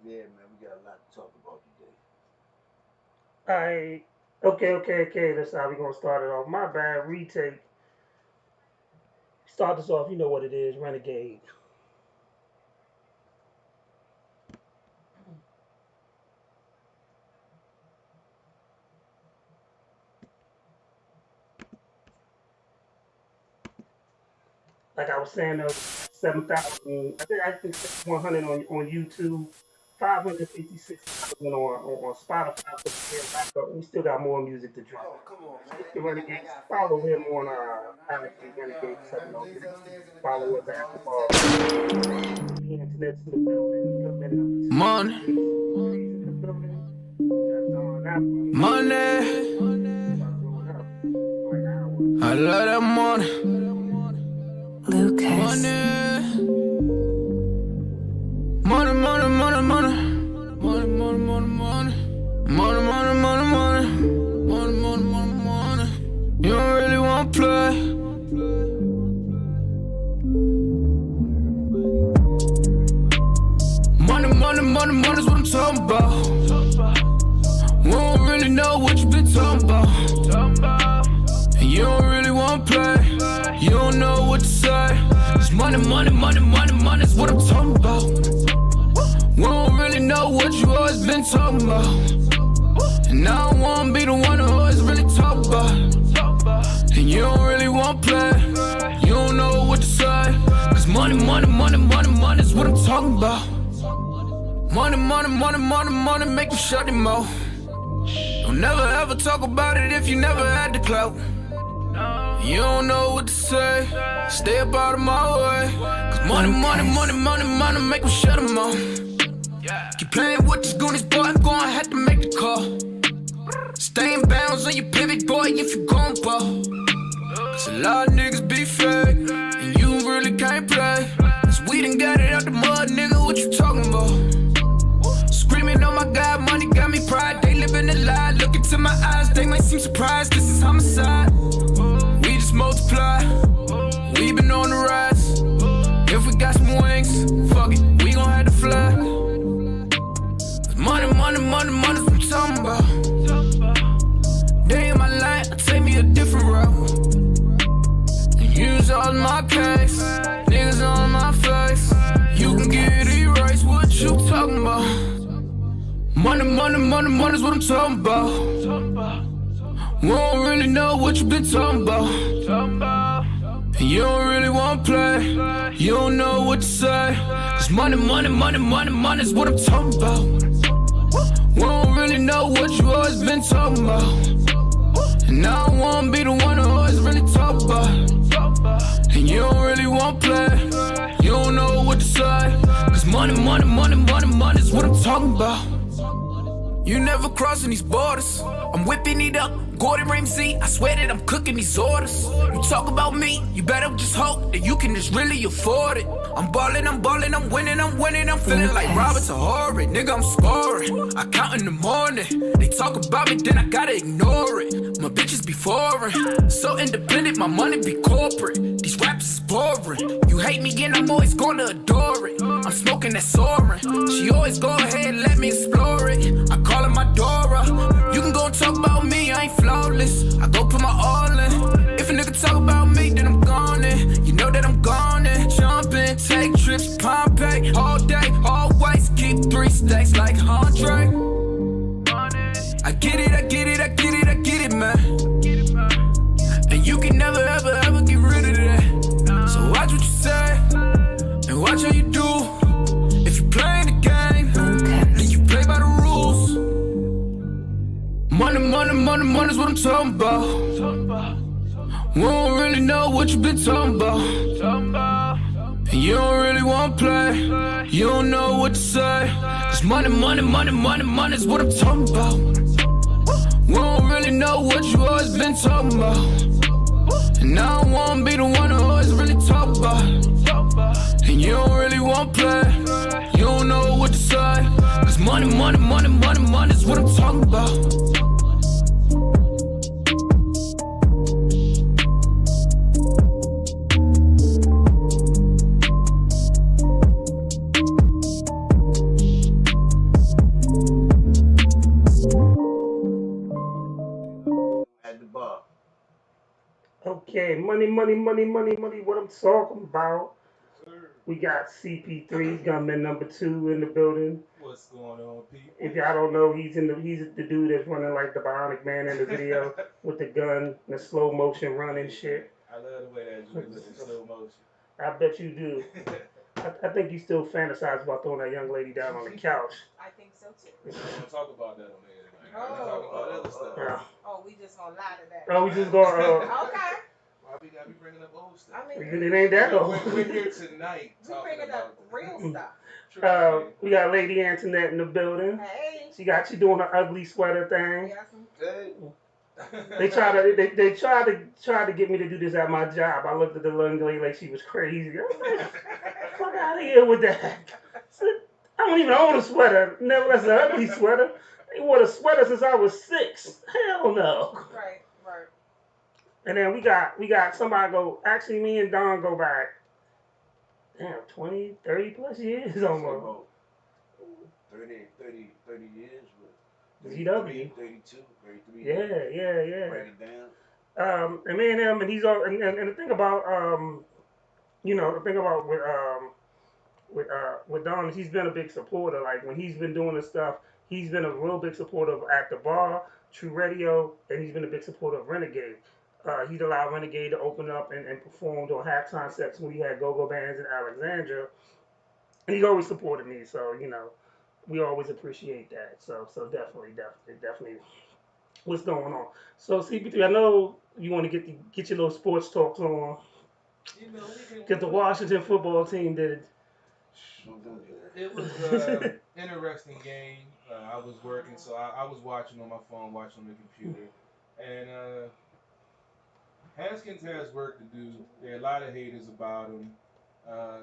Yeah, man, we got a lot to talk about today. I okay. That's how we gonna start it off. My bad. Retake. Start this off. You know what it is. Renegade. Like I was saying, 7,000. I think 100 on YouTube. 556,000 on Spotify. But we still got more music to drop. Oh, come on, man. Stick to I Renegade. got Follow family him in on here, bro. IG Renegade They 706. upstairs in the Follow gutter. us at Tell them to Alcohol. stay out of here. The internet's in the building. Coming up. Money, Breeze in the building. Got on that one. money, About to roll up. For an hour. I love that money, Lucas. money, money, money, money, money, money, money, money, money, money, money, money, money, money, money, money, money. You don't really wanna play. Money, money, money, money's what I'm talking about. We don't really know what you been talking about. And you don't really wanna play. You don't know what to say. It's money, money, money, money, money's what I'm talking about. We don't really know what you always been talking about. And I don't wanna be the one who always really talk about. And you don't really wanna play. You don't know what to say. Cause money, money, money, money, money's what I'm talking about. Money, money, money, money, money, make you shut your mouth. Don't never ever talk about it if you never had the clout. You don't know what to say, stay up out of my way. Cause money, money, money, money, money, make me shut them off. Keep playing with these goonies, boy, I'm gonna have to make the call. Stay in bounds on your pivot, boy, if you gon' ball. Cause a lot of niggas be fake, and you really can't play. Cause we done got it out the mud, nigga, what you talking about? Screaming, oh my God, money got me pride. They living a lie, look into my eyes, they might seem surprised, this is homicide. We just multiply, we been on the rise. If we got some wings, fuck it, we gon' have to fly. Money, money, money, money's what I'm talking about. Day in my life, I take me a different route. Use all my case, niggas on my face. You can get erased, what you talking about? Money, money, money, money's what I'm talking about. We don't really know what you been talking about. And you don't really wanna play. You don't know what to say. Cause money, money, money, money, money's what I'm talking about. We don't really know what you always been talking about. And I don't wanna be the one who always really talk about. And you don't really wanna play. You don't know what to say. Cause money, money, money, money, money's what I'm talking about. You never crossing these borders. I'm whipping it up, Gordon Ramsay. I swear that I'm cooking these orders. You talk about me, you better just hope that you can just really afford it. I'm ballin', I'm ballin', I'm winning, I'm winning. I'm feeling like Robert Tahori, nigga, I'm scoring. I count in the morning. They talk about me, then I gotta ignore it. My bitches be foreign, so independent, my money be corporate. These raps is boring. You hate me and I'm always gonna adore it. I'm smoking that soaring. She always go ahead and let me explore it. I call her my Dora. You can go and talk about me, I ain't flawless. I go put my all in. If a nigga talk about me, then I'm gone in. You know that I'm gone in. Jump in, take trips, Pompeii. All day, always keep 3 stacks like Andre. I get it, I get it, I get it, I get it, man. And you can never, ever, ever get rid of that. So watch what you say, and watch how you do. If you playing the game, then you play by the rules. Money, money, money, money's what I'm talking about. We don't really know what you been talking about. And you don't really wanna play. You don't know what to say. Cause money, money, money, money, money's what I'm talking about. We don't really know what you always been talking about. And I don't wanna be the one who always really talk about. And you don't really wanna play. You don't know what to say. Cause money, money, money, money, money's what I'm talking about. money, money, money, money, money. What I'm talking about. Sir. We got CP3, gunman number 2 in the building. What's going on, people? If y'all don't know, he's the dude that's running like the Bionic Man in the video with the gun, the slow motion running shit. I love the way that you look in slow motion. I bet you do. I think you still fantasize about throwing that young lady down on the couch. I think so too. I don't want to talk about that on there. Like, we're talking about other stuff. Yeah. Oh, we just gonna lie to that. Oh, we just going. Okay. Why we gotta be bringing up old stuff? I mean, It ain't that old. We're here tonight we talking bringing about up real stuff. We got Lady Antoinette in the building. Hey. She got you doing her ugly sweater thing. Yes. Hey. They tried to get me to do this at my job. I looked at the young lady like she was crazy. I was like, fuck out of here with that. I don't even own a sweater. Never, that's an ugly sweater. They wore a sweater since I was 6. Hell no. Right. And then we got somebody go. Actually, me and Don go back. Damn, 20, 30 plus years almost. About 30 years with GW. 32, 33 Yeah. Break it down. And me and him, and he's all, and the thing about, the thing about with Don is he's been a big supporter. Like when he's been doing this stuff, he's been a real big supporter of At the Bar, True Radio, and he's been a big supporter of Renegade. He'd allowed Renegade to open up and performed on halftime sets when we had go-go bands in Alexandria. And he's always supported me, so, we always appreciate that. So definitely. What's going on? So CP3, I know you want to get your little sports talks on. Because the Washington football team did. It was an interesting game. I was working, so I was watching on my phone, watching on the computer. And Haskins has work to do. There are a lot of haters about him.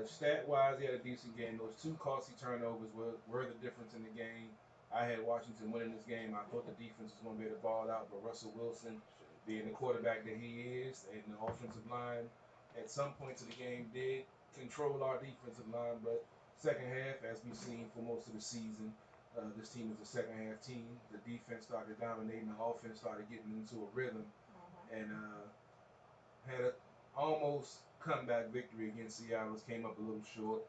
Stat-wise, he had a decent game. Those 2 costly turnovers were the difference in the game. I had Washington winning this game. I thought the defense was going to be able to ball out, but Russell Wilson, being the quarterback that he is, and the offensive line, at some points of the game did control our defensive line, but second half, as we've seen for most of the season, this team is a second half team. The defense started dominating, the offense started getting into a rhythm, and had an almost comeback victory against Seattle. Came up a little short.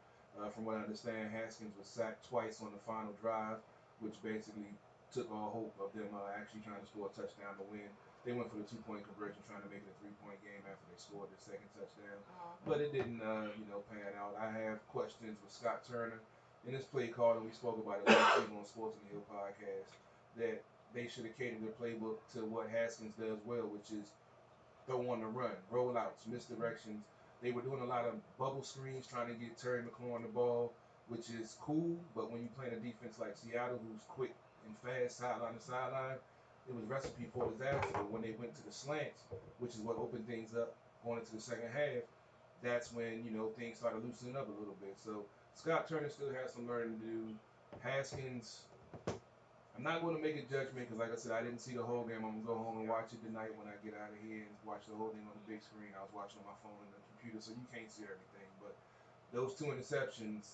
From what I understand, Haskins was sacked twice on the final drive, which basically took all hope of them actually trying to score a touchdown to win. They went for the 2-point conversion, trying to make it a 3-point game after they scored their second touchdown. But it didn't, pan out. I have questions with Scott Turner in this play call, and we spoke about it last week on Sports on the Hill podcast, that they should have catered their playbook to what Haskins does well, which is throw on the run, rollouts, misdirections. They were doing a lot of bubble screens trying to get Terry McLaurin the ball, which is cool, but when you play a defense like Seattle, who's quick and fast, sideline to sideline, it was recipe for disaster. But when they went to the slants, which is what opened things up going into the second half, that's when, things started loosening up a little bit. So Scott Turner still has some learning to do. Haskins, I'm not going to make a judgment because, like I said, I didn't see the whole game. I'm going to go home and watch it tonight when I get out of here and watch the whole thing on the big screen. I was watching on my phone and the computer, so you can't see everything. But those 2 interceptions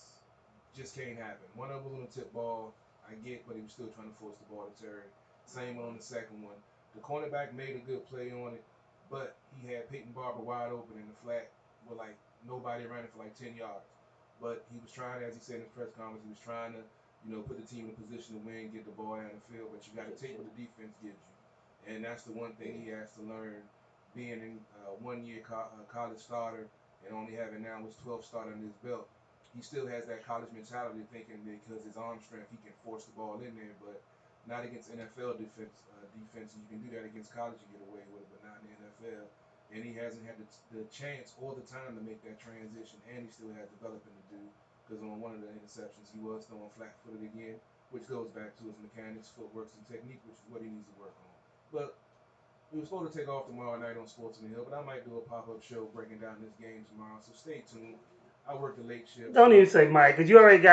just can't happen. One of them was on the tip ball, I get, but he was still trying to force the ball to Terry. Same one on the second one. The cornerback made a good play on it, but he had Peyton Barber wide open in the flat with nobody around it for 10 yards. But he was trying, as he said in his press conference, he was trying to put the team in a position to win, get the ball down the field, but you got to take what the defense gives you. And that's the one thing he has to learn, being in 1-year college starter and only having now his 12th start under his belt. He still has that college mentality, thinking because his arm strength, he can force the ball in there, but not against NFL defense. You can do that against college, you get away with it, but not in the NFL. And he hasn't had the chance or the time to make that transition, and he still has developing to do. Because on one of the interceptions, he was throwing flat-footed again, which goes back to his mechanics, footwork, and technique, which is what he needs to work on. But we were supposed to take off tomorrow night on Sports on the Hill, but I might do a pop-up show breaking down this game tomorrow, so stay tuned. I work the late shift. Don't even say Mike, because you already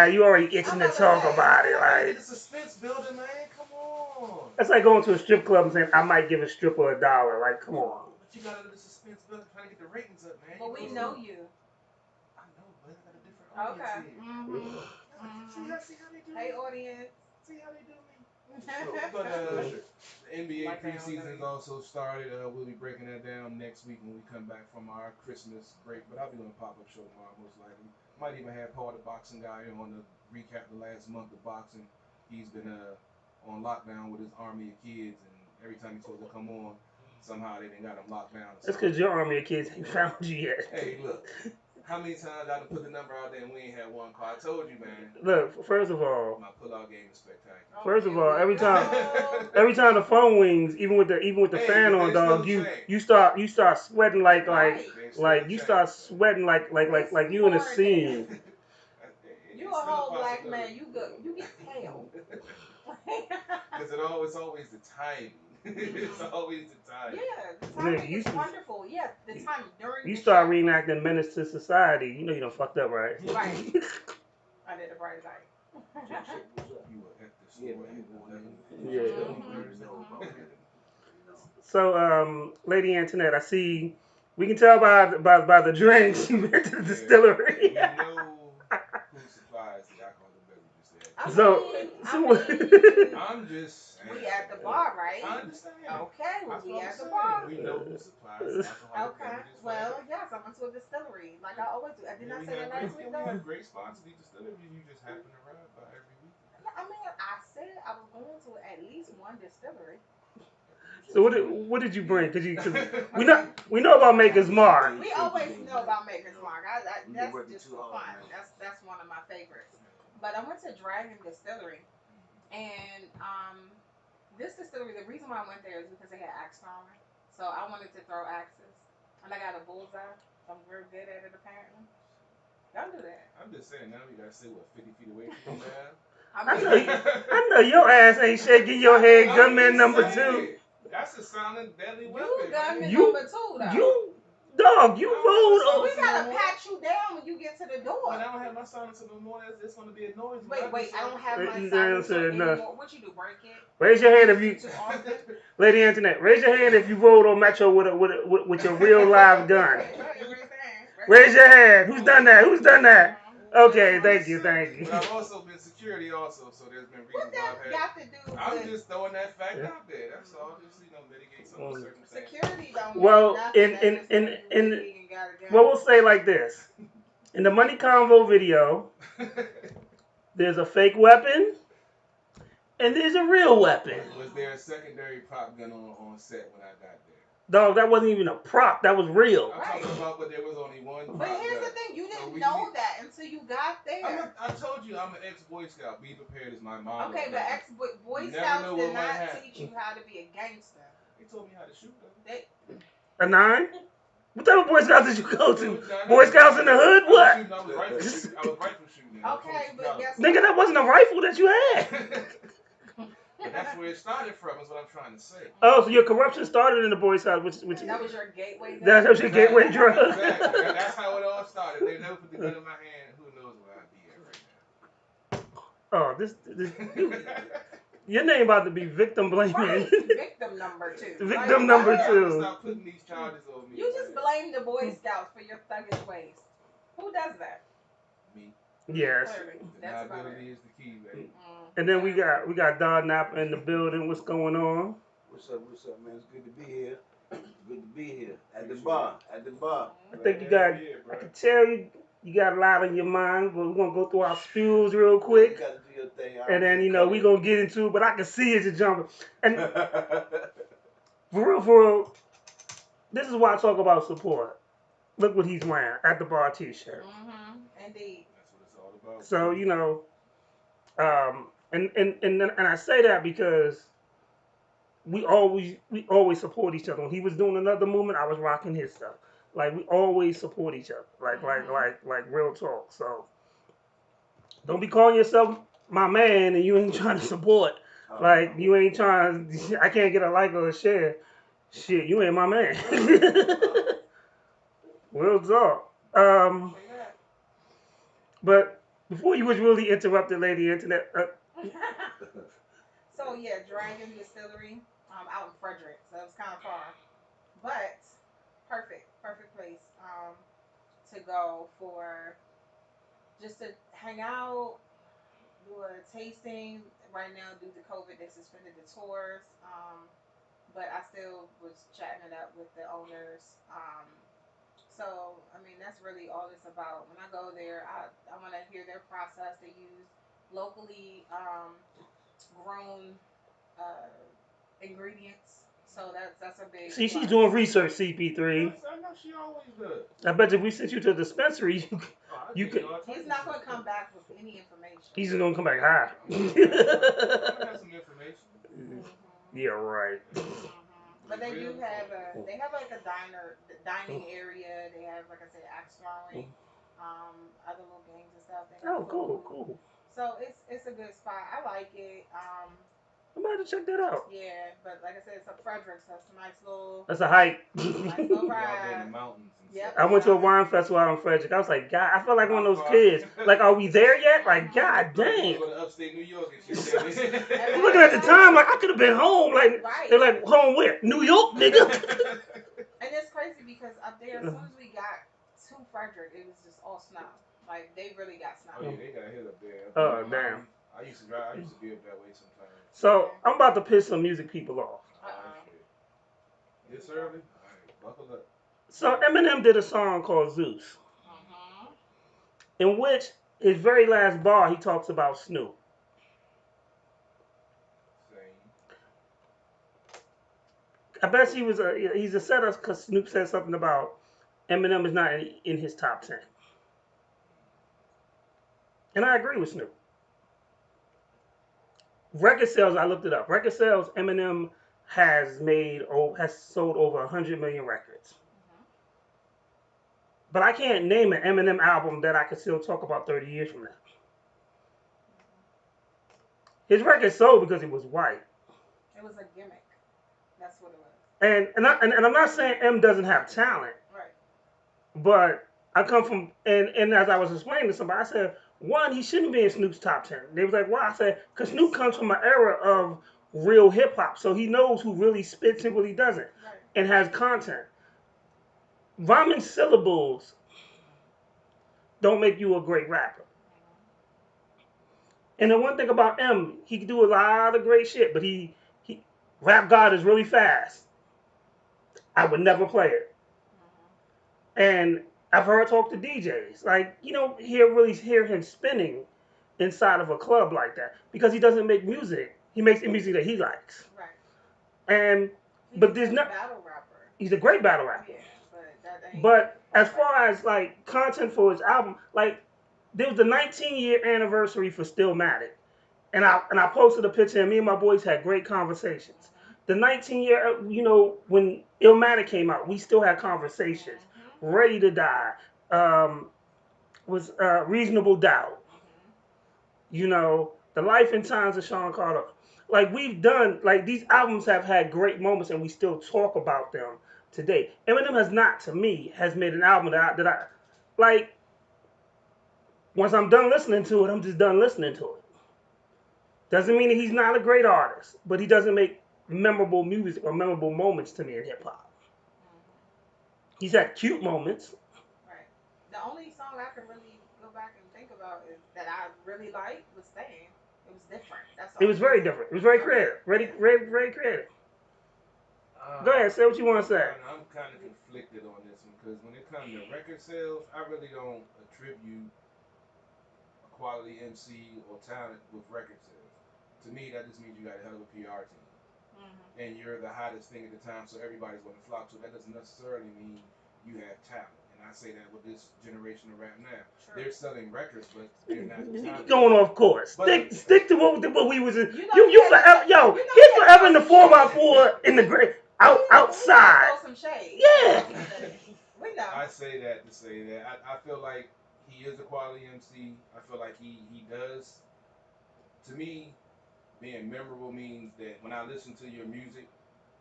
itching to talk about it. It's a suspense building, man. Come on. That's like going to a strip club and saying, I might give a stripper $1. Like, come on. But you got to do the suspense building, trying to get the ratings up, man. But we know you. I know, but I got a different audience Okay. here. See how they do Hey, me? audience. See how they do me? But the NBA Like they don't preseason's know. also started. We'll be breaking that down next week when we come back from our Christmas break. But I'll be doing a pop-up show tomorrow, most likely. Might even have Paul, the boxing guy, on to recap the last month of boxing. He's been on lockdown with his army of kids, and every time he's supposed to come on, somehow they didn't got him locked down. That's because your army of kids ain't found you yet. Hey, look. How many times I done put the number out there and we ain't had one call? I told you, man. Look, first of all, My pull-out game is spectacular. First of Here all, we every go. time the phone rings, even with the Hey, fan but on, there's dog, no you change. start sweating like Right. There's still like a you change. start sweating like you in a scene. You a whole black man. You get pale. Because it's always the timing. It's always the timing. Yeah, the Nigga, timing is wonderful. Yeah, the timing during You the start show. reenacting Menace to Society. You know you done fucked up, right? Right. I did a bright light. You were at the store Yeah, at 11. man. Yeah. So, Lady Antoinette, I see. We can tell by the drinks you went to the distillery. We know who supplies the alcoholic beverages there. I'm just saying. We at the bar, right? I understand. Okay, That's we what I'm at the saying. bar. We know who supplies alcoholic Okay. beverages. Well, yes, I went to a distillery, like I always do. I did not say that last week, We though. have great spots at these distilleries. You just happen to ride by every week. I mean, I said I was going to at least one distillery. So what did you bring? Cause we know about Maker's Mark. We always know about Maker's Mark. That's just for fun. That's one of my favorites. But I went to Dragon Distillery, and this distillery. The reason why I went there is because they had axe throwing. So I wanted to throw axes, and I got a bullseye. So I'm real good at it apparently. Don't do that. I'm just saying, now we gotta stay 50 feet away from you now. I know your ass ain't shaking your head, gunman number 2. That's a sounding deadly weapon. You gunman You- number 2, though. You rolled So over. we gotta pat you down when you get to the door. When I don't have my silencer no more, it's gonna be a noise. Wait, I don't have my You silencer answered enough. anymore. What you do, break it? Raise your hand if you, Too often? Lady Antoinette. Raise your hand if you rolled on Metro with your real live gun. Raise your hand. Who's done that? Who's done that? Okay, thank you. But I've also been security also, so there's been What reasons why that I've had. got to do I'm with just throwing that fact out there. That's all. Just mitigate some of the circumstances. security? Don't Well, mean nothing. That just means you in big and got a gun. well, we'll say like this. In the Money Convo video, there's a fake weapon and there's a real weapon. Was there a secondary prop gun on set when I got there? Dog, that wasn't even a prop. That was real. I'm talking about, but there was only one prop But here's gun. the thing: you didn't we know need- that until you got there. I told you I'm an ex-Boy Scout. Be prepared is my motto. Okay, but ex-Boy You never Scouts know did what might not happen. teach you how to be a gangster. They told me how to shoot them. A 9? What type of Boy Scouts did you go to? Boy Scouts in the hood? What? I was rifle shooting. Okay, but guess Nigga, that wasn't a rifle that you had. But that's where it started from, is what I'm trying to say. Oh, so your corruption started in the Boy Scouts, which that was your gateway. that was your gateway drug. Exactly. That's how it all started. They never put the gun in my hand. Who knows where I'd be at right now. Oh, this your name about to be victim blaming. Right. Victim number 2. Victim number I 2. Stop putting these charges on me. You just blame the Boy Scouts for your thuggish ways. Who does that? Me. Yes. Clearly, that's about Deniability it. is the key, baby. And then we got Don Napa in the building. What's going on? What's up, man? It's good to be here. Good to be here. At the bar. I think you got. I can tell you got a lot on your mind. But we're gonna go through our spews real You quick, gotta do your thing. and then we gonna get into it. But I can see it just jumping. And for real, this is why I talk about support. Look what he's wearing at the bar T-shirt. Indeed. That's what it's all about. So and I say that because we always support each other. When he was doing another movement, I was rocking his stuff. Like we always support each other. Like real talk. So don't be calling yourself my man and you ain't trying to support. Like you ain't trying. I can't get a like or a share. Shit, you ain't my man. Real talk. But before you was really interrupted, Lady Internet. So yeah, Dragon Distillery, out in Frederick, so it's kind of far, but perfect place, to go for just to hang out, do a tasting. Right now, due to COVID, they suspended the tours. But I still was chatting it up with the owners. So I mean, that's really all it's about. When I go there, I want to hear their process. They use locally grown uh, ingredients, so that's a big See, she's plus. doing research, CP3. I know she always does. I bet if we sent you to the dispensary, Oh, I you get could. all types He's of not going shit. to come back with any information. He's just gonna come back high. I'm gonna have some information. Mhm. Yeah, right. Mhm. But they do have like a dining area. They have, like I said, axe throwing, other little games and stuff. They got Oh, cool, food, cool. so it's a good spot. I like it. I'm about to check that out. Yeah, but like I said, it's up Frederick, so it's a nice little That's a hike. nice little Y'all go in ride. the mountains and Yep. stuff. I went to a wine festival out in Frederick. I was like, God, I felt like one of those kids. Like, are we there yet? Like, God Like, dang. you go to upstate New York and shit. I'm looking at the time, like I could have been home. Like Right. they're like, home where? New York, nigga. And it's crazy because up there, as soon as we got to Frederick, it was just all snow. Like they really got snow. Oh yeah, they got hit up there. Oh, damn. I used to drive. I used to be up that way sometimes. So I'm about to piss some music people off. Shit. It's early. All right, buckle up. So Eminem did a song called Zeus, Uh-huh. in which his very last bar he talks about Snoop. Same. I bet he's a setup because Snoop said something about Eminem is not in his top 10. And I agree with Snoop. Record sales, I looked it up. Record sales, Eminem has sold over 100 million records. But I can't name an Eminem album that I could still talk about 30 years from now. His record sold because he was white. It was a gimmick. That's what it was. And I'm not saying M doesn't have talent. Right. But I come from, and as I was explaining to somebody, I said, one, he shouldn't be in Snoop's top 10. They was like, why? I said, because Snoop comes from an era of real hip hop, so he knows who really spits and what he doesn't, Right. and has content. Rhyming syllables don't make you a great rapper. And the one thing about M, he can do a lot of great shit, but he Rap God is really fast. I would never play it. And I've heard talk to DJs, like, you don't really hear him spinning inside of a club like that because he doesn't make music. He makes the music that he likes. Right. And He's but a there's good not. battle rapper. He's a great battle rapper. Yeah, but that ain't. But as far as like content for his album, like there was the 19-year anniversary for Stillmatic, and I posted a picture, and me and my boys had great conversations. The 19-year, when Illmatic came out, we still had conversations. Ready to Die, was Reasonable Doubt. The Life and Times of Sean Carter. Like we've done, like these albums have had great moments, and we still talk about them today. Eminem has not, to me, has made an album that I like. Once I'm done listening to it, I'm just done listening to it. Doesn't mean that he's not a great artist, but he doesn't make memorable music or memorable moments to me in hip hop. He's had cute moments. Right. The only song I can really go back and think about is that I really liked was Stain. It was different. That's all. It was very different. It was very creative. Very creative. Go ahead, say what you want to say. I'm kind of conflicted on this one because when it comes to record sales, I really don't attribute a quality MC or talent with record sales. To me, that just means you got a hell of a PR team. And you're the hottest thing at the time, so everybody's going to flock to it. That doesn't necessarily mean you have talent. And I say that with this generation of rap now. True. They're selling records, but they're not talented. Going off course. But- Stick to what we was in. You You forever, he's forever in the 4x4 in the great outside. Throw some shade. Yeah. We know. I say that to say that I feel like he is a quality MC. I feel like he does. To me, being memorable means that when I listen to your music,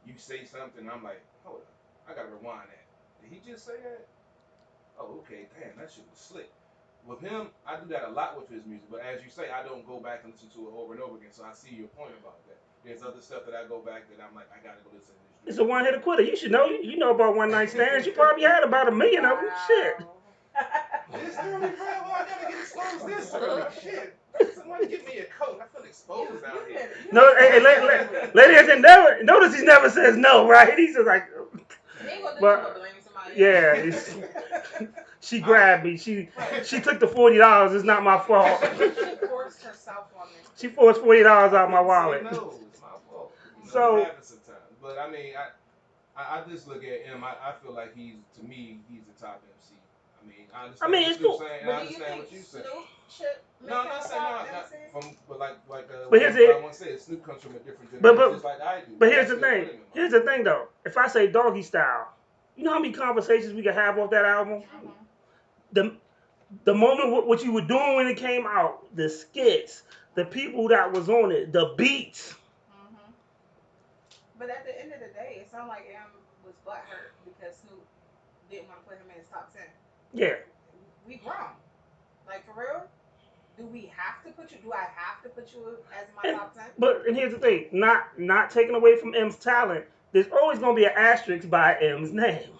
you say something, I'm like, hold up, I gotta rewind that. Did he just say that? Oh, okay, damn, that shit was slick. With him, I do that a lot with his music, but as you say, I don't go back and listen to it over and over again, so I see your point about that. There's other stuff that I go back that I'm like, I gotta go listen to this. It's a one-hitter quitter. You should know. You know about one night stands. You probably had about 1 million of them. Shit. This early, bro, I gotta get exposed this early. Shit. Somebody give me a coat. I feel exposed out here. No, hey, ladies and never notice he never says no, right? He's just like, He ain't gonna do but nothing but blame somebody yeah, she grabbed me. She took the $40. It's not my fault. She forced herself on me. She forced $40 out I my didn't wallet. say no, it's my fault. You know, So- it happens sometimes. But I mean, I just look at him. I feel like he's the top MC. I understand mean, what it's you're cool. saying. I But do you understand think what you say. Snoop should make No, I'm him not a saying top not MC? from, but like But here's what it- I want to say is Snoop comes from a different But- generation, just like I do. But I here's the still thing. put him in my- Here's the thing, though. If I say Doggy Style, you know how many conversations we could have off that album? The moment what you were doing when it came out, the skits, the people that was on it, the beats. Mm-hmm. But at the end of the day, it sounded like M was butthurt because Snoop didn't want to put him in his top 10. Yeah. We grown. Like, for real? Do we have to put you? Do I have to put you as my top 10? And here's the thing, not taking away from M's talent, there's always gonna be an asterisk by M's name.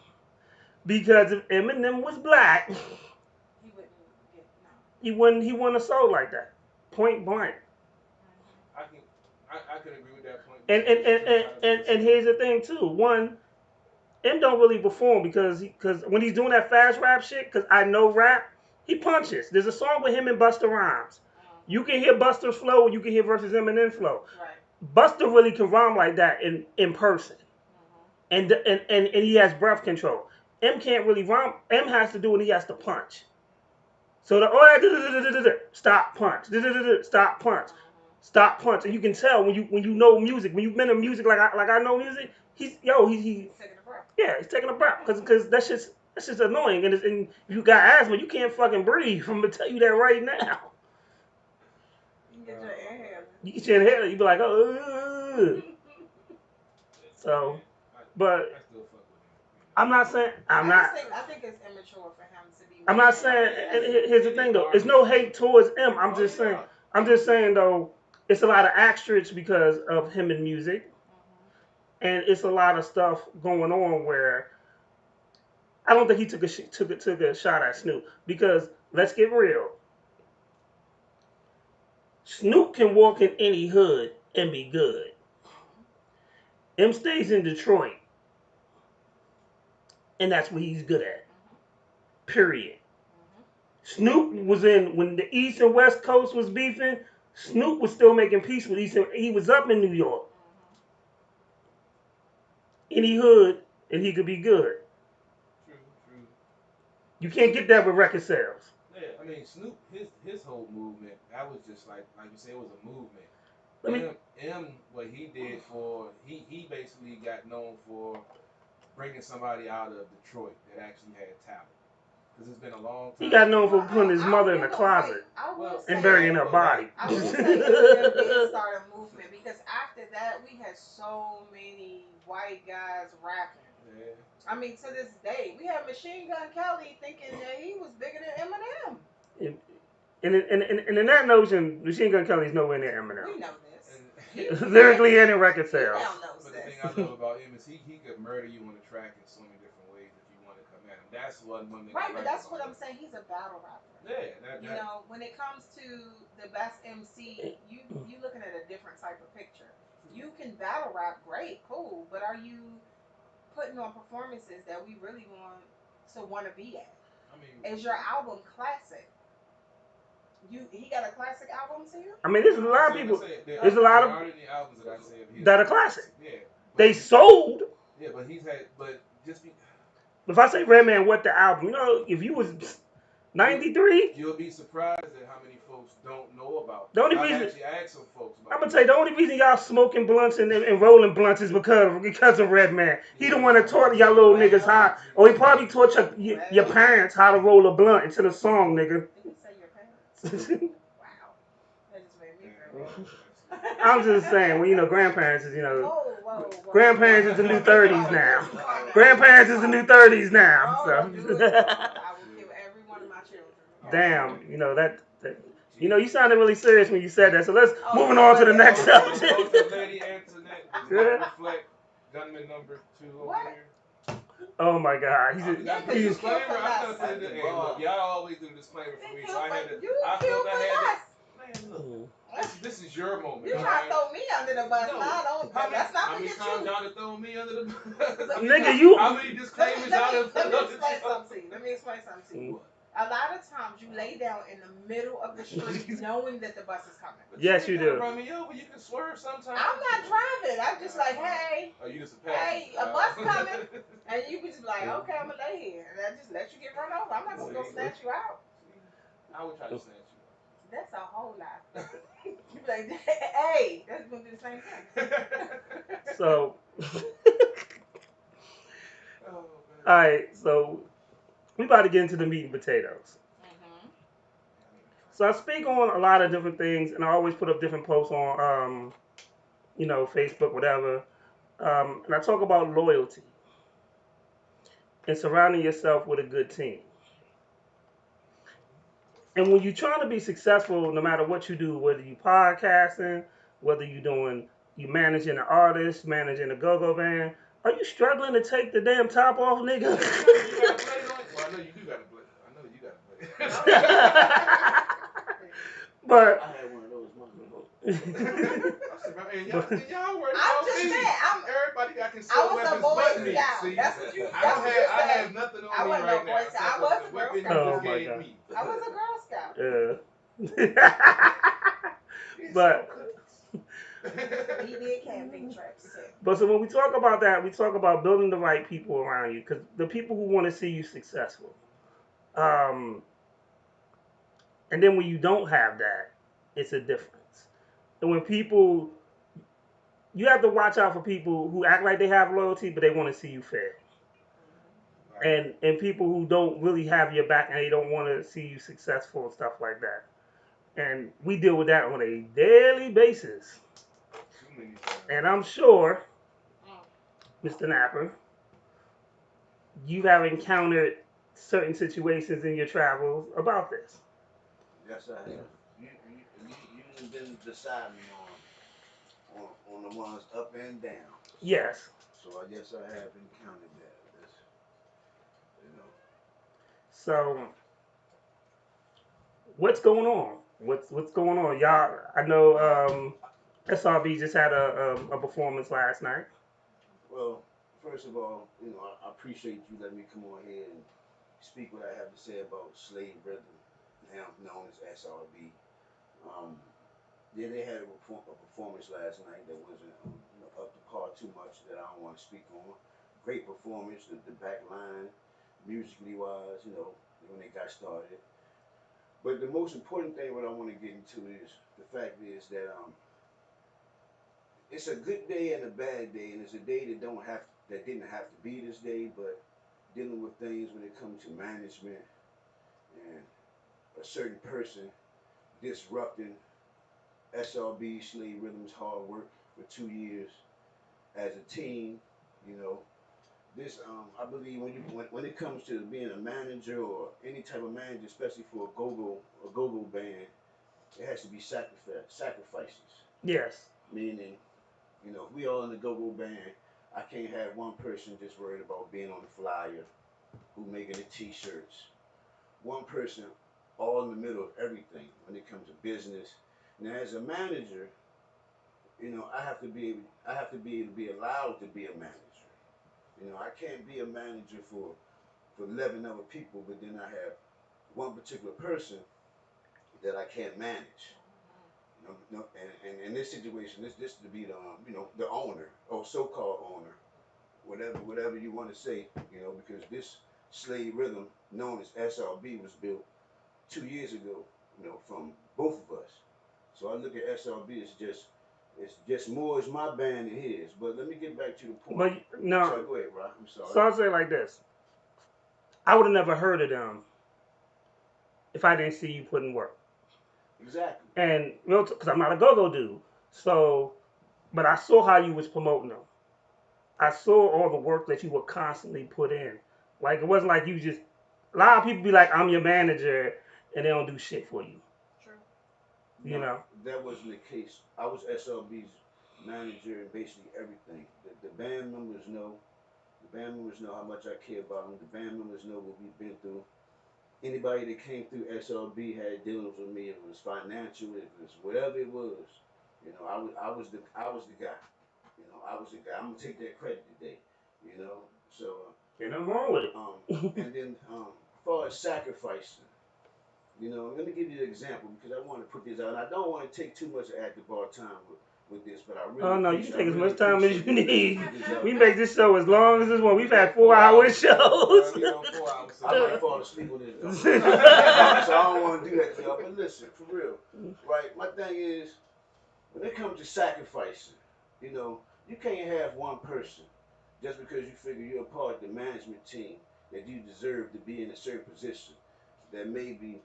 Because if Eminem was black, He wouldn't get he wouldn't have sold like that. Point blank. I can agree with that point. And here's the thing too. One, M don't really perform because when he's doing that fast rap shit, because I know rap, he punches. There's a song with him and Busta Rhymes. You can hear Busta's flow, you can hear versus Eminem flow. Right. Busta really can rhyme like that in person, and he has breath control. M can't really rhyme. M has to do it. He has to punch. So all that stop punch, stop punch, stop punch, and you can tell when you know music, when you've been in music like I know music, he's Taking a breath. yeah, he's taking a breath because that's just annoying, and if you got asthma, you can't fucking breathe. I'm gonna tell you that right now. You can get your inhaler. You get your inhaler, you be like, oh. So, but I still fuck with him. I'm not saying I think it's immature for him to be. I'm not saying. And here's the thing though, it's no hate towards him. I'm just saying though, it's a lot of asterisks because of him in music, and it's a lot of stuff going on where I don't think he took a shot at Snoop because let's get real. Snoop can walk in any hood and be good. M stays in Detroit, and that's what he's good at. Period. Snoop was in when the East and West Coast was beefing. Snoop was still making peace with East. He was up in New York. Any hood, and he could be good. True. You can't get that with record sales. Yeah, Snoop, his whole movement, that was just like you said, it was a movement. M, what he did he basically got known for bringing somebody out of Detroit that actually had talent. Because it's been a long time. He got known for putting his mother in the closet and burying her body. I would say it did start a movement because after that we had so many white guys rapping. Yeah. To this day, we have Machine Gun Kelly thinking that he was bigger than Eminem. And in that notion, Machine Gun Kelly's nowhere near Eminem. We know this. Lyrically and in record sales. But the thing I love about him is he could murder you on the track in so many different ways if you want to come at him. That's one thing. Right, but that's what I'm saying. He's a battle rapper. Yeah. When it comes to the best MC, you looking at a different type of picture. You can battle rap, great, cool, but are you putting on performances that we really want to be at? Is your album classic? He got a classic album to you? There's a lot of people. There's a lot of albums that I say of his that are classic. Yeah. They sold. Yeah, but he's had, If I say Redman, what the album? If you was 93, you'll be surprised at how many folks don't know about. The only I've reason actually asked some folks about. I'm gonna tell you, the only reason y'all smoking blunts and rolling blunts is because of Redman. He the one that taught y'all little niggas how, or he probably taught your parents how to roll a blunt into the song, nigga. Did you say your parents? Wow, that just made me feel. I'm just saying, grandparents is, Whoa. grandparents is the new 30s now. Grandparents is the new 30s now. So. I will kill every one of my children. Damn, you sounded really serious when you said that. So let's moving on to the next subject. Lady Antoinette, reflect gunman number 2 over here. Oh my God, he's disclaimer. Y'all always do the disclaimer for me, so I had to. You killed for less. man, look. Mm. This is your moment. You all trying right? to throw me under the bus? No. No, don't. How That's not many forget times you. y'all have thrown me under the bus? Nigga, you. How many disclaimers y'all have Let me put explain something to you. Let me explain something to you. What? A lot of times you lay down in the middle of the street knowing that the bus is coming. But Yes, you ain't gotta do. Run me over. You can swerve sometimes. I'm not driving. I'm just like, hey, Oh, you just a passenger. hey, a bus coming, and you be just like, okay, I'm gonna lay here, and I just let you get run over. I'm not gonna go snatch you out. I would try to snatch you. That's a whole lot. You be like, hey, that's gonna do the same thing. So, Oh, all right. So we about to get into the meat and potatoes. Mhm. So I speak on a lot of different things, and I always put up different posts on, Facebook, whatever. And I talk about loyalty and surrounding yourself with a good team. And when you're trying to be successful, no matter what you do, whether you podcasting, whether you managing an artist, managing a go-go band, are you struggling to take the damn top off, nigga? You gotta blade on it. Well, I know you do gotta blade. I know you gotta blade. But I had one of those months ago. And y'all worried I'm about just me. saying, Everybody got I concealed was a weapons Boy but me. Scout. See, That's what you. I That's what you I said. have nothing on I me wasn't right no now. Boy Scout. I except was for a the Girl weapon Scout. you Oh just my gave God. me. I was a Girl Scout. But He did camping trips too. But so when we talk about that, we talk about building the right people around you, because the people who want to see you successful. And then when you don't have that, it's a difference. And when people, you have to watch out for people who act like they have loyalty, but they want to see you fail. And people who don't really have your back and they don't want to see you successful and stuff like that. And we deal with that on a daily basis. Too many times. And I'm sure, Mr. Napper, you have encountered certain situations in your travels about this. Yes, I have. You been deciding on the ones up and down. Yes. So I guess I have encountered that. That's, you know. So, what's going on? What's going on, y'all? I know SRB just had a performance last night. Well, first of all, I appreciate you letting me come on here and speak what I have to say about Slave Rhythm, now known as SRB. Yeah, they had a performance last night that wasn't up to par too much that I don't want to speak on. Great performance, the back line, musically wise, when they got started. But the most important thing what I want to get into is the fact is that it's a good day and a bad day, and it's a day that didn't have to be this day, but dealing with things when it comes to management and a certain person disrupting SRB Slave Rhythm's hard work for 2 years as a team. This I believe when it comes to being a manager or any type of manager, especially for a go-go band, it has to be sacrifices. Yes. Meaning, if we all in the go-go band, I can't have one person just worried about being on the flyer, who making the t-shirts. One person all in the middle of everything when it comes to business. Now, as a manager, I have to be able to be allowed to be a manager. I can't be a manager for 11 other people, but then I have one particular person that I can't manage. And in this situation, this to be the owner or so-called owner, whatever you want to say, because this Slave Rhythm, known as SRB, was built 2 years ago, from both of us. So I look at SRB as it's just more as my band than his. But let me get back to the point. But no. Sorry, go ahead, Rob. I'm sorry. So I'll say it like this: I would have never heard of them if I didn't see you put in work. Exactly. And because I'm not a go-go dude, so but I saw how you was promoting them. I saw all the work that you would constantly put in. Like it wasn't like you just. A lot of people be like, "I'm your manager," and they don't do shit for you. True. No, that wasn't the case. I was SLB's manager and basically everything. The band members know. The band members know how much I care about them. The band members know what we've been through. anybody that came through SRB had dealings with me. If it was financial, if it was whatever it was, I was the guy. I was the guy. I'm gonna take that credit today. So Ain't nothing wrong with it. and then as far as sacrificing, let me give you an example because I want to put this out. And I don't want to take too much active bar time with this, but I really. Oh no, you can take as much time as you appreciate need. this We make this show as long as this one. We've had 4-hour shows. We go 4 hours. I might fall asleep on this, so I don't want to do that to y'all. But listen, for real, right? My thing is, when it comes to sacrificing, you can't have one person just because you figure you're a part of the management team that you deserve to be in a certain position that maybe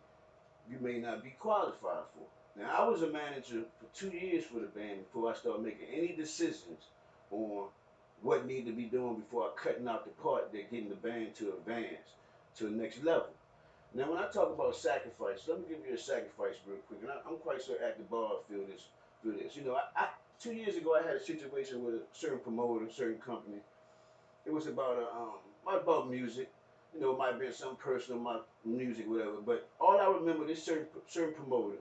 you may not be qualified for. Now, I was a manager for 2 years for the band before I started making any decisions on what needed to be doing before I cutting out the part that getting the band to advance to the next level. Now, when I talk about sacrifice, let me give you a sacrifice real quick, and I'm quite sure at the bar feel this. I 2 years ago I had a situation with a certain promoter, a certain company. It was about about music. It might have been something personal, my music, whatever. But all I remember, this certain promoter,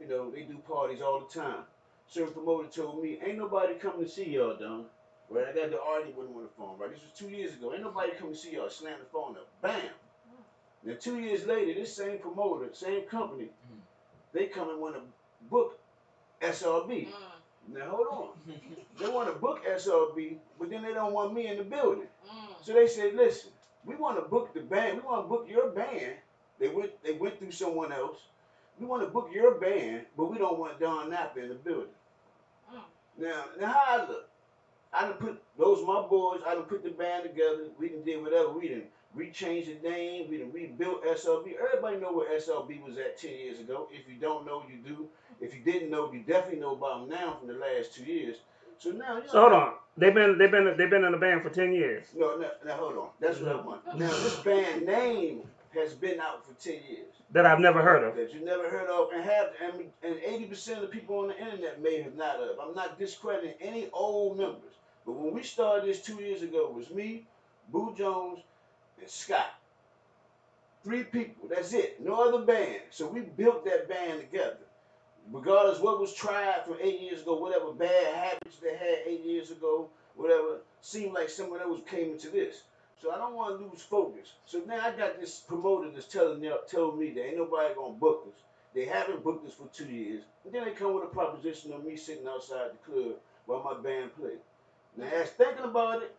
they do parties all the time. Certain promoter told me, ain't nobody coming to see y'all, Don. Right? I got the argument with him on the phone, right? This was 2 years ago. Ain't nobody coming to see y'all. Slam the phone up. Bam. Now 2 years later, this same promoter, same company, they come and want to book SRB. Now hold on. They want to book SRB, but then they don't want me in the building. So they said, listen, we want to book the band. We want to book your band. They went through someone else. We want to book your band, but we don't want Don Napa in the building. Now how I look? I done put those my boys. I done put the band together. We done did whatever. We done rechanged the name. We done rebuilt SLB. Everybody know where SLB was at 10 years ago. If you don't know, you do. If you didn't know, you definitely know about them now from the last 2 years. So now, So hold on. They've been in the band for 10 years. No, now hold on. That's what I want. Now this band name has been out for 10 years. That I've never heard of. That you never heard of, and 80% of the people on the internet may have not of. I'm not discrediting any old members, but when we started this 2 years ago, it was me, Boo Jones, and Scott. 3 people. That's it. No other band. So we built that band together. Regardless what was tried from 8 years ago, whatever bad habits they had 8 years ago, whatever, seemed like someone else came into this. So I don't want to lose focus. So now I got this promoter that's telling me that ain't nobody gonna book us. They haven't booked us for 2 years. And then they come with a proposition of me sitting outside the club while my band played. Now as thinking about it,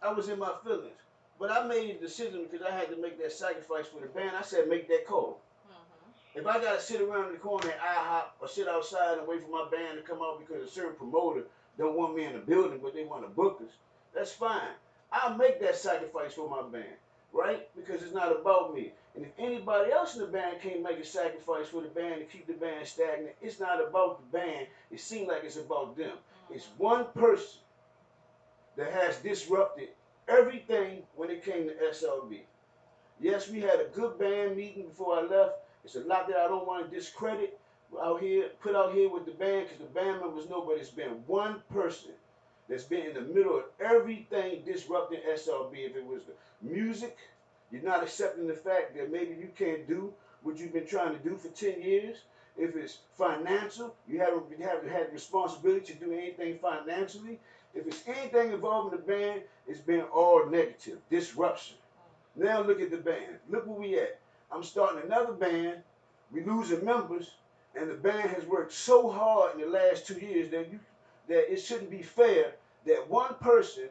I was in my feelings. But I made a decision because I had to make that sacrifice for the band. I said make that call. If I gotta sit around in the corner at IHOP or sit outside and wait for my band to come out because a certain promoter don't want me in the building but they want to book us, that's fine. I'll make that sacrifice for my band, right? Because it's not about me. And if anybody else in the band can't make a sacrifice for the band to keep the band stagnant, it's not about the band. It seems like it's about them. It's one person that has disrupted everything when it came to SLB. Yes, we had a good band meeting before I left. It's a lot that I don't want to discredit put out here with the band because the band members know, but it's been one person that's been in the middle of everything disrupting SLB. If it was the music, you're not accepting the fact that maybe you can't do what you've been trying to do for 10 years. If it's financial, you haven't had the responsibility to do anything financially. If it's anything involving the band, it's been all negative, disruption. Now look at the band. Look where we at. I'm starting another band. We losing members, and the band has worked so hard in the last 2 years that it shouldn't be fair that one person,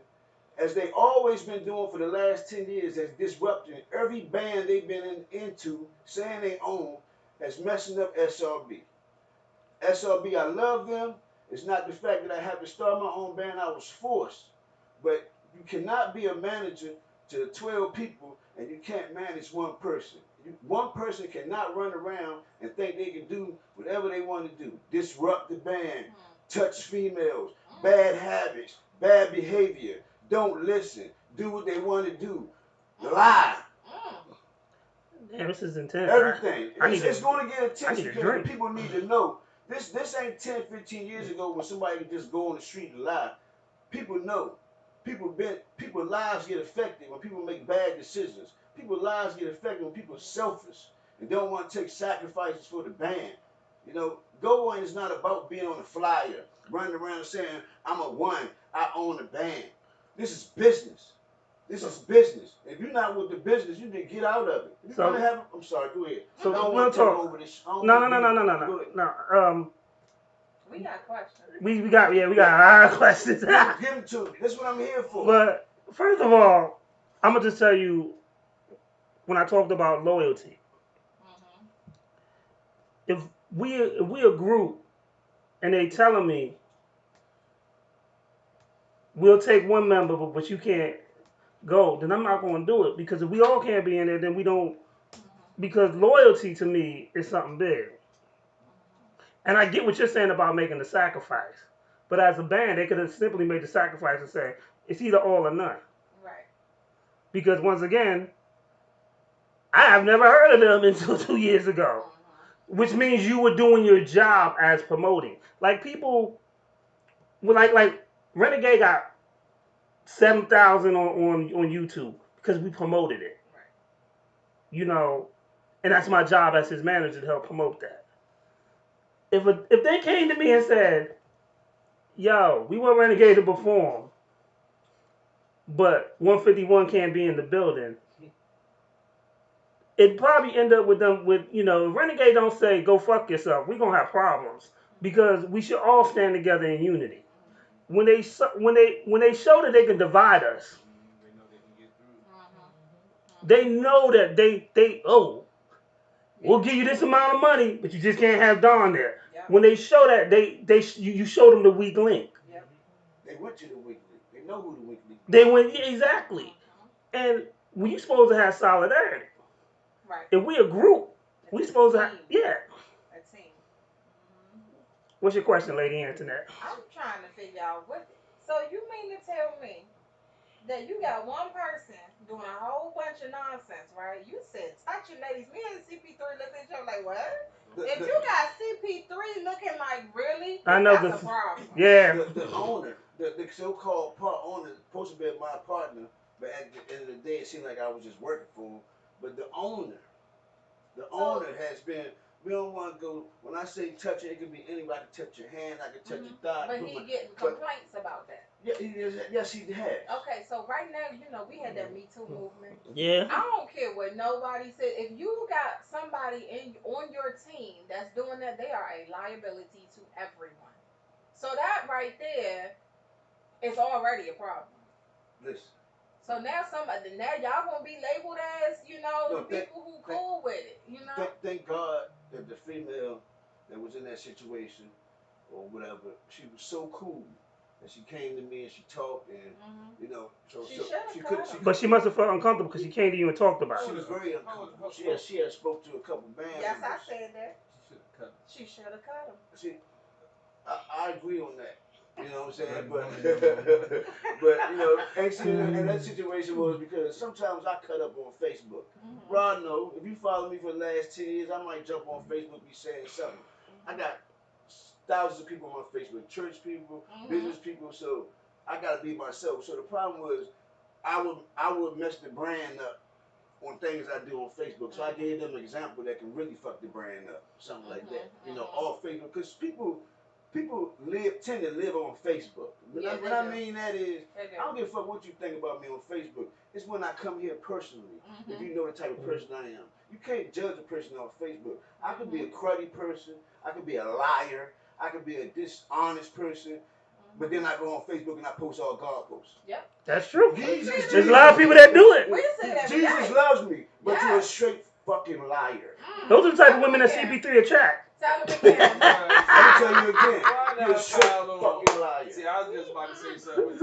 as they always been doing for the last 10 years, has disrupted every band they've been into, saying they own, has messing up SRB. SRB, I love them. It's not the fact that I have to start my own band. I was forced. But you cannot be a manager to 12 people and you can't manage one person. One person cannot run around and think they can do whatever they want to do. Disrupt the band, touch females, bad habits, bad behavior, don't listen, do what they want to do, lie. Damn, this is intense. Everything. It's going to get attention because people need to know. This ain't 10, 15 years ago when somebody could just go on the street and lie. People know. People's lives get affected when people make bad decisions. people's lives get affected when people are selfish and don't want to take sacrifices for the band. You know, Go is not about being on the flyer, running around saying, I'm a one, I own the band. This is business. This is business. If you're not with the business, you need to get out of it. If you want to have, I'm sorry, go ahead. So I don't we'll want to take talk. over this. No. We got questions. We got a lot of questions. Give them to me. That's what I'm here for. But first of all, I'm gonna just tell you when I talked about loyalty. If we a group and they telling me we'll take one member, but you can't go, then I'm not gonna do it, because if we all can't be in there, then we don't. Because loyalty to me is something big. And I get what you're saying about making the sacrifice. But as a band, they could have simply made the sacrifice and say, it's either all or none. Right. Because once again, I have never heard of them until 2 years ago. Which means you were doing your job as promoting. Like people, like Renegade got 7,000 on YouTube because we promoted it. Right. You know, and that's my job as his manager to help promote that. If they came to me and said, yo, we want Renegade to perform, but 151 can't be in the building, it'd probably end up with them with, you know, if Renegade don't say, go fuck yourself, we're going to have problems. Because we should all stand together in unity. When they show that they can divide us, they know that we'll give you this amount of money, but you just can't have Don there. Yep. When they show that, you show them the weak link. Yep. They went to the weak link. They know who the weak link is. They went, yeah, exactly. And we supposed to have solidarity. Right. If we a group, we It's a supposed to have, team. yeah. A team. What's your question, Lady Antoinette? I'm trying to figure out what. So you mean to tell me that you got one person doing a whole bunch of nonsense, right? You said touching ladies. Me and CP3 looked at each other like, what? If you got CP3 looking like, really? I know that's a problem. Yeah. The owner, the so-called part owner, supposed to be my partner, but at the end of the day, it seemed like I was just working for him. But the owner has been. We don't want to go. When I say touching, it can be anybody. I can touch your hand. I can touch your thigh. But he getting complaints about that. Yeah, yes, he has. Okay, so right now, you know, we had that Me Too movement. Yeah. I don't care what nobody said. If you got somebody on your team that's doing that, they are a liability to everyone. So that right there is already a problem. Listen. So now y'all gonna be labeled as, you know, the people who cool with it, you know. Thank God that the female that was in that situation or whatever, she was so cool. And she came to me and she talked and you know, she couldn't. But she must have felt uncomfortable because she came to you and talked about She it. was very uncomfortable. She had spoke to a couple bands. Yes, I said that. She should have cut him. She should have cut him. See, I agree on that. You know what I'm saying? But you know, and that situation was because sometimes I cut up on Facebook. Rod, no, if you follow me for the last 10 years, I might jump on Facebook and be saying something. I got thousands of people on my Facebook, church people, business people, so I gotta be myself. So the problem was I would mess the brand up on things I do on Facebook. So I gave them an example that can really fuck the brand up. Something like that. You know, all Facebook. Because people tend to live on Facebook. What I mean that is, I don't give a fuck what you think about me on Facebook. It's when I come here personally. If you know the type of person I am. You can't judge a person on Facebook. I could be a cruddy person. I could be a liar. I could be a dishonest person. But then I go on Facebook and I post all God posts. Yep. That's true. Jesus, There's a lot of people that do it. We say that Jesus loves me, but you're a straight fucking liar. Those are the type of women that CP3 attract. Tell them again. Let me tell you again. You're a straight fucking liar. See, I was just about to say something with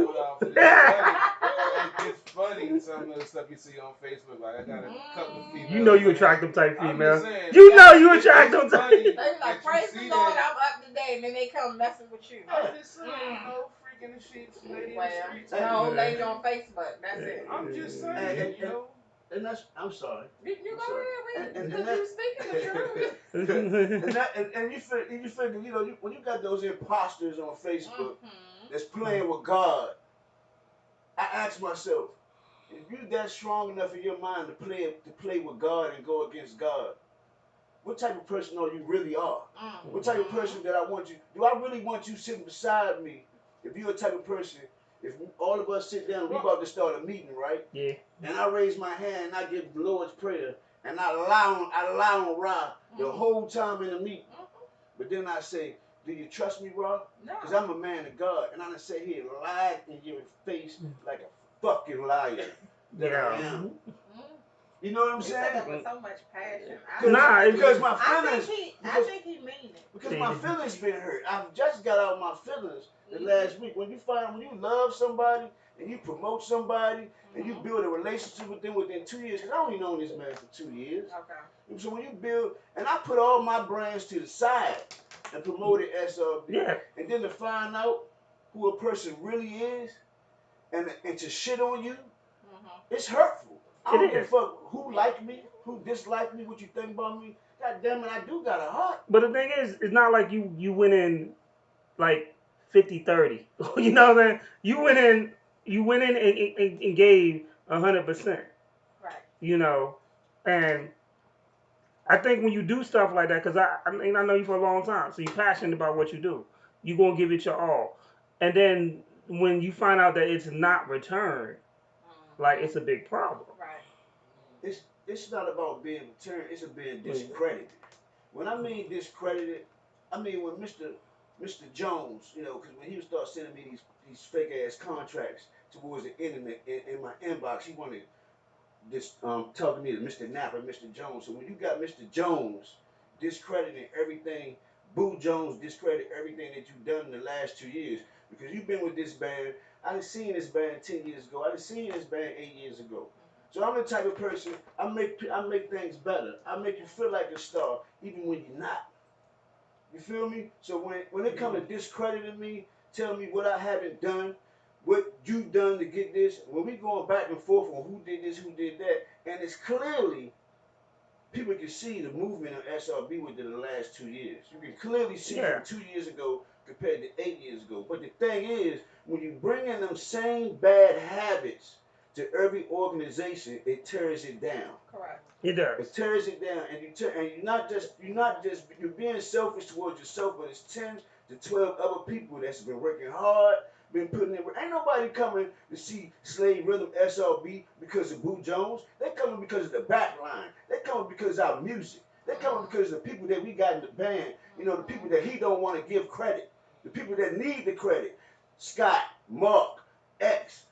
it's funny some of the stuff you see on Facebook. Like I got a couple of females. You know you attract them type I'm females. just saying, You know you attract them type. They be like, praise the Lord, I'm up to date, and then they come messing with you. I'm just saying, you know, freaking the sheets, lady in the streets. No, lady on Facebook. That's it. I'm just saying, you know. And that's, I'm sorry. You go ahead, And because you speaking the truth. and you figure, you know, when you got those imposters on Facebook that's playing with God, I ask myself, If you that strong enough in your mind to play with God and go against God, what type of person are you really are? What type of person that I want you? Do I really want you sitting beside me? If you're a type of person, if all of us sit down, we about to start a meeting, right? Yeah. And I raise my hand and I give the Lord's prayer and I lie on Ra the whole time in the meeting. But then I say, do you trust me, Ra? No. Because I'm a man of God. And I done sit here and lied in your face like a fucking liar that I am. You know what I'm He saying? said that with so much passion. Because my feelings. I think he mean it. Because my feelings been hurt. I've just got out my feelings the last week. When you love somebody and you promote somebody and you build a relationship with them within 2 years, because I only known this man for 2 years. Okay. So when you build, and I put all my brands to the side and promoted SRB, and then to find out who a person really is and to shit on you, it's hurtful. I don't give a fuck who like me, who dislike me, what you think about me. God damn it, I do got a heart. But the thing is, it's not like you went in like 50-30. You know what I mean? You went in and gave 100%. Right. You know, and I think when you do stuff like that, because I know you for a long time, so you're passionate about what you do. You're gonna give it your all, and then when you find out that it's not returned, like it's a big problem. Right. It's not about being returned. It's being discredited. When I mean discredited, I mean when Mr. Jones, you know, because when he would start sending me these fake ass contracts towards the internet in my inbox, he wanted this talking to me to Mr. Napper, Mr. Jones. So when you got Mr. Jones discrediting everything, Boo Jones discredit everything that you've done in the last 2 years, because you've been with this band. I done seen this band 10 years ago. I done seen this band 8 years ago. So I'm the type of person, I make things better. I make you feel like a star, even when you're not. You feel me? So when it comes to discrediting me, tell me what I haven't done, what you done to get this, when we going back and forth on who did this, who did that, and it's clearly, people can see the movement of SRB within the last 2 years. You can clearly see from 2 years ago compared to 8 years ago. But the thing is, when you bring in them same bad habits to every organization, it tears it down. Correct. It does. It tears it down, and you're being selfish towards yourself, but it's 10 to 12 other people that's been working hard, been putting in work. Ain't nobody coming to see Slave Rhythm SRB because of Boo Jones. They coming because of the back line. They coming because of our music. They coming because of the people that we got in the band. You know, the people that he don't want to give credit. The people that need the credit. Scott, Mark, X,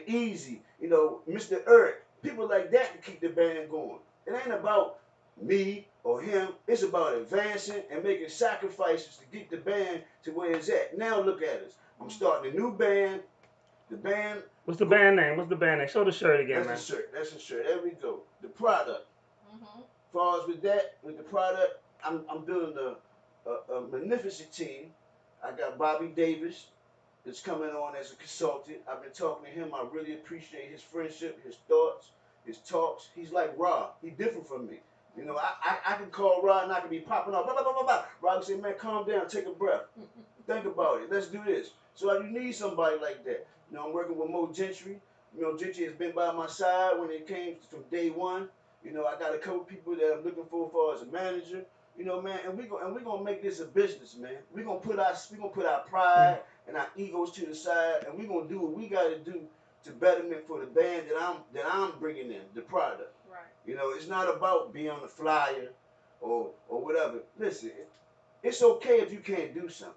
Easy, you know, Mr. Eric, people like that to keep the band going. It ain't about me or him. It's about advancing and making sacrifices to get the band to where it's at. Now look at us. I'm starting a new band. The band. What's the band name? Show the shirt again, man. That's the shirt. There we go. The product. As far as with the product, I'm building a magnificent team. I got Bobby Davis that's coming on as a consultant. I've been talking to him. I really appreciate his friendship, his thoughts, his talks. He's like Ra. He's different from me. You know, I can call Ra and I can be popping off. Blah, blah, blah, blah, blah. Ra can say, man, calm down, take a breath. Think about it. Let's do this. So you need somebody like that. You know, I'm working with Mo Gentry. You know, Gentry has been by my side when it came from day one. You know, I got a couple people that I'm looking for as far as a manager. You know, man, and we're gonna make this a business, man. We're gonna put our pride and our egos to the side, and we're gonna do what we gotta do to betterment for the band that I'm bringing in, the product. Right. You know, it's not about being on the flyer or whatever. Listen, it's okay if you can't do something,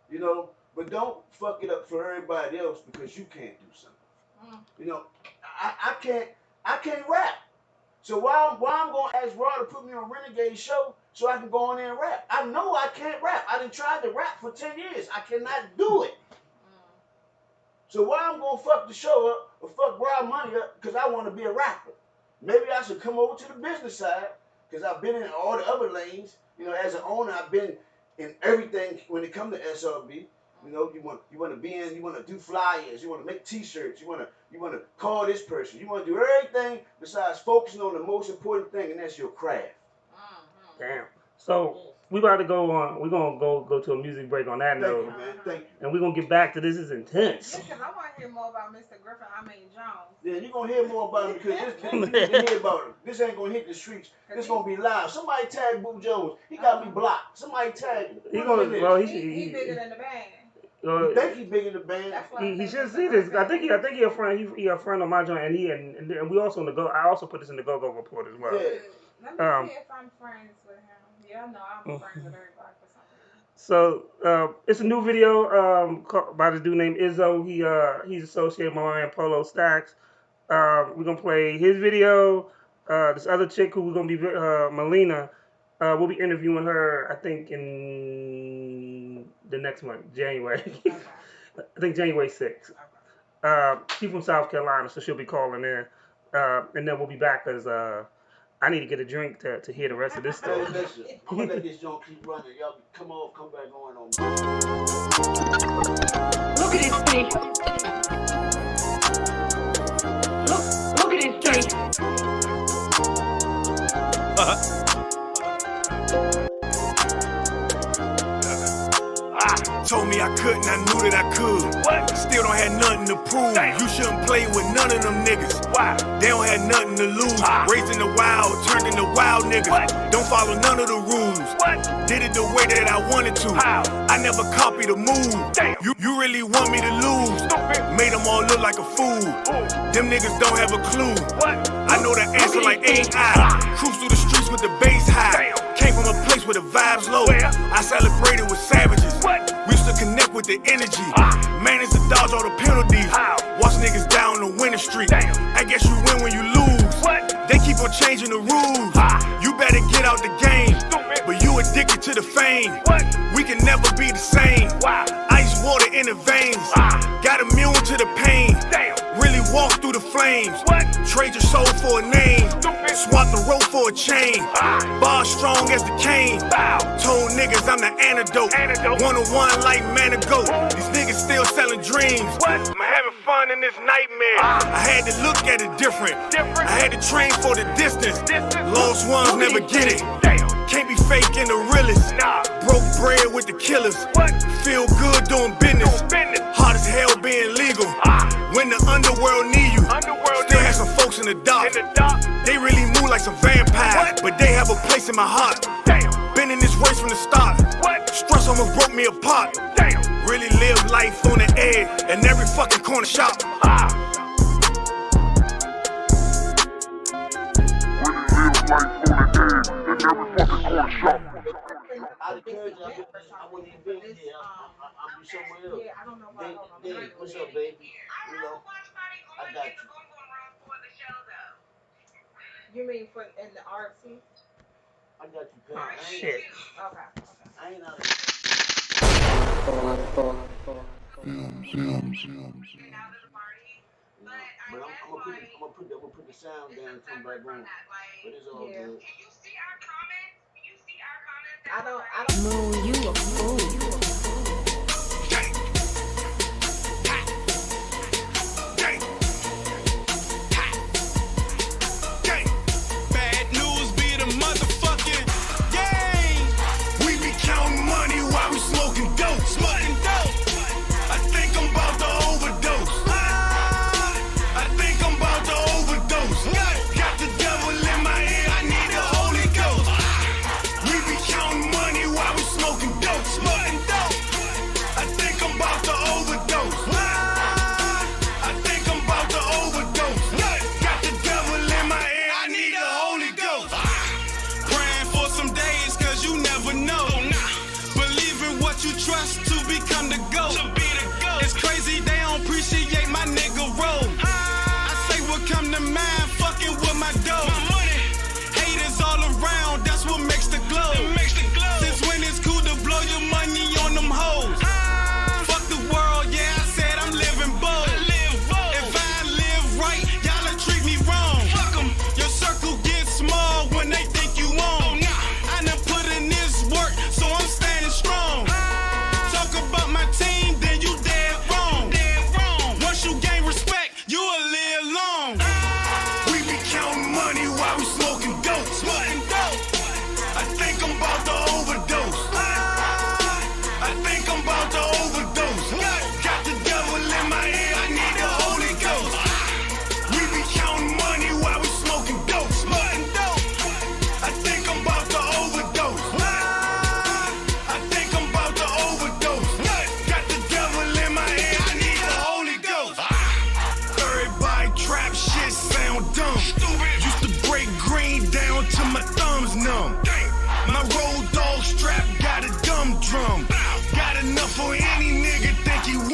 you know, but don't fuck it up for everybody else because you can't do something. You know, I can't rap. So why I'm gonna ask Raw to put me on Renegade show so I can go on there and rap? I know I can't rap. I done tried to rap for 10 years. I cannot do it. So why I'm gonna fuck the show up or fuck Raw money up because I want to be a rapper? Maybe I should come over to the business side because I've been in all the other lanes. You know, as an owner, I've been in everything when it comes to SRB. You know, you want to do flyers, you want to make T-shirts, you want to call this person, you want to do everything besides focusing on the most important thing, and that's your craft. Damn. So we about to go on. We're gonna go to a music break on that Thank you, note, man. Thank you. and we're gonna get back to this. Is intense. Yeah, because I want to hear more about Mr. Griffin. Jones. Yeah, you're gonna hear more about it because this you need to hear about it. This ain't gonna hit the streets. This gonna be live. Somebody tag Boo Jones. He got me blocked. Somebody tag him. He Put him gonna in this. well, He bigger than the band. You think he bigger than the band? That's what he should see this. I think he a friend. He a friend of my joint, and we also in the go. I also put this in the Go report as well. Yeah. Let me see if I'm friends with him. Yeah, I know I'm friends with everybody for something. So it's a new video by this dude named Izzo. He's associated with my man Polo Stacks. We're gonna play his video. This other chick who we're gonna be Melina. We'll be interviewing her. I think in the next month, January. Okay. I think January 6th. She's from South Carolina, so she'll be calling in. And then we'll be back because I need to get a drink to hear the rest of this Hey, story. listen, I'm gonna let this joint keep running. Y'all come back on. Look at this thing. Look at this thing. Told me I couldn't, I knew that I could. What? Still don't have nothing to prove. Damn. You shouldn't play with none of them niggas. Why? They don't have nothing to lose. Raised in the wild, turned into wild niggas. What? Don't follow none of the rules. What? Did it the way that I wanted to. How? I never copied a move. Damn. You really want me to lose. Stupid. Made them all look like a fool. Ooh. Them niggas don't have a clue. What? I know the answer like AI. Cruise through the streets with the bass high. Damn. Came from a place where the vibes low. Where? I celebrated with savages. What? We used to connect with the energy. Managed to dodge all the penalties. Watch niggas down the winning streak. Damn. I guess you win when you lose. What? They keep on changing the rules. You better get out the game. Stupid. But you addicted to the fame. What? We can never be the same. Wow. Ice water in the veins. Got immune to the pain. Damn. Really walk through the flames. What? Trade your soul for a name. Stupid. Swap the rope for a chain. Bar strong as the cane. Bow. Told niggas I'm the antidote. One-on-one like man to go. These niggas still selling dreams. What? I'm having fun in this nightmare. I had to look at it different. I had to train for the distance. Lost ones never get it. Damn. Can't be fake in the realest. Nah. Broke bread with the killers. What? Feel good doing business. Hard as hell being legal. When the underworld need you. Still have some folks in the dark. They really move like some vampires. But they have a place in my heart. Damn. Been in this race from the start. What? Stress almost broke me apart. Damn. Really live life on the edge. In every fucking corner shop. I wouldn't even be here. I'll be somewhere else. Yeah, I don't know why. Dave, what's up, baby? You know, I got you. You mean for in the RC? I got you, pal. Oh, I ain't- shit. Okay. I ain't out But I'm gonna put the sound down and come back on. But it's all Yeah. good. I don't. Moon, you a fool. Bad news be the motherfucking gang. We be counting money while we smoking dope. I think I'm about to overdose. I think I'm about to overdose. Got the devil in my ear, I need the Holy Ghost. We be counting money while we smoking dope.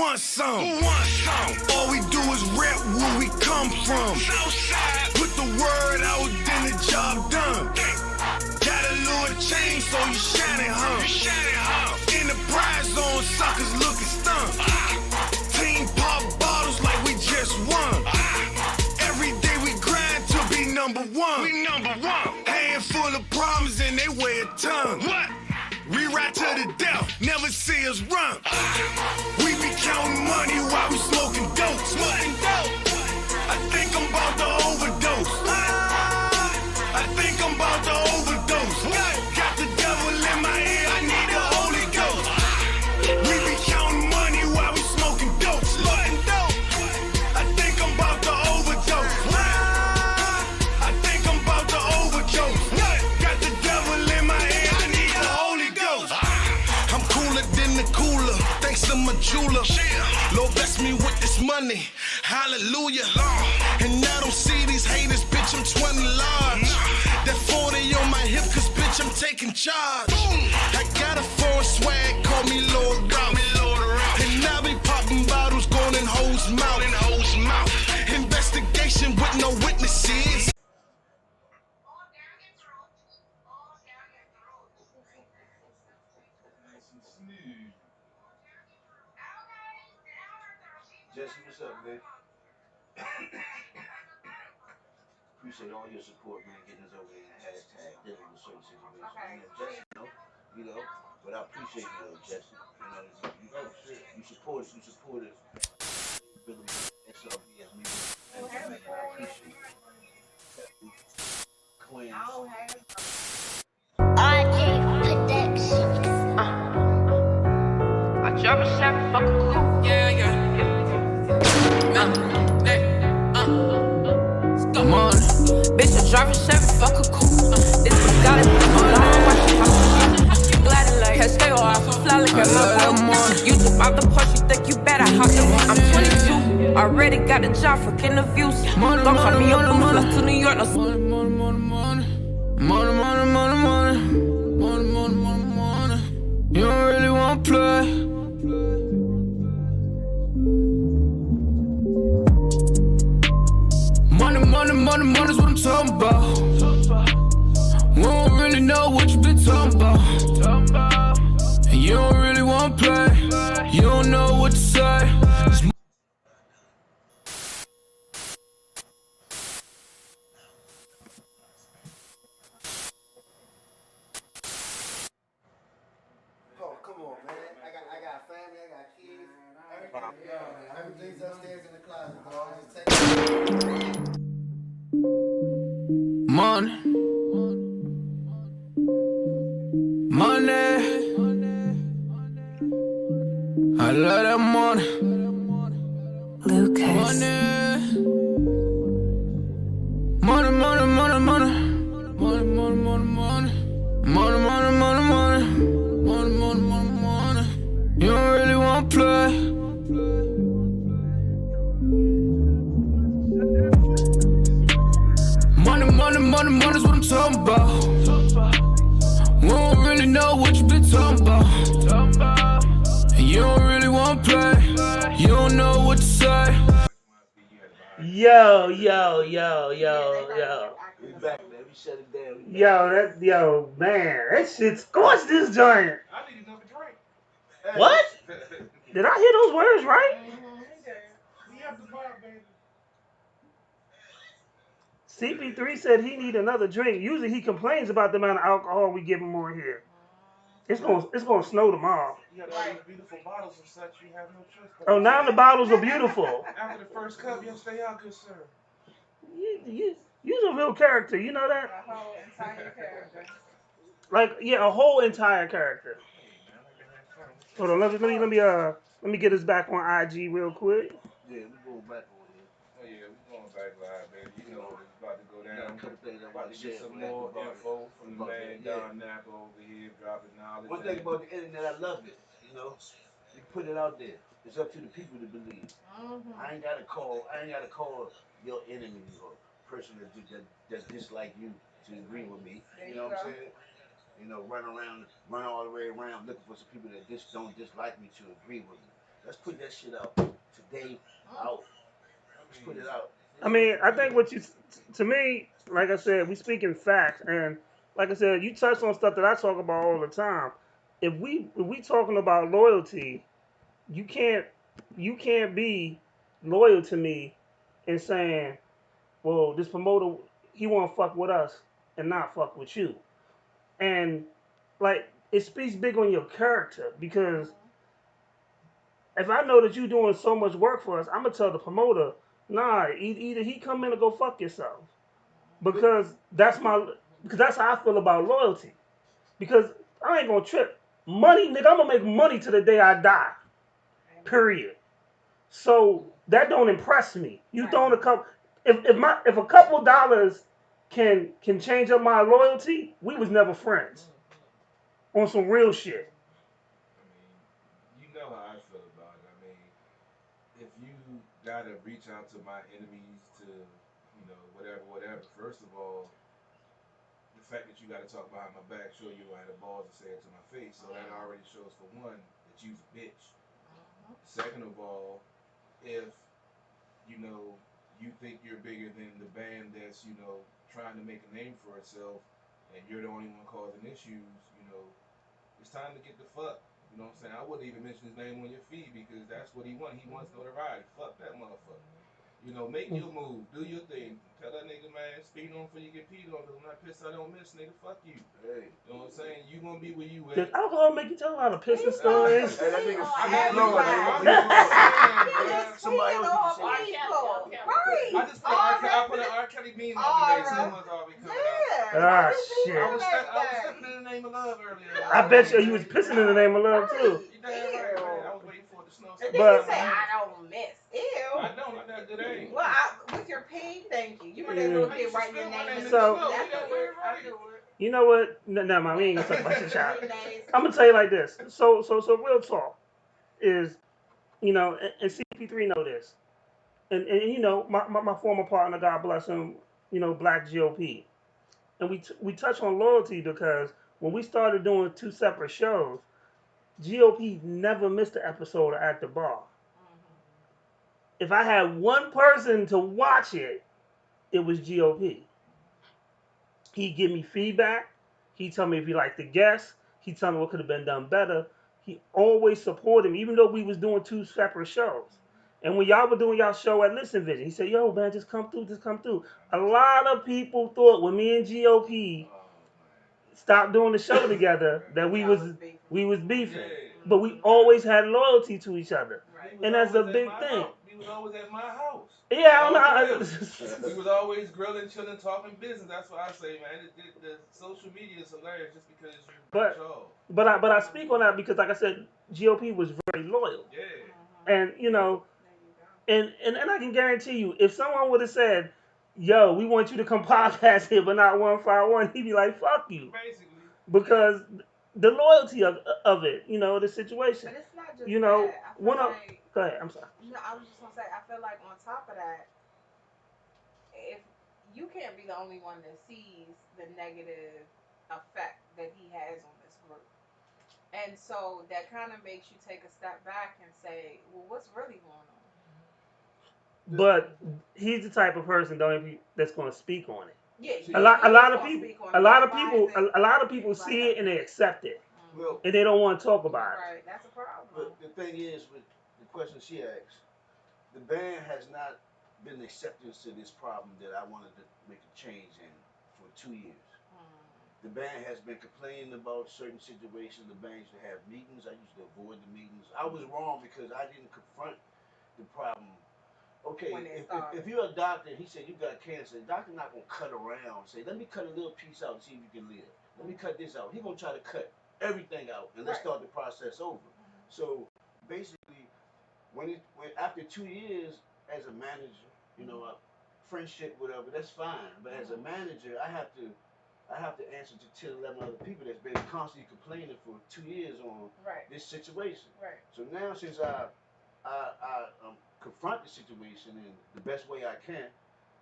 want some? All we do is rap where we come from. Put the word out, then the job done. Got a little change, so you shining, huh? In the prize zone, suckers looking stunned. Team pop bottles like we just won. Every day we grind to be number one. We number one. Handful of problems and they weigh a ton. What? We ride to the death, never see us run. We be counting money while we smoking dope. I think I'm about to overdose. I think I'm about to overdose. Got the devil in my ear, I need the Holy Ghost. We be counting money while we smoking dope. I think I'm about to overdose. I think I'm about to overdose. Got the devil in my ear, I need the Holy Ghost. I'm cooler than the cooler, thanks to my jeweler. Lord bless me with this money, hallelujah. And I don't see these haters, bitch, I'm 20 large. That 40 on my hip, cause bitch, I'm taking charge. I got a foreign swag, call me Lord Ralph. And I be popping bottles, going in hoes' mouth. Investigation with no witnesses. Jesse, what's up, man? Appreciate all your support, man, getting us over there and hashtag dealing with certain situations. Okay. Jesse, you know, but I appreciate you, though, Jesse. You supported Billy SLB as me. I appreciate you. Queens. I drop a shot, fuck a cool. Yeah. Come on. Bitch, I drive a Chevy, fuck a cool. This bitch got it, gliding like head stay or I can fly like a mother. You jump out the Porsche, you think you better hop in. I'm 22, already got a job, fucking the views. Don't call me on the moon, let's to New York, no money. You don't really wanna play. Money's what I'm talking about. We don't really know what you been talking about. And you don't really wanna play. You don't know what to say. Oh, come on, man. I got family, I got kids. Everything's upstairs in the closet, dog. Just take it. Money. I love that money. Lucas. Money. You don't really wanna play. Money's what I'm talking about. We don't really know what you been talking about. And you don't really wanna play. You don't know what to say. Yo. We back, man. We shut it down. Man, that shit scorched this joint. I need another drink. What? Did I hear those words right? We have the bar, baby. CP3 said he need another drink. Usually he complains about the amount of alcohol we give him over here. It's gonna snow tomorrow. You have all these beautiful bottles and such. You have no choice. Oh, now the bottles are beautiful. After the first cup, you'll stay out, good sir. You're a real character. You know that? A whole entire character. Like, yeah, a whole entire character. Hold on, let me get us back on IG real quick. Yeah, we going back over here. Oh yeah, we going back live, baby. You know it's about to go Got down. a couple things I About want to to get share some with you more about info from the about man that, yeah. Don Napa over here, dropping knowledge. One thing about the internet, I love it. You know, you put it out there. It's up to the people to believe. I ain't gotta call your enemy or person that dislike you to agree with me. You know what I'm saying? You know, run all the way around looking for some people that just don't dislike me to agree with me. Let's put that shit out today. Out. Let's put it out. I mean, I think what you, to me, like I said, we speak in facts, and like I said, you touched on stuff that I talk about all the time. If we talking about loyalty, you can't be loyal to me and saying, well, this promoter he want to fuck with us and not fuck with you, and like it speaks big on your character because if I know that you doing so much work for us, I'm gonna tell the promoter, nah, either he come in or go fuck yourself, because that's how I feel about loyalty. Because I ain't gonna trip. Money, nigga, I'm gonna make money to the day I die. Period. So that don't impress me. You throwing a couple, if a couple dollars can change up my loyalty, we was never friends. On some real shit. I mean, you know how I feel about it. I mean, if you gotta reach out to my enemies to, whatever. First of all, the fact that you gotta talk behind my back, show you I had the balls to say it to my face. So that already shows, for one, that you's a bitch. Second of all, if you think you're bigger than the band that's trying to make a name for itself, and you're the only one causing issues, it's time to get the fuck. You know what I'm saying? I wouldn't even mention his name on your feed because that's what he wants. He wants notoriety. Fuck that motherfucker. Make your move. Do your thing. Tell that nigga, man, speed on before you get peed on. Cause when I piss, I don't miss, nigga. Fuck you. Hey. You know what I'm saying? You gonna be where you Does at. alcohol make you tell a lot of pissing stories? Hey, that nigga Somebody else I just put an R. Kelly bean on today. Someone's already coming out. Ah, shit. I was stepping in the name of love earlier. I bet you was pissing in the name of love too. You damn right, man. I was waiting for it to snow. And then But- you say, I don't miss. Ew. I don't. I got good aim. Well, with your pee, thank you. You were that little kid writing your name in the So- I knew it. You know what? No, man, we ain't gonna talk about your child. I'm gonna tell you like this. So real talk is, and CP3 know this, and my former partner, God bless him, Black GOP, and we touch on loyalty because when we started doing 2 separate shows, GOP never missed an episode of At the Bar. If I had one person to watch it, it was GOP. He'd give me feedback. He'd tell me if he liked the guest. He'd tell me what could have been done better. He always supported me, even though we was doing 2 separate shows. And when y'all were doing y'all show at Listen Vision, he said, yo, man, just come through. A lot of people thought when me and GOP stopped doing the show together that we was beefing. But we always had loyalty to each other. And that's a big thing. He was always at my house. Yeah, I don't know. We was always grilling, chilling, talking business. That's what I say, man. The social media is hilarious just because you But I speak on that because, like I said, GOP was very loyal. Yeah. And and I can guarantee you, if someone would have said, "Yo, we want you to come podcast here, but not 151," he'd be like, "Fuck you," Basically. because the loyalty of it, the situation. But it's not just You know, that. I feel one of- like, Go ahead. I'm sorry. no, I was just gonna say, I feel like on top of that, if you can't be the only one that sees the negative effect that he has on this group, and so that kind of makes you take a step back and say, well, what's really going on? But he's the type of person that's going to speak on it. Yeah, A lot of people see it and they accept it, Well, and they don't want to talk about it. Right, that's a problem. but the thing is, with the question she asked, the band has not been acceptance to this problem that I wanted to make a change in for 2 years. The band has been complaining about certain situations. The band used to have meetings. I used to avoid the meetings. I was wrong because I didn't confront the problem. Okay, When it if you're a doctor, he said you got cancer, the doctor not gonna cut around and say, let me cut a little piece out and see if you can live. Let me cut this out. He gonna try to cut everything out and let's start the process over. So basically, when after 2 years as a manager, a friendship, whatever, that's fine. But as a manager, I have to answer to 10, 11 other people that's been constantly complaining for 2 years on this situation. Right. So now, since I confront the situation in the best way I can,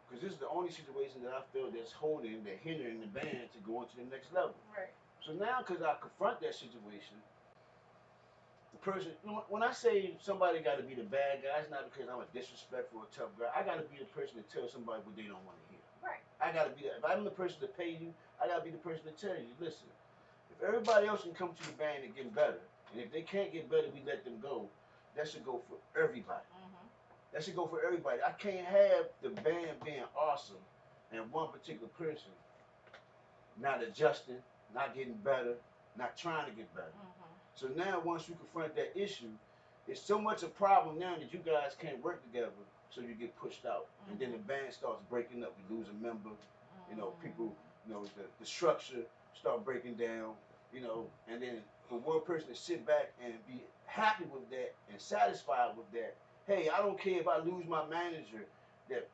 because this is the only situation that I feel that's hindering the band to go on to the next level. Right. So now, because I confront that situation, the person. When I say somebody got to be the bad guy, it's not because I'm a disrespectful or tough guy. I got to be the person to tell somebody what they don't want to hear. Right. I got to be that. If I'm the person to pay you, I got to be the person to tell you, listen, if everybody else can come to the band and get better, and if they can't get better, we let them go. That should go for everybody. That should go for everybody. I can't have the band being awesome and one particular person not adjusting, not getting better, not trying to get better. So now once you confront that issue, it's so much a problem now that you guys can't work together, so you get pushed out. And then the band starts breaking up. We lose a member, you know, people, you know, the structure start breaking down, you know, and then for one person to sit back and be happy with that and satisfied with that, hey, I don't care if I lose my manager that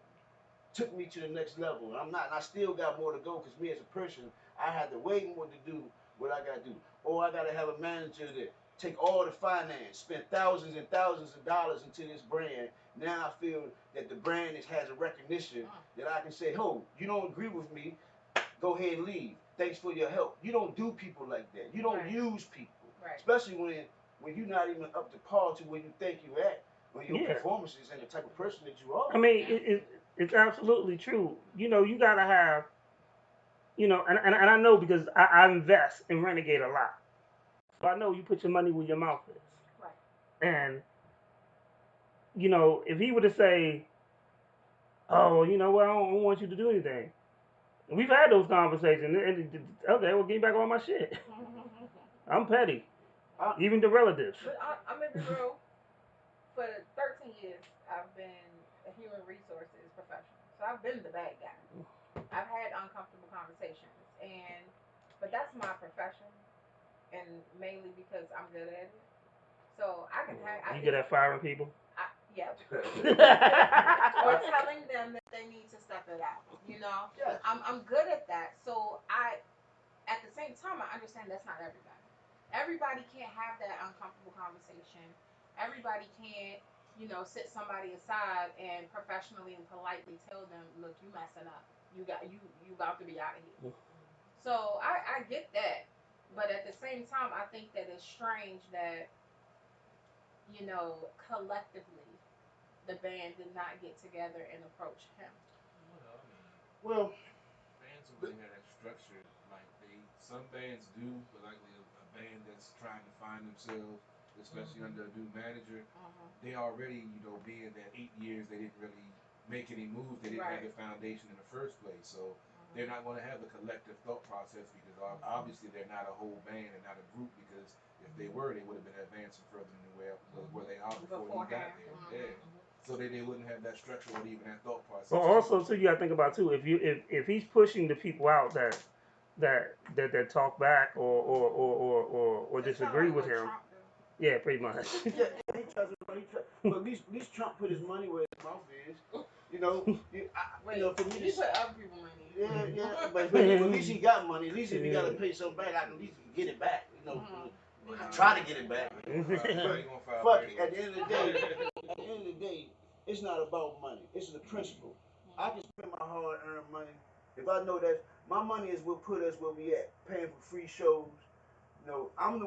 took me to the next level. And I'm not, and I still got more to go because me as a person, I had to way more to do what I got to do. Or I got to have a manager that take all the finance, spend thousands and thousands of dollars into this brand. Now I feel that the brand has a recognition that I can say, oh, you don't agree with me, go ahead and leave. Thanks for your help. You don't do people like that. You don't use people. Right. Especially when you're not even up to par to where you think you're at, when your performances and the type of person that you are. I mean, it's absolutely true. You know, you gotta have, you know, and I know because I invest in Renegade a lot. So I know you put your money where your mouth is. Right. And, you know, if he were to say, oh, well, you know what, I don't want you to do anything. We've had those conversations. And, okay, well, give me back all my shit. I'm petty. Even the relatives. But I'm gonna be real. For 13 years, I've been a human resources professional. So I've been the bad guy. I've had uncomfortable conversations, but that's my profession, and mainly because I'm good at it. So I can have. You good at firing people? Yeah. Or telling them that they need to step it out. You know. Yes. I'm good at that. So at the same time, I understand that's not everybody. Everybody can't have that uncomfortable conversation. Everybody can't, you know, sit somebody aside and professionally and politely tell them, look, you messing up. You about to be out of here. So I get that. But at the same time, I think that it's strange that, you know, collectively the band did not get together and approach him. Well, bands don't really have that structure. Like some bands do, but like a band that's trying to find themselves, especially under a new manager, they already, you know, being that 8 years they didn't really make any moves. They didn't have the foundation in the first place, so they're not going to have a collective thought process because obviously they're not a whole band and not a group. Because if they were, they would have been advancing further than where they are before he got there. Yeah. So they wouldn't have that structure or even that thought process. Well, also too, you gotta think about too. If he's pushing the people out that talk back or disagree with him, yeah, pretty much. Yeah, he tries to. But at least Trump put his money where his mouth is. You know, Wait, you know, for me he put other people money. Yeah, but at least he got money. At least if he got to pay something back, I can at least get it back. You know, try to get it back. But fuck it. At the end of the day, it's not about money. It's the principle. I can spend my hard-earned money if I know that my money is what put us where we at, paying for free shows. You know, I was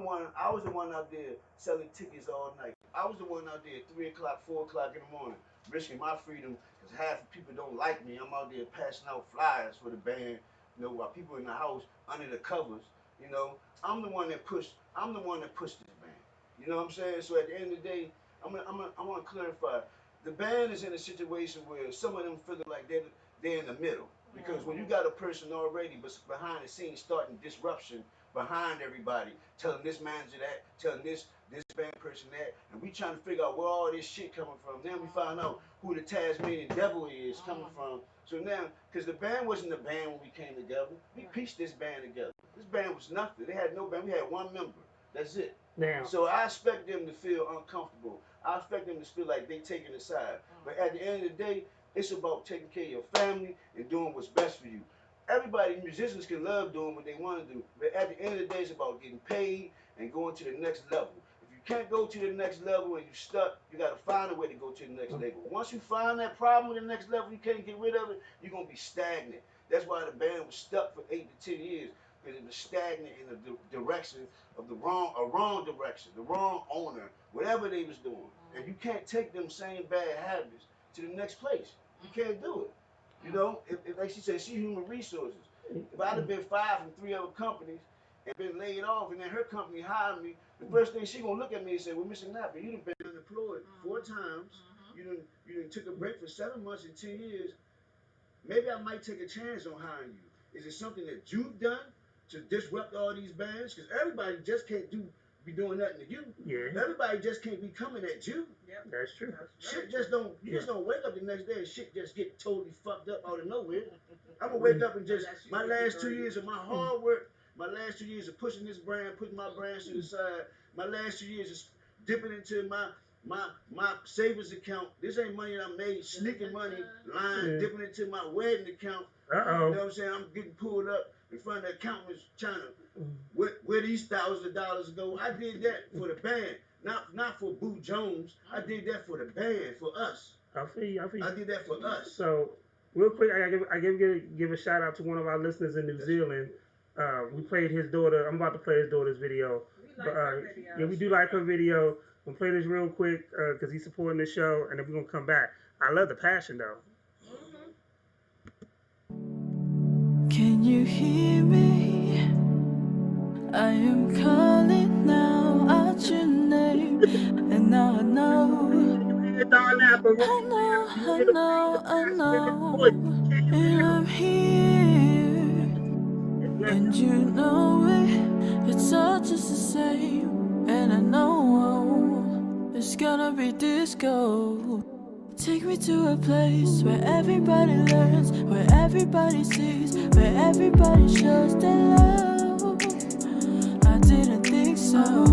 the one out there selling tickets all night. I was the one out there at 3 o'clock, 4 o'clock in the morning, risking my freedom because half the people don't like me. I'm out there passing out flyers for the band, you know, while people in the house under the covers, you know. I'm the one that pushed this band. You know what I'm saying? So at the end of the day, I want to clarify. The band is in a situation where some of them feel like they're in the middle. Because when you got a person already but behind the scenes starting disruption behind everybody, telling this manager that, telling this band person that, and we trying to figure out where all this shit coming from. Then we find out who the Tasmanian devil is coming from. So now, because the band wasn't a band when we came together, we pieced this band together. This band was nothing. They had no band. We had one member. That's it. Now, So I expect them to feel uncomfortable. I expect them to feel like they taking a side. But at the end of the day, it's about taking care of your family and doing what's best for you. Everybody, musicians can love doing what they want to do, but at the end of the day, it's about getting paid and going to the next level. If you can't go to the next level and you're stuck, you got to find a way to go to the next level. Once you find that problem with the next level, you can't get rid of it, you're going to be stagnant. That's why the band was stuck for 8 to 10 years. because it was stagnant in the direction of a wrong direction, the wrong owner, whatever they was doing. And you can't take them same bad habits to the next place. You can't do it. You know, if like she said, she human resources. If I'd have been fired from 3 other companies and been laid off, and then her company hired me, the first thing she gonna look at me and say, "Well, Mr. Napper, you done been unemployed 4 times. You done took a break for 7 months and 10 years. Maybe I might take a chance on hiring you. Is it something that you've done to disrupt all these bands? Because everybody just can't be doing nothing to you. Yeah. Everybody just can't be coming at you. Yep. That's true. Shit just don't. You just don't wake up the next day and shit just get totally fucked up out of nowhere. I'm gonna wake up and just my last 2 years of my hard work, my last 2 years of pushing this brand, putting my brands to the side, my last 2 years is dipping into my savings account. This ain't money that I made, sneaking money, lying, dipping into my wedding account. You know what I'm saying? I'm getting pulled up in front of the accountants trying to where these thousands of dollars go. I did that for the band, not for Boo Jones. I did that for the band, for us. I feel you. I did that for us. So, real quick, I give a shout out to one of our listeners in New Zealand. We played his daughter. I'm about to play his daughter's video. We like her video. Yeah, we do like her video. I'm gonna play this real quick because he's supporting the show, and then we're gonna come back. I love the passion though. Can you hear me? I am calling now out your name, and now I know. I know, and I'm here, and you know it. It's all just the same, and I know it's gonna be disco. Take me to a place where everybody learns, where everybody sees, where everybody shows their love. I didn't think so.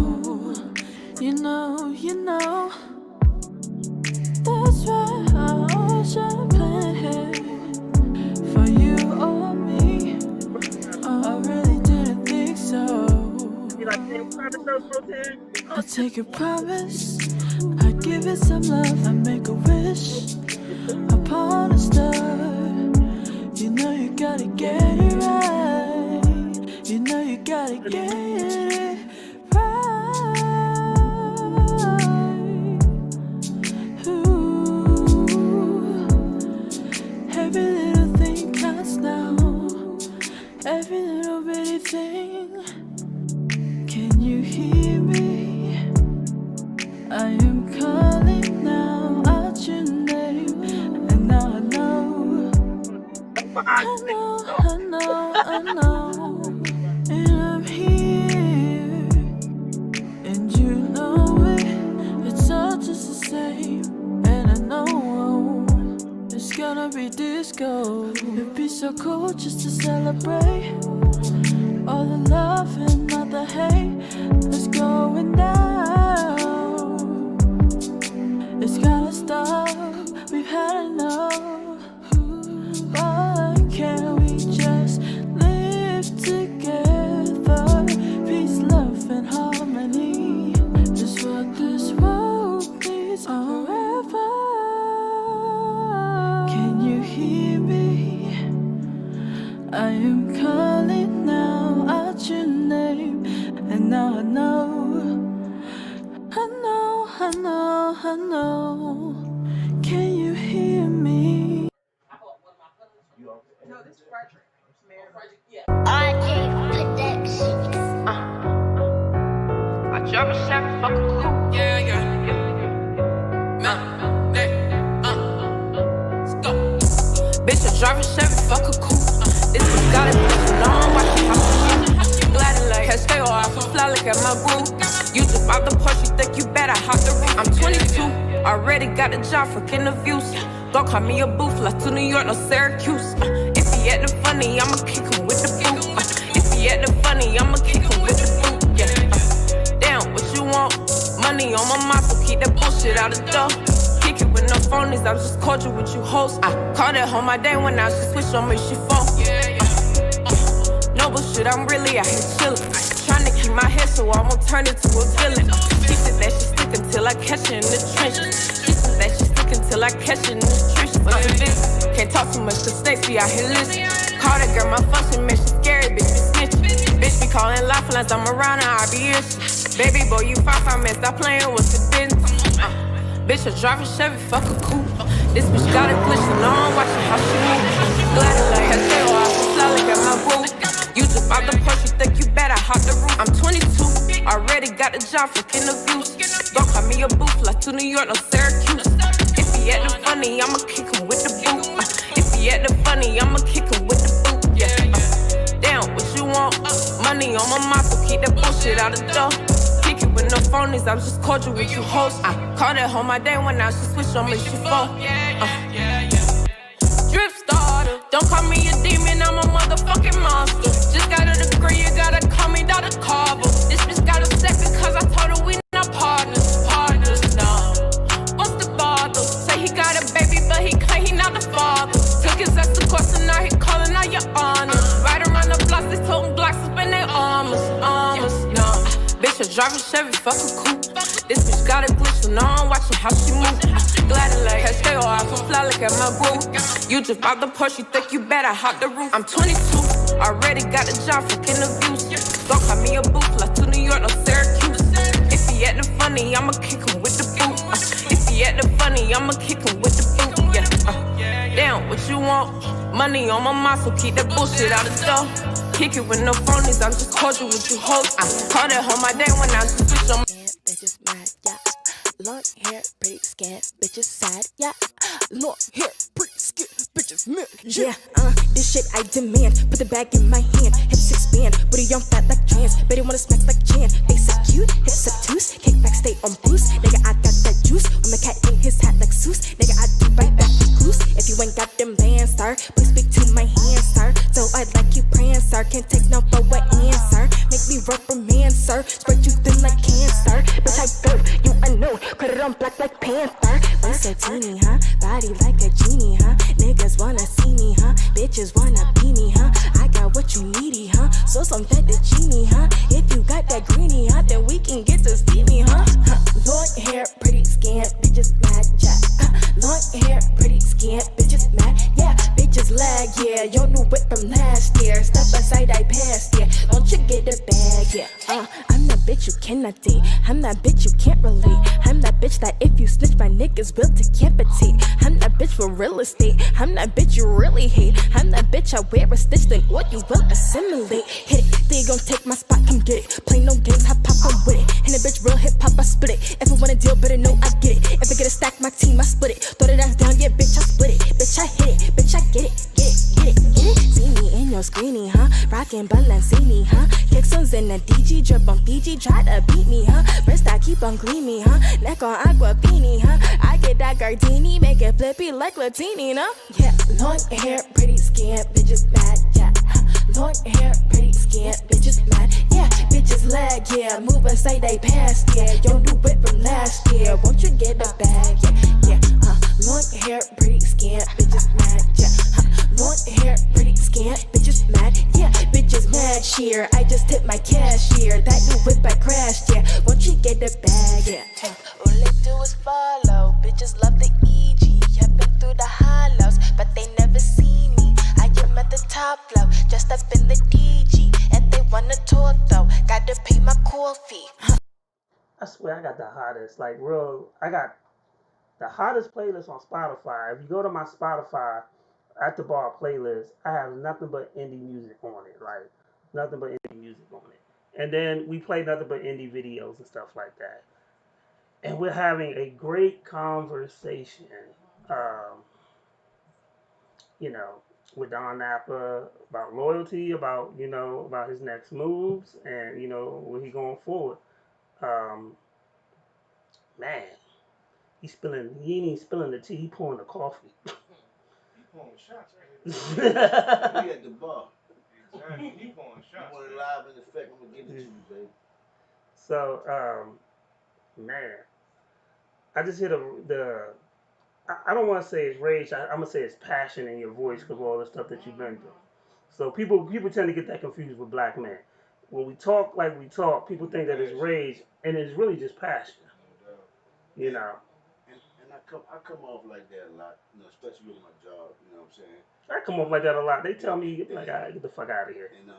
You know. That's why I always champagne for you or me. I really didn't think so. I take a promise, I give it some love, I make a wish upon a star. You know you gotta get it right. You know you gotta get it right. Ooh, every little thing counts now. Every little bitty thing. Can you hear me? I am calling now out your name, and now I know. I know, and I'm here, and you know it. It's all just the same, and I know it's gonna be disco. It'd be so cool just to celebrate all the love and all the hate that's going down. It's gotta stop, we've had enough. Why can't we just live together? Peace, love, and harmony is what this world needs forever. Can you hear me? I am calling now out your name, and now I know. I know. Can you hear me? No, this is Frederick. RJ Productions. I drop a shot, fuck a cool. Yeah. Let's go. Bitch, I drive a Chevy, fuck a cool. This bitch got it, long, watch it hop. Glad like catch stay or I can fly, look at my groove. You just bought the Porsche, you think you better hop the roof. I'm 22, already got a job, fucking the views. Don't call me a booth, like to New York, no Syracuse. If he actin' funny, I'ma kick him with the boot. If he actin' funny, I'ma kick him with the boot. Yeah. Damn, what you want? Money on my mouth, so keep that bullshit out the door. Kick it with no phonies, I just cordial with you hoes. I called at home my day when I should switch on me, she phone. No bullshit, I'm really out here chillin'. Tryna keep my head so I won't turn into a villain. She said that she stick until I catch her in the trenches. She said that she stick until I catch her in the trenches. Can't talk too much, cause snakes be out here listening. Call that girl my function, man, she scary, bitch, be snitching. Bitch be calling lifelines, I'm around and I be itching. Baby boy, you 5'5", man, stop playing, what's the business? Bitch, I drive a Chevy, fuck a coupe. This bitch got a glitch, and I'm watching how she move. Glad like her tail, I can fly like at my boo. You just out the push, you think you better hop the roof. I'm 22, already got the job, fucking the views. Don't call me a booth, like to New York, no Syracuse. If he actin' funny, I'ma kick him with the boot. If he actin' funny, I'ma kick him with the boot. Yeah. Damn, what you want? Money on my mouth, so keep that bullshit out the door. Kick it with no phonies, I'm just cordial with you hoes. I called that home my day when now she switch on me, she phone. Drip starter, don't call me a demon, I'm a motherfucking monster. Just got a degree, you gotta call me Dr. Carver. This bitch got a second, cause I told her we not partners. Partners, no. What's the bother? Say he got a baby, but he claim he not the father. Took his ass to court, and now he calling out your honor. Right around the blocks, they toting blocks up in their armors, no. Bitch, I drive a Chevy, fuck a coupe. This bitch got a glitch, so now I'm watching how she move. Glad like her stay or I can fly like at my boo. You just out the push, you think you better hop the roof. I'm 22, already got a job, fucking the views. Don't call me a booth, like to New York, no Syracuse. If he actin' funny, I'ma kick him with the boot. If he actin' funny, I'ma kick him with the boot. Yeah. Damn, what you want? Money on my mind, so keep that bullshit out the door. Kick it with no phonies, I'm just cordial with you hoes. I called it home my day when I just switch on. Bitches mad, yeah. Long hair, pretty skin, bitches sad, yeah. Long hair, pretty skin, bitches mad, yeah. This shit I demand. Put the bag in my hand, hips expand, booty on fat like trans. Baby wanna smack like Chan. Basic cute, hips obtuse, kick back, stay on boost. Nigga, I got that juice. With my cat in his hat like Zeus. Nigga, I do bite back loose. If you ain't got them bands, sir, please speak to my hand, sir. So I like you praying, sir. Can't take no for what answer. Make me reprimand, sir. Spread you thin like cancer. Bitch, I go, you I know. Put it on black like Panther. What's so teeny, huh? Body like a genie, huh? Niggas wanna see me, huh? Bitches wanna be me, huh? I got what you needy, huh? So some fettuccine, huh? If you got that greenie, huh? Then we can get to see me, huh? Long hair, pretty skin, bitches mad, yeah. Long hair, pretty skin, bitches mad, yeah. Bitches lag, yeah. Your new whip from last year. Step aside, I passed, yeah. Don't you get a bag, yeah. I'm that bitch you cannot date. I'm that bitch you can't relate. I'm that bitch that if you snitch, my niggas will decapitate. I'm that bitch for real estate. I'm that bitch you really hate. I'm that bitch I wear a stitch, then what you will assimilate. Hit it, they gon' take my spot, come get it. Play no games, I pop on with it. And a bitch real hip hop, I split it. If I want a deal, better know I get it. If I get a stack, my team, I split it. Throw that ass down, yeah, bitch, I split it. Bitch, I hit it, bitch, I get it, get it, get it, get it. See me in your screenie, huh? Rockin' Balenciaga, huh? Kicksons in the DG, drip on Fiji, try to beat me, huh? Wrist I keep on creamy, huh? Neck on Aquafini, huh? I get that Gardini, make it flippy like Latini, no? Yeah, long hair, pretty skin, bitches mad, yeah. Long hair, pretty skin, bitches mad, yeah. Bitches lag, yeah. Move aside, they pass, yeah. Yo, new whip from last year. Won't you get a bag, yeah, yeah. Long hair, pretty skin, bitches mad, yeah. Long hair, pretty skin, bitches mad, yeah. Bitches mad, sheer. I just tipped my cashier. That new whip I crashed, yeah. Won't you get a bag, yeah. All they do is follow. Bitches love the EG. I've been through the hollows, but they never see me. I am at the top flow, just up in the DG. And they wanna talk though, gotta pay my call fee. I swear I got the hottest, like real, I got the hottest playlist on Spotify. If you go to my Spotify at the bar playlist, I have nothing but indie music on it, like nothing but indie music on it. And then we play nothing but indie videos and stuff like that. And we're having a great conversation, you know, with Don Napa about loyalty, about, you know, about his next moves and, you know, where he going forward. Man, he ain't even spilling the tea, he pouring the coffee. He pouring shots right We at the bar. Exactly. He pouring shots. You want it live in effect, I'm gonna give it to you, baby. So, man, I just hear I don't want to say it's rage. I'm gonna say it's passion in your voice because of all the stuff that you've been through. So people tend to get that confused with black men. When we talk like we talk, people think that it's rage, and it's really just passion. You know. And I come off like that a lot, you know, especially with my job. You know what I'm saying? I come off like that a lot. They tell me like, "Ah, get the fuck out of here." And you know,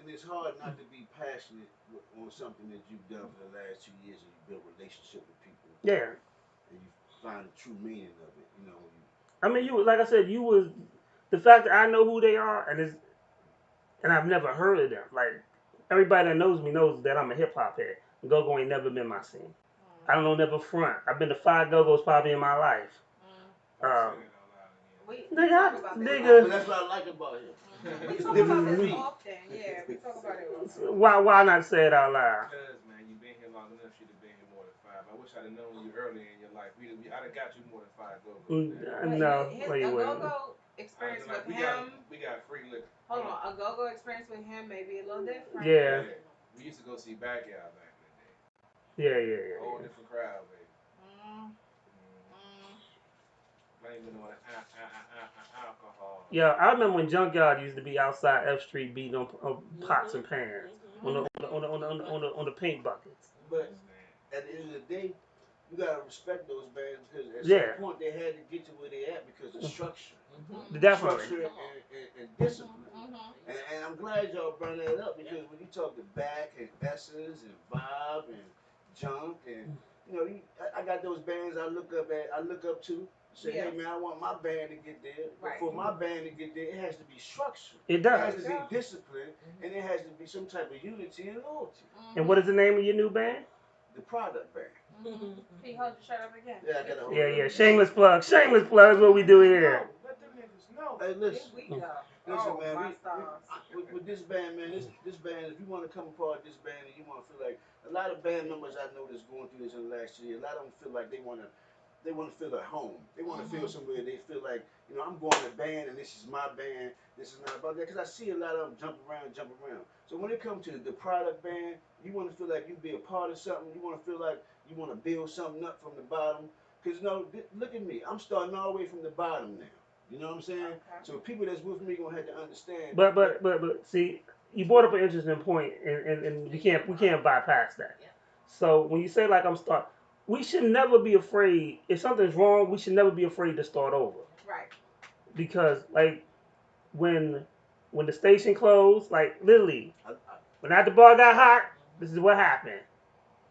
and it's hard not to be passionate on something that you've done for the last 2 years and you build relationship with people Yeah. and you find the true meaning of it. You know, I mean, you like I said, you was the fact that I know who they are, and I've never heard of them. Like everybody that knows me knows that I'm a hip hop head. Go-go ain't never been my scene. I don't know, never front. I've been to 5 go-go's probably in my life. We Nigga, talk about this. nigga. that's what I like about him. We It's talk different about for this me. often. Yeah, we talk about it often. Why not say it out loud? Because, man, you've been here long enough, you'd have been here more than 5. I wish I'd have known you earlier in your life. I'd have got you more than 5 go-go's. No, His, well, you a wouldn't. go-go experience with we him. got free liquor. Hold on, a go-go experience with him may be a little different. Yeah. We used to go see Backyard back in the day. Yeah. Whole different crowd, baby. Blaming on alcohol. Yeah, I remember when Junkyard used to be outside F Street beating on pots and pans on the paint buckets. But at the end of the day, you gotta respect those bands because at Yeah. some point they had to get to where they at because of structure. Definitely. Structure and discipline. And I'm glad y'all brought that up because when you talk to Back and Essence and Bob and Junk and you know, I got those bands I look up to. Say, hey man, I want my band to get there. But for my band to get there, it has to be structured. It does. It has to be disciplined, and it has to be some type of unity and loyalty. And what is the name of your new band? The Product Band. Can you hold your shirt up again? Yeah, I gotta hold Yeah. Shameless plug. Shameless plug is what we do here. Let them niggas know. Hey, listen. Here we go. Listen, man. My stars. With this band, man, this band, if you want to come apart this band and you want to feel like a lot of band members I know that's going through this in the last year, a lot of them feel like they want to feel at home. They want to feel somewhere. They feel like, you know, I'm going to band and this is my band. This is not about that. Because I see a lot of them jump around. So when it comes to the Product Band, you want to feel like you be a part of something. You want to feel like you want to build something up from the bottom. Because, you know, look at me. I'm starting all the way from the bottom now. You know what I'm saying? Okay. So people that's with me going to have to understand. But see, you brought up an interesting point, and we can't bypass that. So when you say like I'm start, we should never be afraid. If something's wrong, we should never be afraid to start over. Right. Because like when the station closed, like literally, when the bar got hot, this is what happened.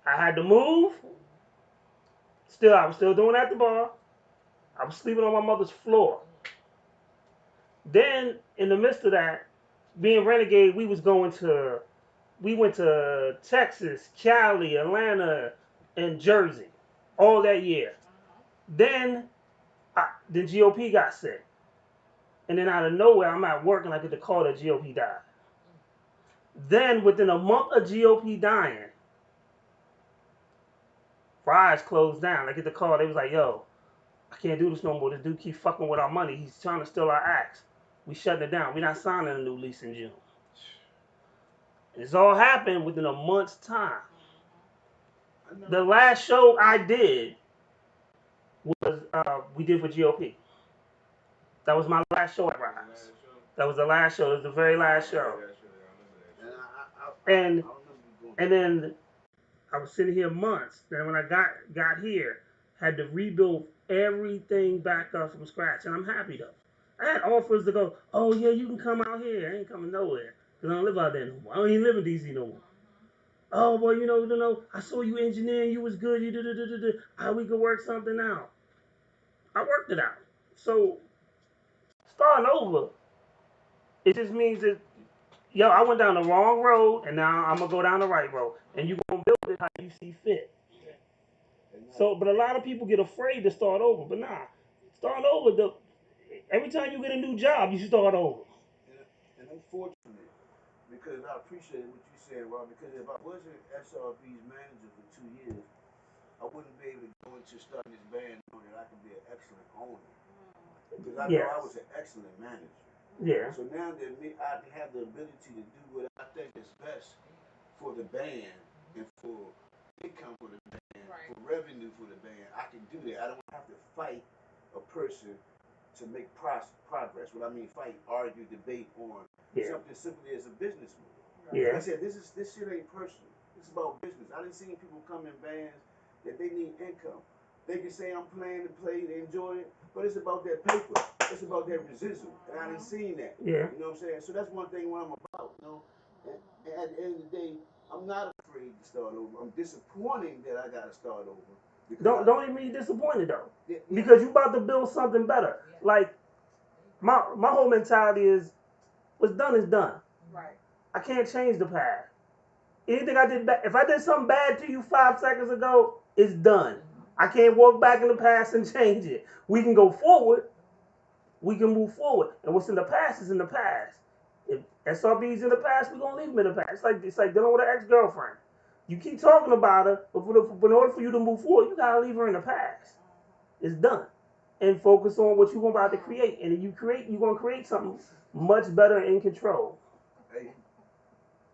I had to move. I was still doing at the bar. I was sleeping on my mother's floor. Then in the midst of that, being renegade, we went to Texas, Cali, Atlanta, and Jersey, all that year. Then the GOP got sick. And then out of nowhere, I'm at work and I get the call that GOP died. Then within a month of GOP dying, Fry's closed down. I get the call. They was like, yo, I can't do this no more. This dude keep fucking with our money. He's trying to steal our acts. We shutting it down. We're not signing a new lease in June. It's all happened within a month's time. The last show I did was we did for GOP. That was my last show at Rise. That was the last show. It was the very last show. And then I was sitting here months. Then when I got here, had to rebuild everything back up from scratch. And I'm happy though. I had offers to go, oh yeah, you can come out here. I ain't coming nowhere. Because I don't live out there no more. I don't even live in DC no more. Oh, well, you know, I saw you engineering. You was good. How we could work something out. I worked it out. So, starting over, it just means that, yo, I went down the wrong road, and now I'm going to go down the right road. And you're going to build it how you see fit. So, but a lot of people get afraid to start over. But nah, starting over, every time you get a new job, you should start over. And I'm fortunate because I appreciate what you said, Rob, because if I wasn't SRB's manager for 2 years, I wouldn't be able to go into starting this band knowing that I could be an excellent owner. Because I know I was an excellent manager. Yeah. So now that I have the ability to do what I think is best for the band and for income for the band, for revenue for the band, I can do that. I don't have to fight a person to make progress. What I mean, fight, argue, debate on something simply as a business move. Yeah. Like I said, this shit ain't personal. It's about business. I done seen people come in bands that they need income. They can say I'm playing the play, they enjoy it, but it's about that paper. It's about that residual, and I didn't seen that. Yeah. You know what I'm saying? So that's one thing what I'm about. You know, and at the end of the day, I'm not afraid to start over. I'm disappointed that I got to start over. Don't even be disappointed though, Yeah. because you about to build something better. Like my whole mentality is, what's done is done. Right. I can't change the past. Anything I did bad, if I did something bad to you 5 seconds ago, it's done. I can't walk back in the past and change it. We can go forward. We can move forward, and what's in the past is in the past. If SRB's in the past, we're gonna leave them in the past. It's like dealing with an ex-girlfriend. You keep talking about her, but in order for you to move forward, you gotta leave her in the past. It's done, and focus on what you're about to create. And if you create, you're gonna create something much better and in control. Hey,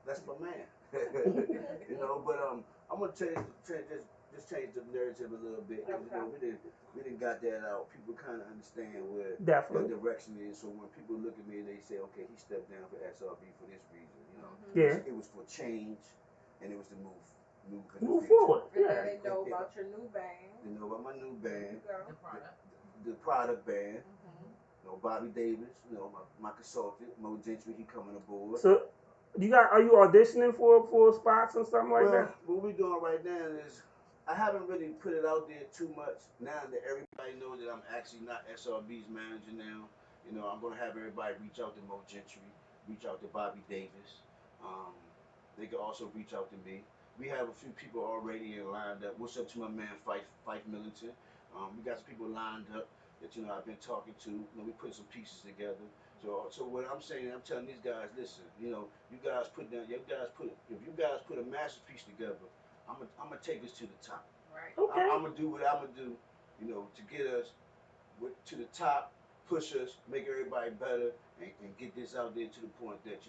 that's my man. You know, but I'm gonna just change the narrative a little bit. You know, we didn't got that out. People kind of understand where Definitely. the direction is. So when people look at me, they say, okay, he stepped down for SRB for this reason. You know, Yeah. it was for change, and it was to Move forward. And Yeah. they know about your new band. They know about my new band, Go. the product band. You know, Bobby Davis. You know, my consultant, Mo Gentry. He coming aboard. So, are you auditioning for spots and something like that? What we're doing right now is, I haven't really put it out there too much. Now that everybody knows that I'm actually not SRB's manager now, you know, I'm gonna have everybody reach out to Mo Gentry, reach out to Bobby Davis. They can also reach out to me. We have a few people already lined up. What's up to my man Fife Millington? We got some people lined up that I've been talking to. You know, we put some pieces together. So what I'm saying, I'm telling these guys, listen, you guys put a masterpiece together, I'm gonna take us to the top. Right. Okay. I'm gonna do what I'm gonna do, to get us to the top, push us, make everybody better, and get this out there to the point that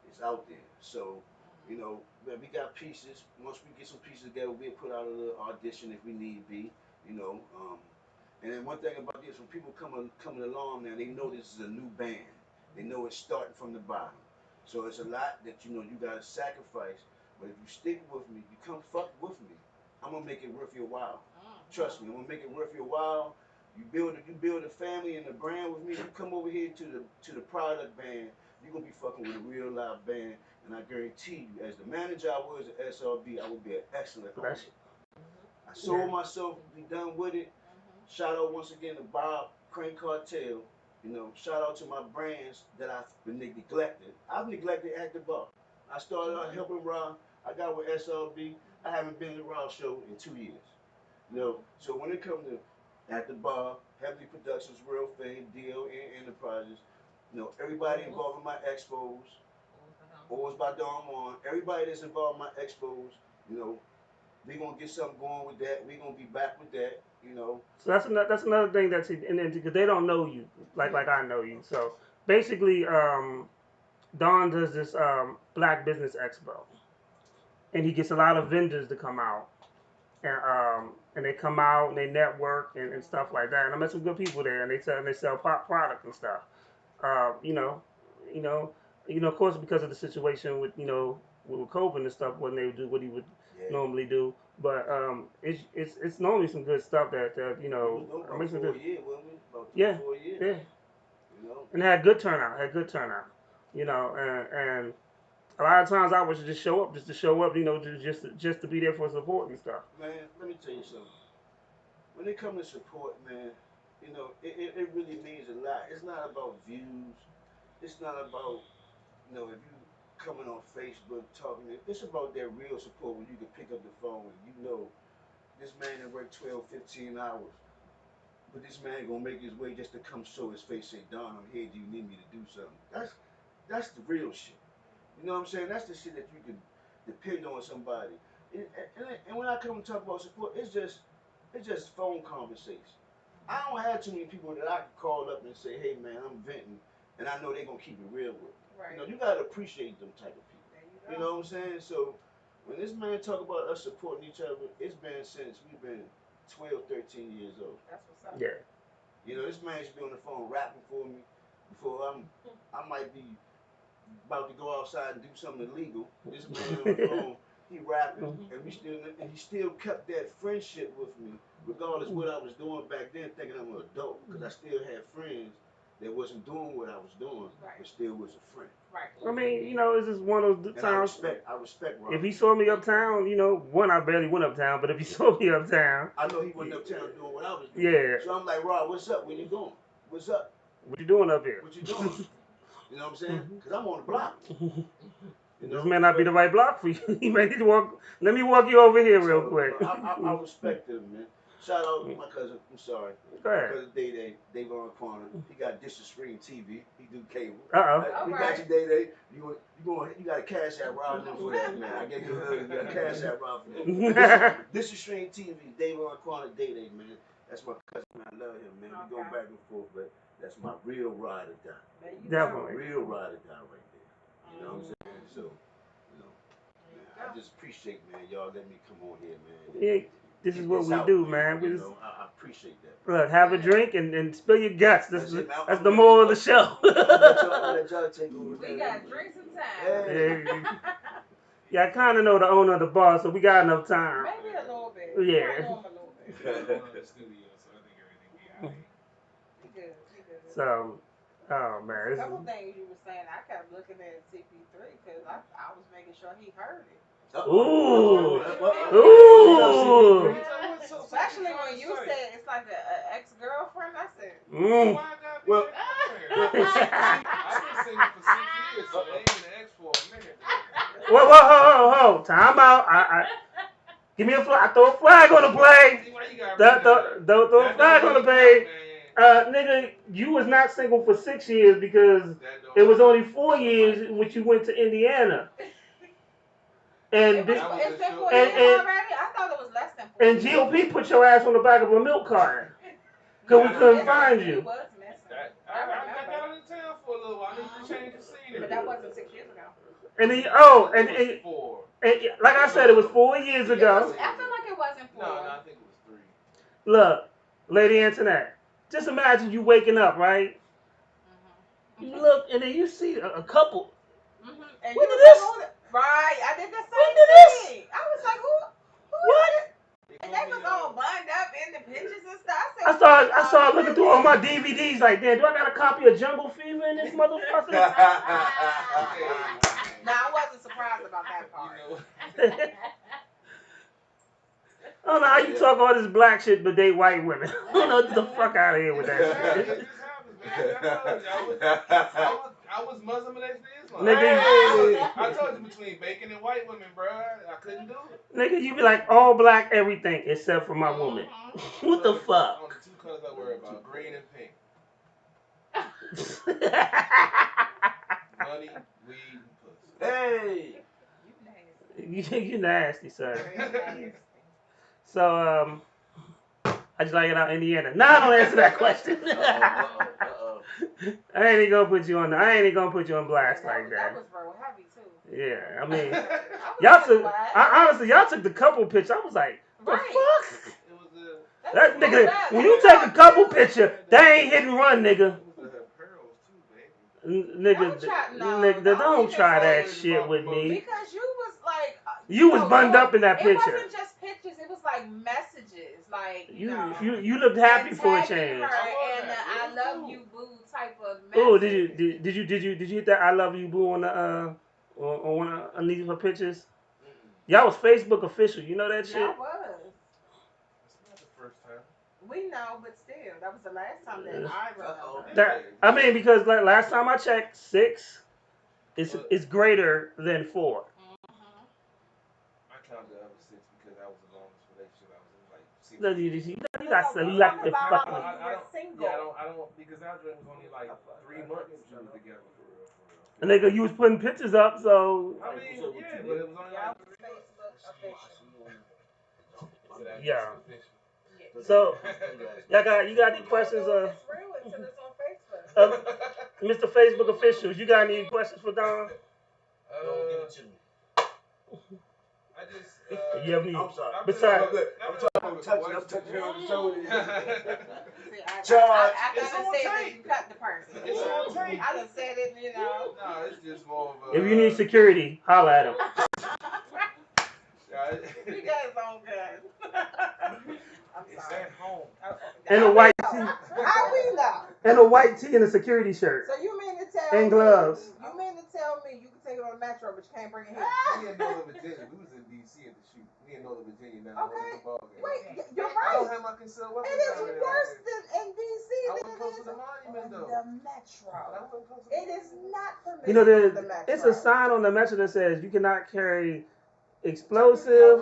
it's out there. So, man, we got pieces. Once we get some pieces together, we'll put out a little audition if we need be. And then one thing about this, when people coming along now, they know this is a new band. They know it's starting from the bottom. So it's a lot that you gotta sacrifice. But if you stick with me, you come fuck with me, I'm gonna make it worth your while. Trust me, I'm gonna make it worth your while. You build a family and a brand with me. You come over here to the product band, you're gonna be fucking with a real live band. And I guarantee you, as the manager I was at SRB, I would be an excellent owner. I sold myself, be done with it. Shout out once again to Bob, Crane Cartel. Shout out to my brands that I've been neglected. I've neglected Active Bar. I started out helping Rob. I got with SRB. I haven't been to Rob's show in 2 years. So when it comes to Active Bar, Heavenly Productions, Real Fame, DLN Enterprises, everybody involved in my expos, Always by Don Juan, everybody that's involved in my expos, we're gonna get something going with that. We're gonna be back with that. So that's another thing and then because they don't know you like I know you. So basically, Don does this Black Business Expo, and he gets a lot of vendors to come out, and they come out and they network and stuff like that. And I met some good people there, and they sell pop product and stuff. Of course, because of the situation with with COVID and stuff, when they would do what he would normally do. But it's normally some good stuff that About 4 years, wasn't we? About 3 Yeah, 4 years. yeah. And had good turnout. And a lot of times I would just show up, just to be there for support and stuff. Man, let me tell you something. When it comes to support, man, it really means a lot. It's not about views. It's not about, if you coming on Facebook talking. It's about that real support when you can pick up the phone and this man that worked 12, 15 hours. But this man gonna make his way just to come show his face, say, Don, I'm here, do you need me to do something? That's the real shit. You know what I'm saying? That's the shit that you can depend on somebody. And when I come and talk about support, it's just phone conversation. I don't have too many people that I can call up and say, hey man, I'm venting, and I know they're gonna keep it real with me. Right. You gotta appreciate them type of people. You know what I'm saying? So when this man talk about us supporting each other, it's been since we've been 12, 13 years old. That's what's up. Yeah. This man should be on the phone rapping for me before I might be about to go outside and do something illegal. This man on the phone, he rapping, and he still kept that friendship with me regardless what I was doing back then, thinking I'm an adult, because I still had friends that wasn't doing what I was doing, but still was a friend. Right. I mean, you know, it's just one of those And times. I respect Rob. If he saw me uptown, you know, one, I barely went uptown, but if he saw me uptown, I know he went uptown doing what I was doing. yeah. So I'm like, Rob, what's up? Where you going? What's up? What you doing up here? What you doing? You know what I'm saying? Because I'm on the block. You know? This may not be the right block for you. You may need to walk. Let me walk you over here real quick. I respect him, man. Shout out to my cousin. I'm sorry. Go ahead. My cousin Day Davon Corner. He got Dish to Screen TV. He do cable. Uh-oh. We got you, Day. You got a cash app Rob for that, man. I gave you a cash app Rob for that. Dish to Screen TV. Davon Corner, Day, man. That's my cousin. Man. I love him, man. We go back and forth, but that's my real ride or die. Definitely. My real ride or die right there. You know what I'm saying? So, you know, man, I just appreciate, man, y'all let me come on here, man. Yeah, this is what we do, man. We just, I appreciate that. look, have a drink and spill your guts. That's That's the moral of the show. I'll let y'all take over. We got drinks and time. Hey. Yeah, I kind of know the owner of the bar, so we got enough time. Maybe a little bit. Yeah. I know him a little bit. We good. So, oh man, A couple things you were saying, I kept looking at CP3 because I was making sure he heard it. ooh, Especially when you said it's like an ex-girlfriend. I said, ooh. Well, I've been singing for 6 years, so they ain't an ex for a minute. Whoa, time out. I give me a flag. Throw a flag on the play. Throw a flag on the play. Nigga, you was not single for 6 years because it was only 4 years in which you went to Indiana. And it's been 4 years and- already? I thought it was less than 4 and years. GOP put your ass on the back of a milk carton because we couldn't find He you. was missing. I got out of town for a little while. I need to change the scenery. But that wasn't 6 years ago. And then, and like I said, it was 4 years ago. I feel like it wasn't 4. No, I think it was 3. Look, Lady Antoinette, just imagine you waking up, right? You look, and then you see a couple. And When you did was this? like, right, I did the same When did this? thing. I was like, who What? is this? And they was all bundled up in the pictures and stuff. I saw looking through all my DVDs like, damn, do I got a copy of Jungle Fever in this motherfucker? Nah, I wasn't surprised about that part. Oh no, how you talk all this black shit but date white women? Oh no, get the fuck out of here with that It shit. just happens, man. I was Muslim and Islam. Nigga, I told you between bacon and white women, bro. I couldn't do it. nigga, you be like all black everything except for my woman. What the fuck? Only 2 colors I worry about: green and pink. Money, weed, and pussy. Hey. You nasty, sir. So I just like it out Indiana. Nah, don't answer that question. I ain't even gonna put you on. I ain't even gonna put you on blast like That that. was real heavy too. Yeah, I mean, I y'all was took. like, Honestly, y'all took the couple picture. I was like, the Right. fuck? It was That nigga, when you take a couple picture, that ain't hit and run, nigga. pearls too, baby. Nigga, don't try that shit with me. Because you was like, You was bunned up in that It picture. wasn't just pictures. It was like messages, like You looked happy for a tagging change. her and I love you, boo type of message. Oh, did you hit that I love you boo on the on one of these her pictures? Y'all was Facebook official. You know that shit? That was. It's not the first time. We know, but still, that was the last time that I remember. That I mean, because like last time I checked, 6 is greater than 4. I counted the other 6 because that was the longest relationship I was in, like 6 No, years. you got selective fucking. I don't, because that was only like 3 months we was together for real. Nigga, you was putting pictures up, so I mean, yeah, but it was only like 3 months. yeah. So you got any questions? It's real until it's on Facebook. Mr. Facebook officials, you got any questions for Don? I just. You have any? I'm sorry. Besides, I'm touching her on the shoulder. See, I It's gotta on say that tape. you cut the person. It's on tape. I done said it, you know. No, it's just more of a. if you need security, holla at him. He got his own gun. I'm It's At home. And a How we white know? tee. How we know? And a white tee and a security shirt. So you mean to tell And me? gloves. You mean to tell me you can take it on the metro, but you can't bring it here? We in Northern Virginia. We was in DC at the shoot. We in Northern Virginia now. Okay. The ball game. Wait, you're I don't right. have my concealed weapons. It is down there. worse than in DC I than wasn't it close is to the monument on though. the metro. It is not permitted You know, on the metro. it's a sign on the metro that says you cannot carry explosive,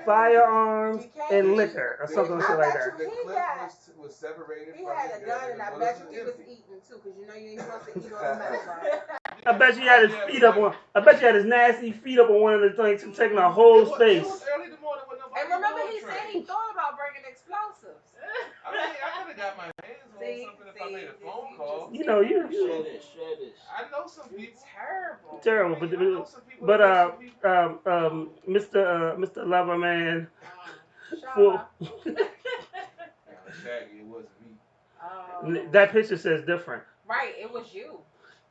firearms, and liquor or something shit like that. The clip was separated. He from had the a gun, and I bet you he was empty. eating too, because you know you ain't supposed to eat on the metro. I bet you had his feet up on. I bet you had his nasty feet up on one of the things, taking a whole space. It was early in the morning when nobody. And remember, he said he thought about bringing explosives. I mean, I could have got my hands on something if I made a phone call. You know, you. Share this. I know some people. Terrible, I know some people Mr. Loverman. Shaggy, it wasn't me. That picture says different. Right, it was you.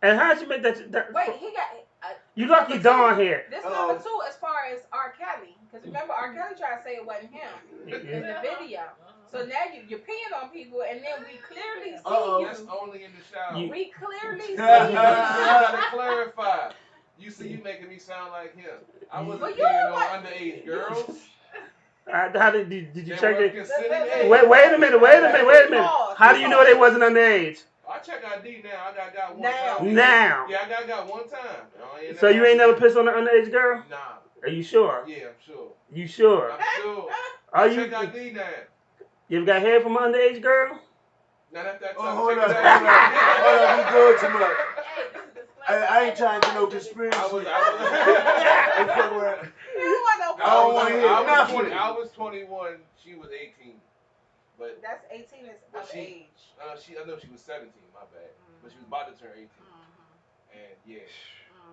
And how'd you make that? Wait, he got. You lucky Dawn here. This number two, as far as R. Kelly, because remember R. Kelly tried to say it wasn't him in the video. So now you're peeing on people, and then we clearly see you. That's only in the shower. We clearly see you. You gotta clarify. You see, you making me sound like him. I wasn't peeing on underage girls. How did you check it? Wait Wait a minute. How do you know they wasn't underage? I check ID now. I got one time. Now. Yeah, I got one time. So you ain't never pissed on an underage girl? Nah. Are you sure? Yeah, I'm sure. You sure? I'm sure. Are you? Check ID now. You ever got hair from an underage girl? Not at that time. Hold on, you doing too much. I ain't trying to know conspiracy. I was 21. She was 18. But that's 18 is of age. I know she was 17. My bad. But she was about to turn 18. And yeah,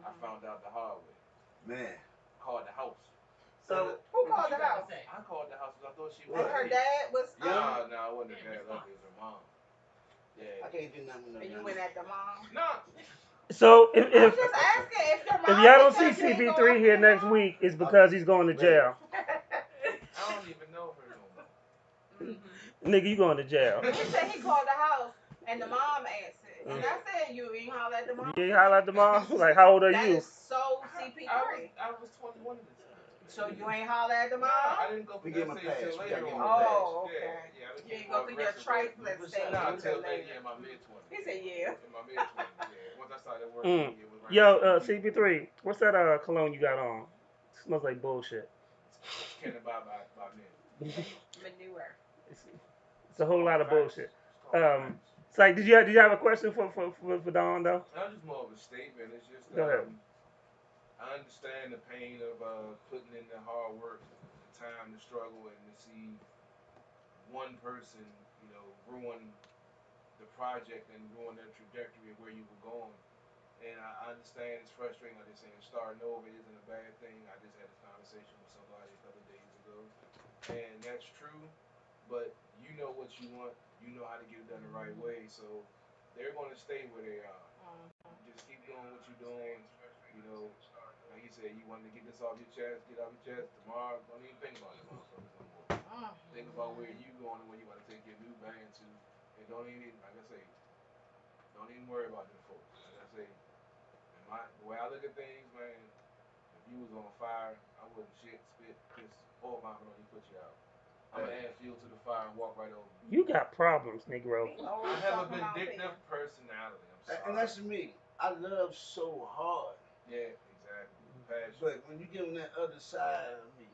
I found out the hard way. Man. Called the house. So who called the house? I called the house because I thought she was. And her dad was. No, it wasn't her dad. It was her mom. Yeah. I can't do nothing. And you went at the mom? No. So I'm just asking if your mom. If y'all don't see CP3 here next week, it's because he's going to jail. I don't even know her no more. Nigga, you going to jail. He said he called the house and the mom answered. And I said you ain't holler at the mom. You ain't holler at the mom? Like, how old are That you? is so CP3. I was 21 at the time. So you ain't holler at the mom? I didn't go for that stage till later on. Oh, okay. Yeah, You didn't go through your trifling stage until until later. in my mid-20s. He said yeah. In my mid-20s, yeah. Once I started working, it was right. Yo, CP3, what's that cologne you got on? It smells like bullshit. Can't buy by men. Manure. It's a whole lot of bullshit. It's like, did you have a question for Dawn though? That's just more of a statement. It's just Go ahead. I understand the pain of putting in the hard work, the time, the struggle, and to see one person, ruin the project and ruin the trajectory of where you were going. And I understand it's frustrating. Like they're saying, starting over isn't a bad thing. I just had this conversation with somebody a couple of days ago, and that's true. But you know what you want. You know how to get it done the right way. So they're going to stay where they are. Just keep doing what you're doing. Like you said, you wanted to get this off your chest, get off your chest. Tomorrow, don't even think about it. Think about where you going and where you want to take your new band to. And don't even, like I say, don't even worry about them folks. Like I say, the way I look at things, man, if you was on fire, I wouldn't shit, spit, just pour my on you, put you out. I'm going to add fuel to the fire and walk right over. You got problems, Negro. I have a vindictive personality. I'm sorry. And that's me. I love so hard. Yeah, exactly. Passion. But when you get on that other side of me,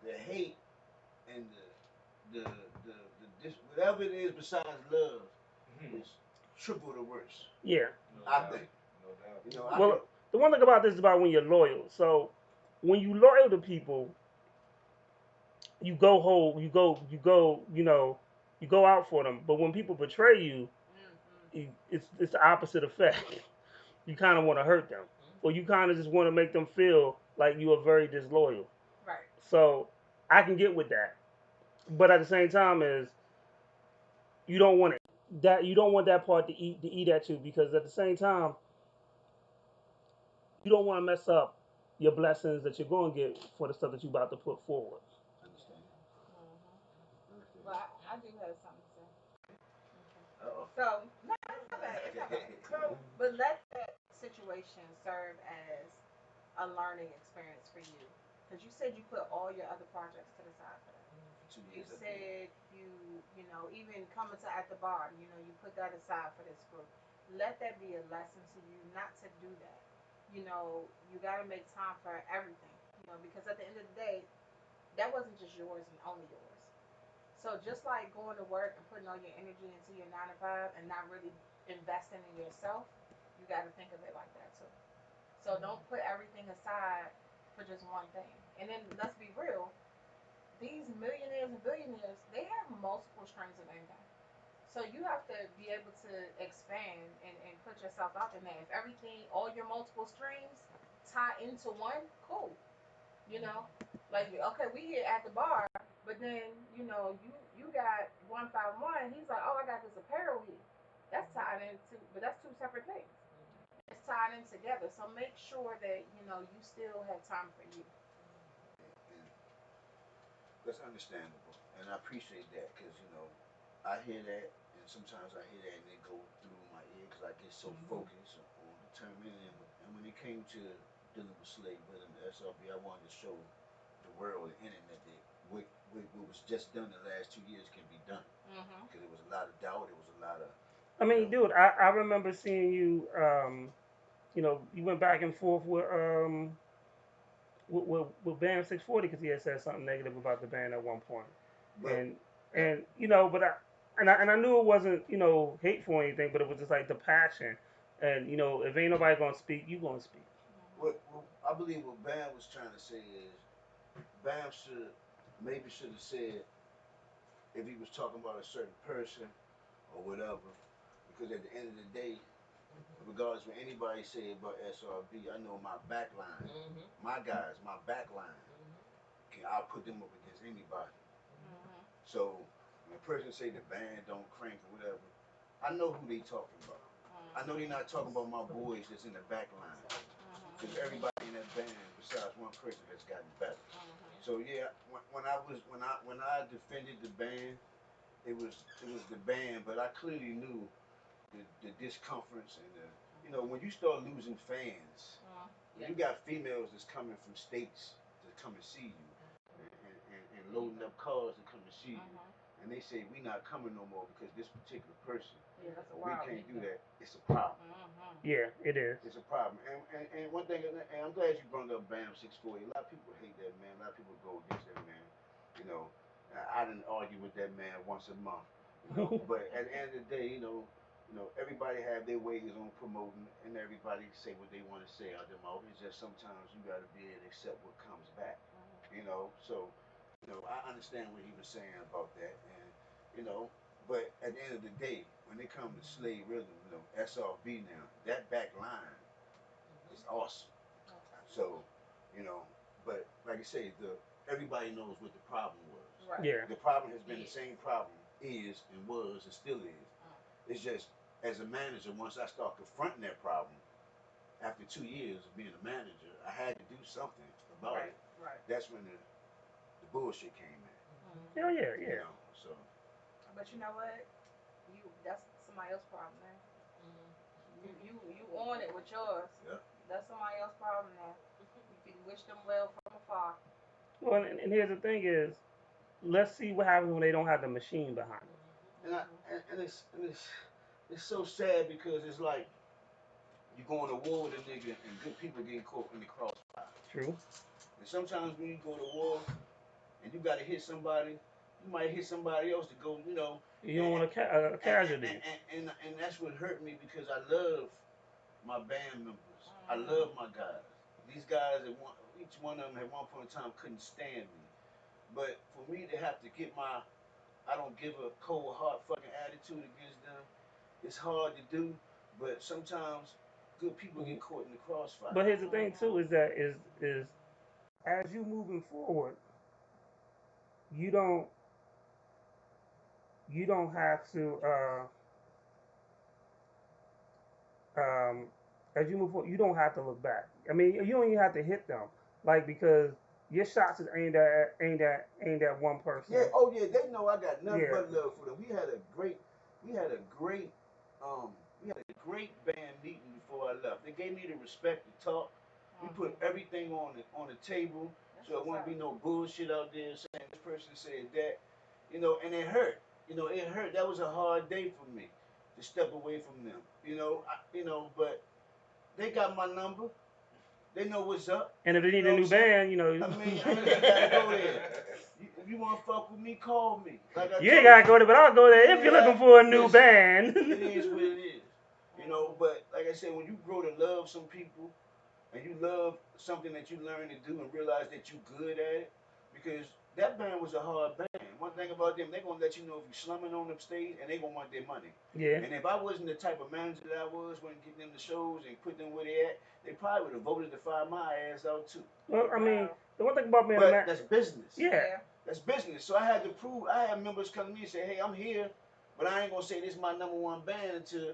the hate and the whatever it is besides love is triple the worst. Yeah. I think. No doubt. Well, the one thing about this is about when you're loyal. So when you loyal to people, you go whole, you go out for them. But when people betray you, it's the opposite effect. You kind of want to hurt them, or you kind of just want to make them feel like you are very disloyal. Right. So I can get with that, but at the same time, you don't want that part to eat at you, because at the same time, you don't want to mess up your blessings that you're going to get for the stuff that you're about to put forward. Uh-oh. So, no, it's not bad. It's not bad. But let that situation serve as a learning experience for you. Because you said you put all your other projects to the side for that. 2 You years. said you know, even coming to at the bar, you know, you put that aside for this group. Let that be a lesson to you not to do that. You know, you got to make time for everything. You know, because at the end of the day, that wasn't just yours and only yours. So just like going to work and putting all your energy into your 9 to 5 and not really investing in yourself, you got to think of it like that too. So don't put everything aside for just one thing. And then let's be real, these millionaires and billionaires, they have multiple streams of income. So you have to be able to expand and put yourself out there. Now, if everything, all your multiple streams tie into one, cool. You know, like okay, we here at the bar, but then you know you got 151. He's like, oh, I got this apparel here. That's tied into, but that's two separate things. It's tied in together. So make sure that you know you still have time for you. And that's understandable, and I appreciate that because I hear that, and sometimes I hear that, and it go through my ear because I get so focused on determining. And when it came to dealing with slave rhythm, the SRB, I wanted to show the world, the internet, that what was just done the last 2 years can be done. Because there was a lot of doubt, there was a lot of. I mean, dude, I remember seeing you. You know, you went back and forth with Bam 640 because he had said something negative about the band at one point. But And you know, but I knew it wasn't hateful or anything, but it was just like the passion. And you know, if ain't nobody gonna speak, you gonna speak. what I believe what Bam was trying to say is Bam should have said if he was talking about a certain person or whatever, because at the end of the day, regardless what anybody say about SRB, I know my backline, my guys, my backline, I'll put them up against anybody. So when a person say the band don't crank or whatever, I know who they talking about. I know they're not talking about my boys that's in the back line. Because everybody in that band, besides one person, has gotten better. So yeah, when I defended the band, it was the band, but I clearly knew the discomforts and when you start losing fans, you got females that's coming from states to come and see you, and loading up cars to come and see you. And they say we not coming no more because this particular person, we can't do that. It's a problem. Yeah, it is. It's a problem. And one thing, and I'm glad you brought up Bam 640. A lot of people hate that man. A lot of people go against that man. You know, I didn't argue with that man once a month. But at the end of the day, everybody have their ways on promoting, and everybody say what they want to say out their mouth. It's just sometimes you got to be able to accept what comes back. So I understand what he was saying about that, and but at the end of the day, when it comes to slave rhythm, SRB now, that back line is awesome. So, but like I say, everybody knows what the problem was. Right. Yeah. The problem has been the same problem is and was and still is. It's just as a manager, once I start confronting that problem, after 2 years of being a manager, I had to do something about it. Right. That's when the bullshit came in. Hell yeah. So. But you know what? That's somebody else's problem now. You on it with yours. Yeah. That's somebody else's problem now. You can wish them well from afar. Well, and here's the thing is, let's see what happens when they don't have the machine behind them. And it's so sad because it's like you going to war with a nigga and good people getting caught in the crossfire. True. And sometimes when you go to war and you got to hit somebody, you might hit somebody else to go, You don't want a casualty. And that's what hurt me because I love my band members. I love my guys. These guys, each one of them at one point in time couldn't stand me. But for me to have to get I don't give a cold hard fucking attitude against them. It's hard to do, but sometimes good people get caught in the crossfire. But here's the thing too is that is as you moving forward, you don't have to as you move forward, you don't have to look back. I mean, you don't even have to hit them, like because your shots is aimed at one person. Yeah, oh yeah, they know I got nothing Yeah. but love for them. We had a great, um, we had a great band meeting before I left. They gave me the respect to talk. We put everything on the table, so it won't be no bullshit out there saying this person said that, and it hurt. It hurt. That was a hard day for me to step away from them. But they got my number. They know what's up. And if they need You know a what new I'm saying? band, you know. I mean, I ain't even gotta go there. If you want to fuck with me, call me. Like I You ain't gotta go there, but I'll go there if you're looking for a new listen, band. It is what it is. But like I said, when you grow to love some people and you love something that you learn to do and realize that you're good at it, because that band was a hard band. One thing about them, they're gonna let you know if you're slumming on the stage and they gonna want their money. Yeah. And if I wasn't the type of manager that I was when getting them the shows and put them where they at, they probably would have voted to fire my ass out too. Well, I mean, the one thing about being a But man, that's business. yeah. That's business. So I had to prove. I had members come to me and say, "Hey, I'm here, but I ain't gonna say this is my number one band until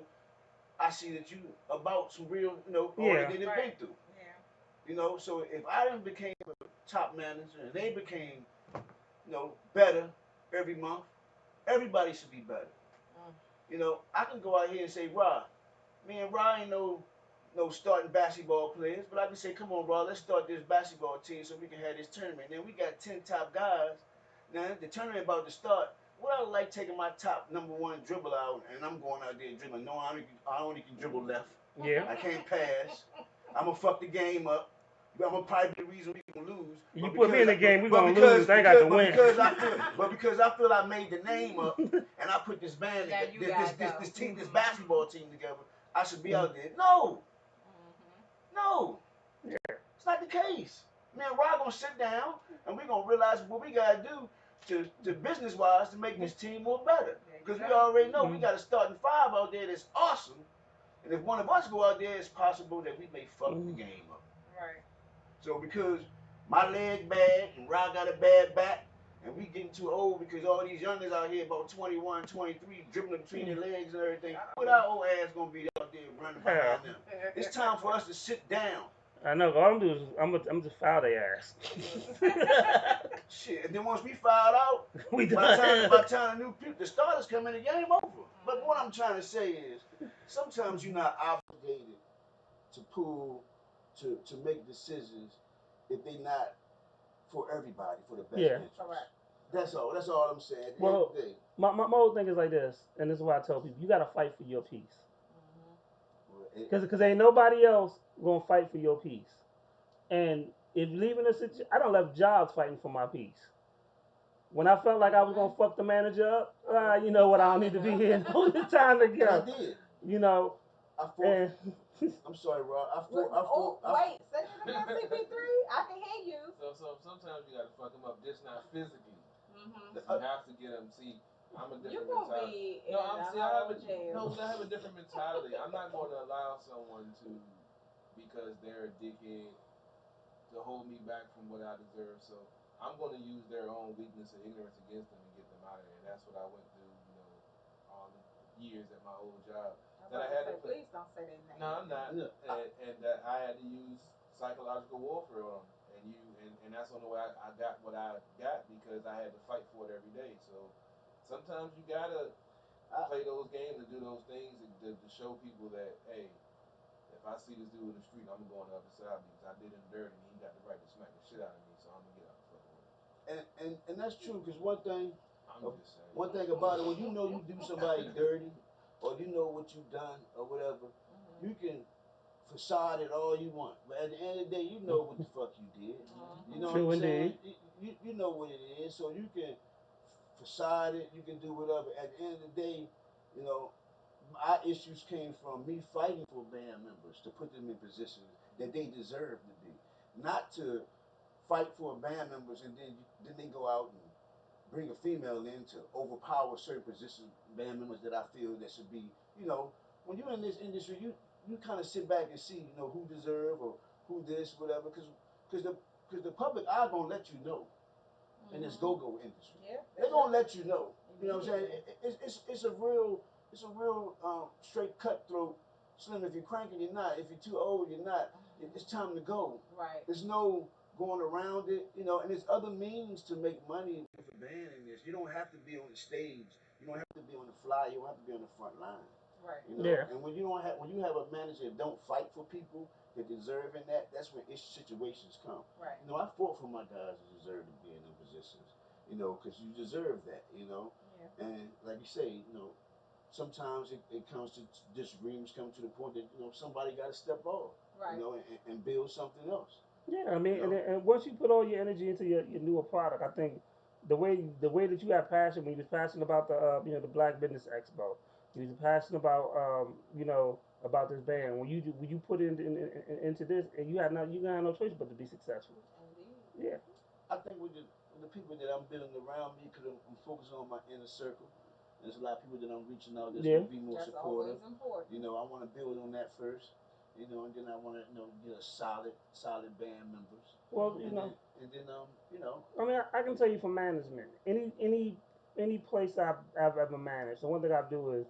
I see that you about some real, all Yeah. that they've been through." So if I done became a top manager and they became, better every month, everybody should be better. I can go out here and say, Rod, me and Rod ain't no starting basketball players, but I can say, come on, Rod, let's start this basketball team so we can have this tournament. Then we got 10 top guys. Now the tournament about to start. Well, I like taking my top number one dribble out, and I'm going out there dribbling. No, I only can dribble left. Yeah. I can't pass. I'm gonna fuck the game up. I'm gonna probably be the reason we can lose. You put me in the game, we gonna lose. I got to win. Because I feel I made the name up, and I put this band, this team, this basketball team together. I should be out there. No, it's not the case. Man, we're gonna sit down and we're gonna realize what we gotta do to business wise to make this team more better. Because we already know we got a starting five out there that's awesome. And if one of us go out there, it's possible that we may fuck the game up. Right. So because my leg bad and Rod got a bad back, and we getting too old because all these youngers out here about 21, 23, dribbling between their legs and everything, what our old ass gonna be out there running behind them? It's time for us to sit down. I know. All I'm doing is I'm just foul their ass. Shit, and then once we fouled out, We by done. the time the new people, the starters come in, the game over. But what I'm trying to say is, sometimes you're not obligated to to make decisions if they're not for everybody, for the best interest. Correct. That's all. That's all I'm saying. At the Well, end of the day. my whole thing is like this, and this is why I tell people: you gotta fight for your peace. Because ain't nobody else gonna fight for your peace. And if leaving a situation, I don't left jobs fighting for my peace. When I felt like I was gonna fuck the manager up, you know what? I don't need to be here. No, it's time to And go. I did. You know. I fought. And I'm sorry, Rod. Wait, say it again, CP3. I can hear you. So sometimes you gotta fuck them up, just not physically. Mm-hmm. You have to get them. See, I'm a You different gonna mentality. be No, in I'm a see, I have whole jail. I have a different mentality. I'm not going to allow someone to, because they're a dickhead, to hold me back from what I deserve. So I'm going to use their own weakness and ignorance against them and get them out of there. And that's what I went through, all the years at my old job. That I had to put. Please don't say their name. No, I'm not. And that I had to use psychological warfare on them. And that's the only way I got what I got, because I had to fight for it every day. So sometimes you gotta play those games and do those things to show people that, hey, if I see this dude in the street, I'm gonna go on the other side because I did him dirty and he got the right to smack the shit out of me, so I'm gonna get out the fucking way. And that's true, because one thing about it, when you know you do somebody dirty, or you know what you've done or whatever, you can facade it all you want, but at the end of the day, you know what the fuck you did. You know True what I'm saying? indeed. You know what it is, so you can facade it, you can do whatever. At the end of the day, my issues came from me fighting for band members to put them in positions that they deserve to be, not to fight for band members and then they go out and bring a female in to overpower certain positions, band members that I feel that should be, when you're in this industry, you kind of sit back and see, who deserve or who this, whatever, because the public are gonna let you know in this go-go industry. Yeah, they're gonna let you know. You know what I'm saying? It's a real straight cutthroat. Slim, if you're cranking, you're not. If you're too old, you're not. It's time to go. Right. There's no going around it, you know, and there's other means to make money with a band in this. You don't have to be on the stage. You don't have to be on the fly. You don't have to be on the front line. Right. You know, Yeah. and when you have a manager that don't fight for people that deserve in that, that's when situations come. Right. You know, I fought for my guys that deserve to be in them positions. You know, because you deserve that. You know, Yeah. and like you say, you know, sometimes it comes to disagreements, come to the point that you know somebody got to step off. Right. You know, and build something else. Yeah, I mean, You know, and once you put all your energy into your newer product, I think the way that you have passion when you was passionate about the the Black Business Expo, you was passionate about about this band. When you put into this, and you got no choice but to be successful. Indeed. Yeah, I think with the people that I'm building around me, because I'm focusing on my inner circle. There's a lot of people that I'm reaching out that's yeah. gonna be more That's supportive. always important. You know, I want to build on that first. You know, and then I want to get a solid band members, Well, and then I mean, I can tell you from management, any place I've ever managed, the one thing I do is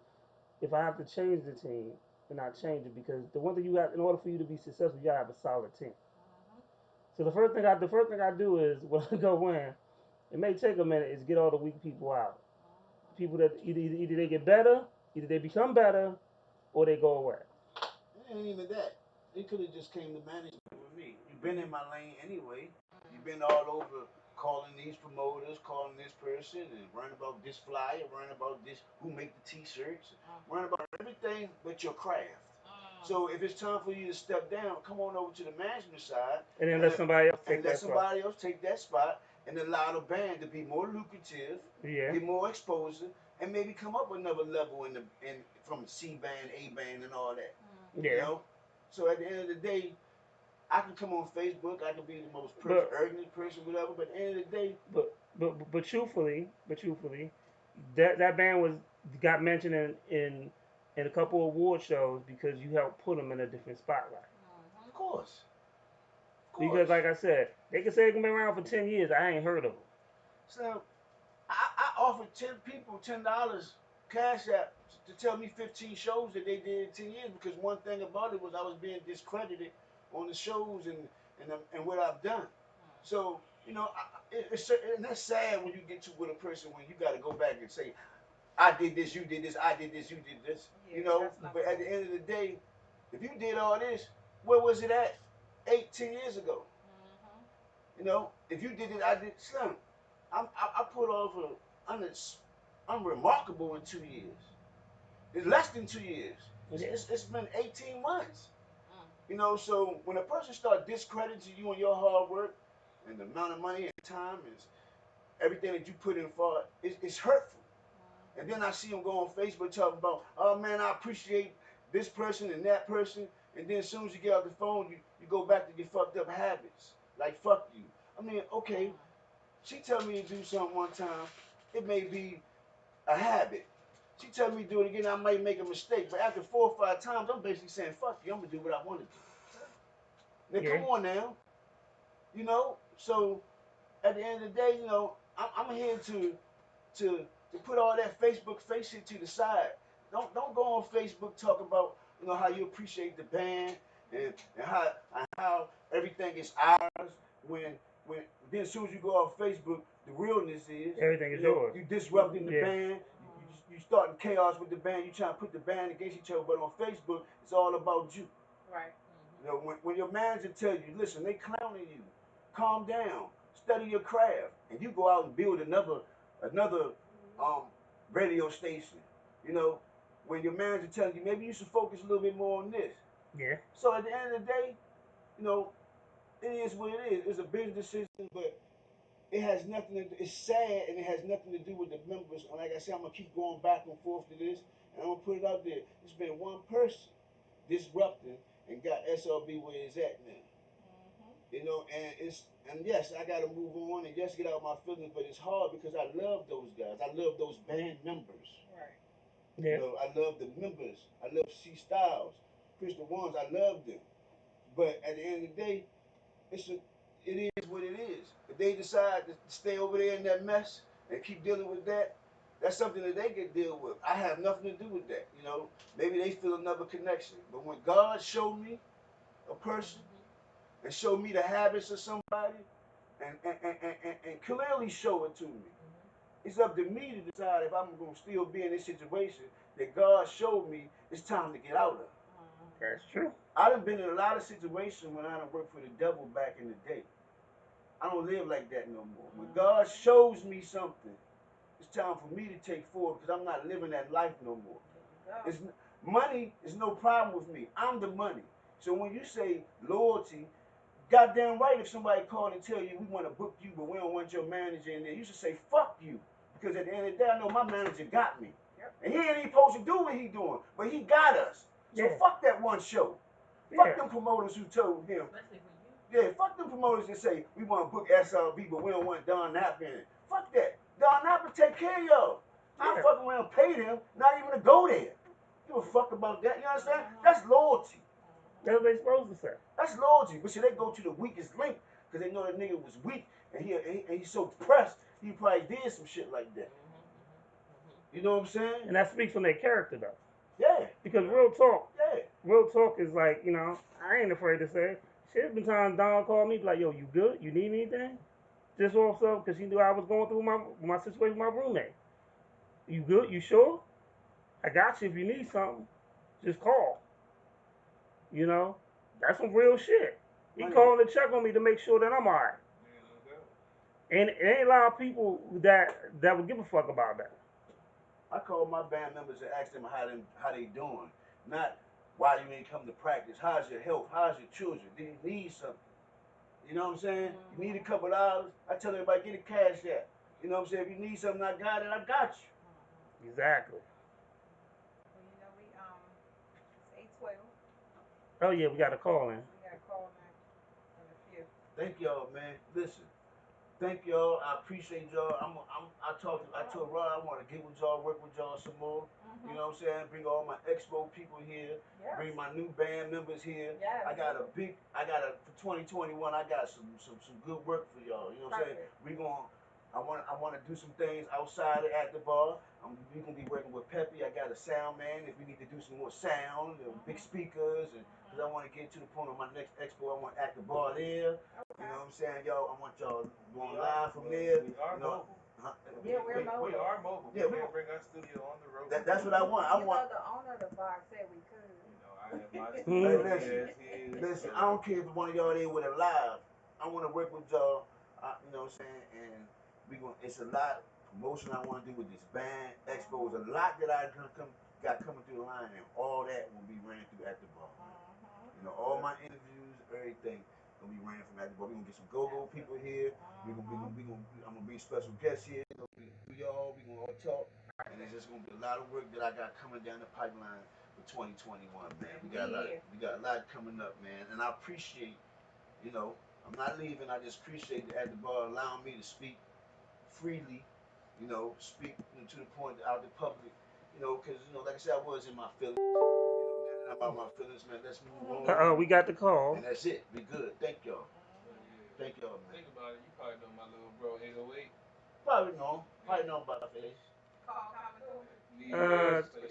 if I have to change the team, then I change it because the one thing you got in order for you to be successful, you gotta have a solid team. So the first thing I do is when I go in, it may take a minute, is get all the weak people out. People that either they get better, either they become better, or they go away. it ain't even that. It could have just came to management with me. You've been in my lane anyway. You've been all over calling these promoters, calling this person, and worrying about this flyer, worrying about this who make the T-shirts, worrying about everything but your craft. So if it's time for you to step down, come on over to the management side And then let somebody else take and let that spot. somebody else take that spot and allow the band to be more lucrative, Yeah. get more exposure, and maybe come up another level in from C band, A band, and all that. Yeah. You know. So at the end of the day, I can come on Facebook. I can be the most But arrogant person, whatever. But at the end of the day, but truthfully, that band got mentioned in a couple of award shows because you helped put them in a different spotlight. of course, Because like I said, they can say they've been around for 10 years. I ain't heard of them. So I offered 10 people $10 cash app to tell me 15 shows that they did in 10 years because one thing about it was I was being discredited on the shows and what I've done. So you know, and that's sad when you get to with a person when you got to go back and say, I did this, you did this, I did this, you did this. Yeah, You know, but at the end of the day, if you did all this, where was it at 8, 10 years ago? You know, if you did it, I did. Slim, I put off unremarkable in 2 years. It's less than 2 years. It's been 18 months. You know, so when a person starts discrediting you and your hard work and the amount of money and time and everything that you put in for, it's hurtful. And then I see them go on Facebook talking about, oh man, I appreciate this person and that person. And then as soon as you get off the phone, you go back to your fucked up habits. Like, fuck you. I mean, okay, she tell me to do something one time. It may be a habit. She tell me to do it again, I might make a mistake. But after 4 or 5 times, I'm basically saying, fuck you, I'm going to do what I want to do. Now, come on now. You know, so at the end of the day, you know, I'm here to put all that Facebook face shit to the side. Don't go on Facebook talk about how you appreciate the band and how everything is ours when then as soon as you go off Facebook, the realness is Everything is yours. you disrupting the band. You starting chaos with the band. You trying to put the band against each other, but on Facebook it's all about you. Right. You know, when your manager tell you, listen, they clowning you, calm down, study your craft, and you go out and build another radio station. You know, when your manager tells you maybe you should focus a little bit more on this. Yeah. So at the end of the day, you know, it is what it is. It's a business decision, but it has nothing to. It's sad, and it has nothing to do with the members. And like I said, I'm gonna keep going back and forth to this, and I'm gonna put it out there. It's been one person disrupting and got SLB where it's at now. You know, and yes, I gotta move on and yes, get out my feelings, but it's hard because I love those guys. I love those band members. Right. Yeah. You know, I love the members. I love C Styles, Crystal Ones. I love them. But at the end of the day, it is what it is. If they decide to stay over there in that mess and keep dealing with that, that's something that they can deal with. I have nothing to do with that. You know, maybe they feel another connection. But when God showed me a person and show me the habits of somebody and clearly show it to me. It's up to me to decide if I'm going to still be in this situation that God showed me it's time to get out of. That's true. I done been in a lot of situations when I done worked for the devil back in the day. I don't live like that no more. When God shows me something, it's time for me to take forward because I'm not living that life no more. It's, money is no problem with me. I'm the money. So when you say loyalty, goddamn right if somebody called and tell you we want to book you but we don't want your manager in there, you should say fuck you. Because at the end of the day, I know my manager got me. And he ain't even supposed to do what he doing, but he got us. So fuck that one show. Fuck them promoters who told him. Yeah, fuck them promoters that say we want to book SRB, but we don't want Don Knapp in it. Fuck that. Don Knapp will take care of y'all. I'm fucking around pay them, not even to go there. Give a fuck about that. You understand? That's loyalty. That's what they supposed to say. That's loyalty. But should they go to the weakest link because they know that nigga was weak and he's so depressed, he probably did some shit like that. You know what I'm saying? And that speaks on their character, though. Yeah. Because real talk is like, you know, I ain't afraid to say it. Shit's been times Don called me, like, yo, you good? You need anything? Just also, because he knew I was going through my situation with my roommate. You good? You sure? I got you if you need something. Just call. You know? That's some real shit. He calling to check on me to make sure that I'm alright. And it ain't a lot of people that would give a fuck about that. I call my band members and ask them how they doing. Not why you ain't come to practice. How's your health? How's your children? Do you need something? You know what I'm saying? You need a couple dollars? I tell everybody, get a cash app. You know what I'm saying? If you need something, I got it, I got you. Exactly. Well, you know, it's 8:12. Oh yeah, we got a call in. We got a call now in a few. Thank y'all, man. Listen. Thank y'all. I appreciate y'all. I told Rod I want to get with y'all, work with y'all some more. You know what I'm saying? Bring all my expo people here. Yes. Bring my new band members here. Yes. For 2021, I got some good work for y'all. You know what I'm saying? I want to do some things outside at the bar. We gonna be working with Peppy. I got a sound man. If we need to do some more sound, big speakers, and because I want to get to the point of my next expo, I want to act the bar there. You know what I'm saying, y'all? I want y'all going live from there. We are mobile. Yeah, we're mobile. We are mobile. Yeah, we can bring our studio on the road. That's what I want. You know, the owner of the bar said we could. You know, I have my studio. Listen, I don't care if one of y'all there with a live. I want to work with y'all. You know what I'm saying? And it's a lot of promotion I want to do with this band expo. It's a lot that I got coming through the line, and all that will be ran through at the bar. You know, all my interviews, everything gonna be ran from at the bar. We gonna get some go-go people here. I'm gonna bring special guests here. We gonna all talk, and it's just gonna be a lot of work that I got coming down the pipeline for 2021, man. We got a lot coming up, man, and I appreciate. You know, I'm not leaving. I just appreciate at the bar allowing me to speak freely. You know, speak to the point out the public. You know, because like I said, I was in my feelings. About my feelings, man. Let's move on. We got the call. And that's it. Be good. Thank y'all. Thank y'all, man. Think about it. You probably know my little bro, 808. Probably know about that face.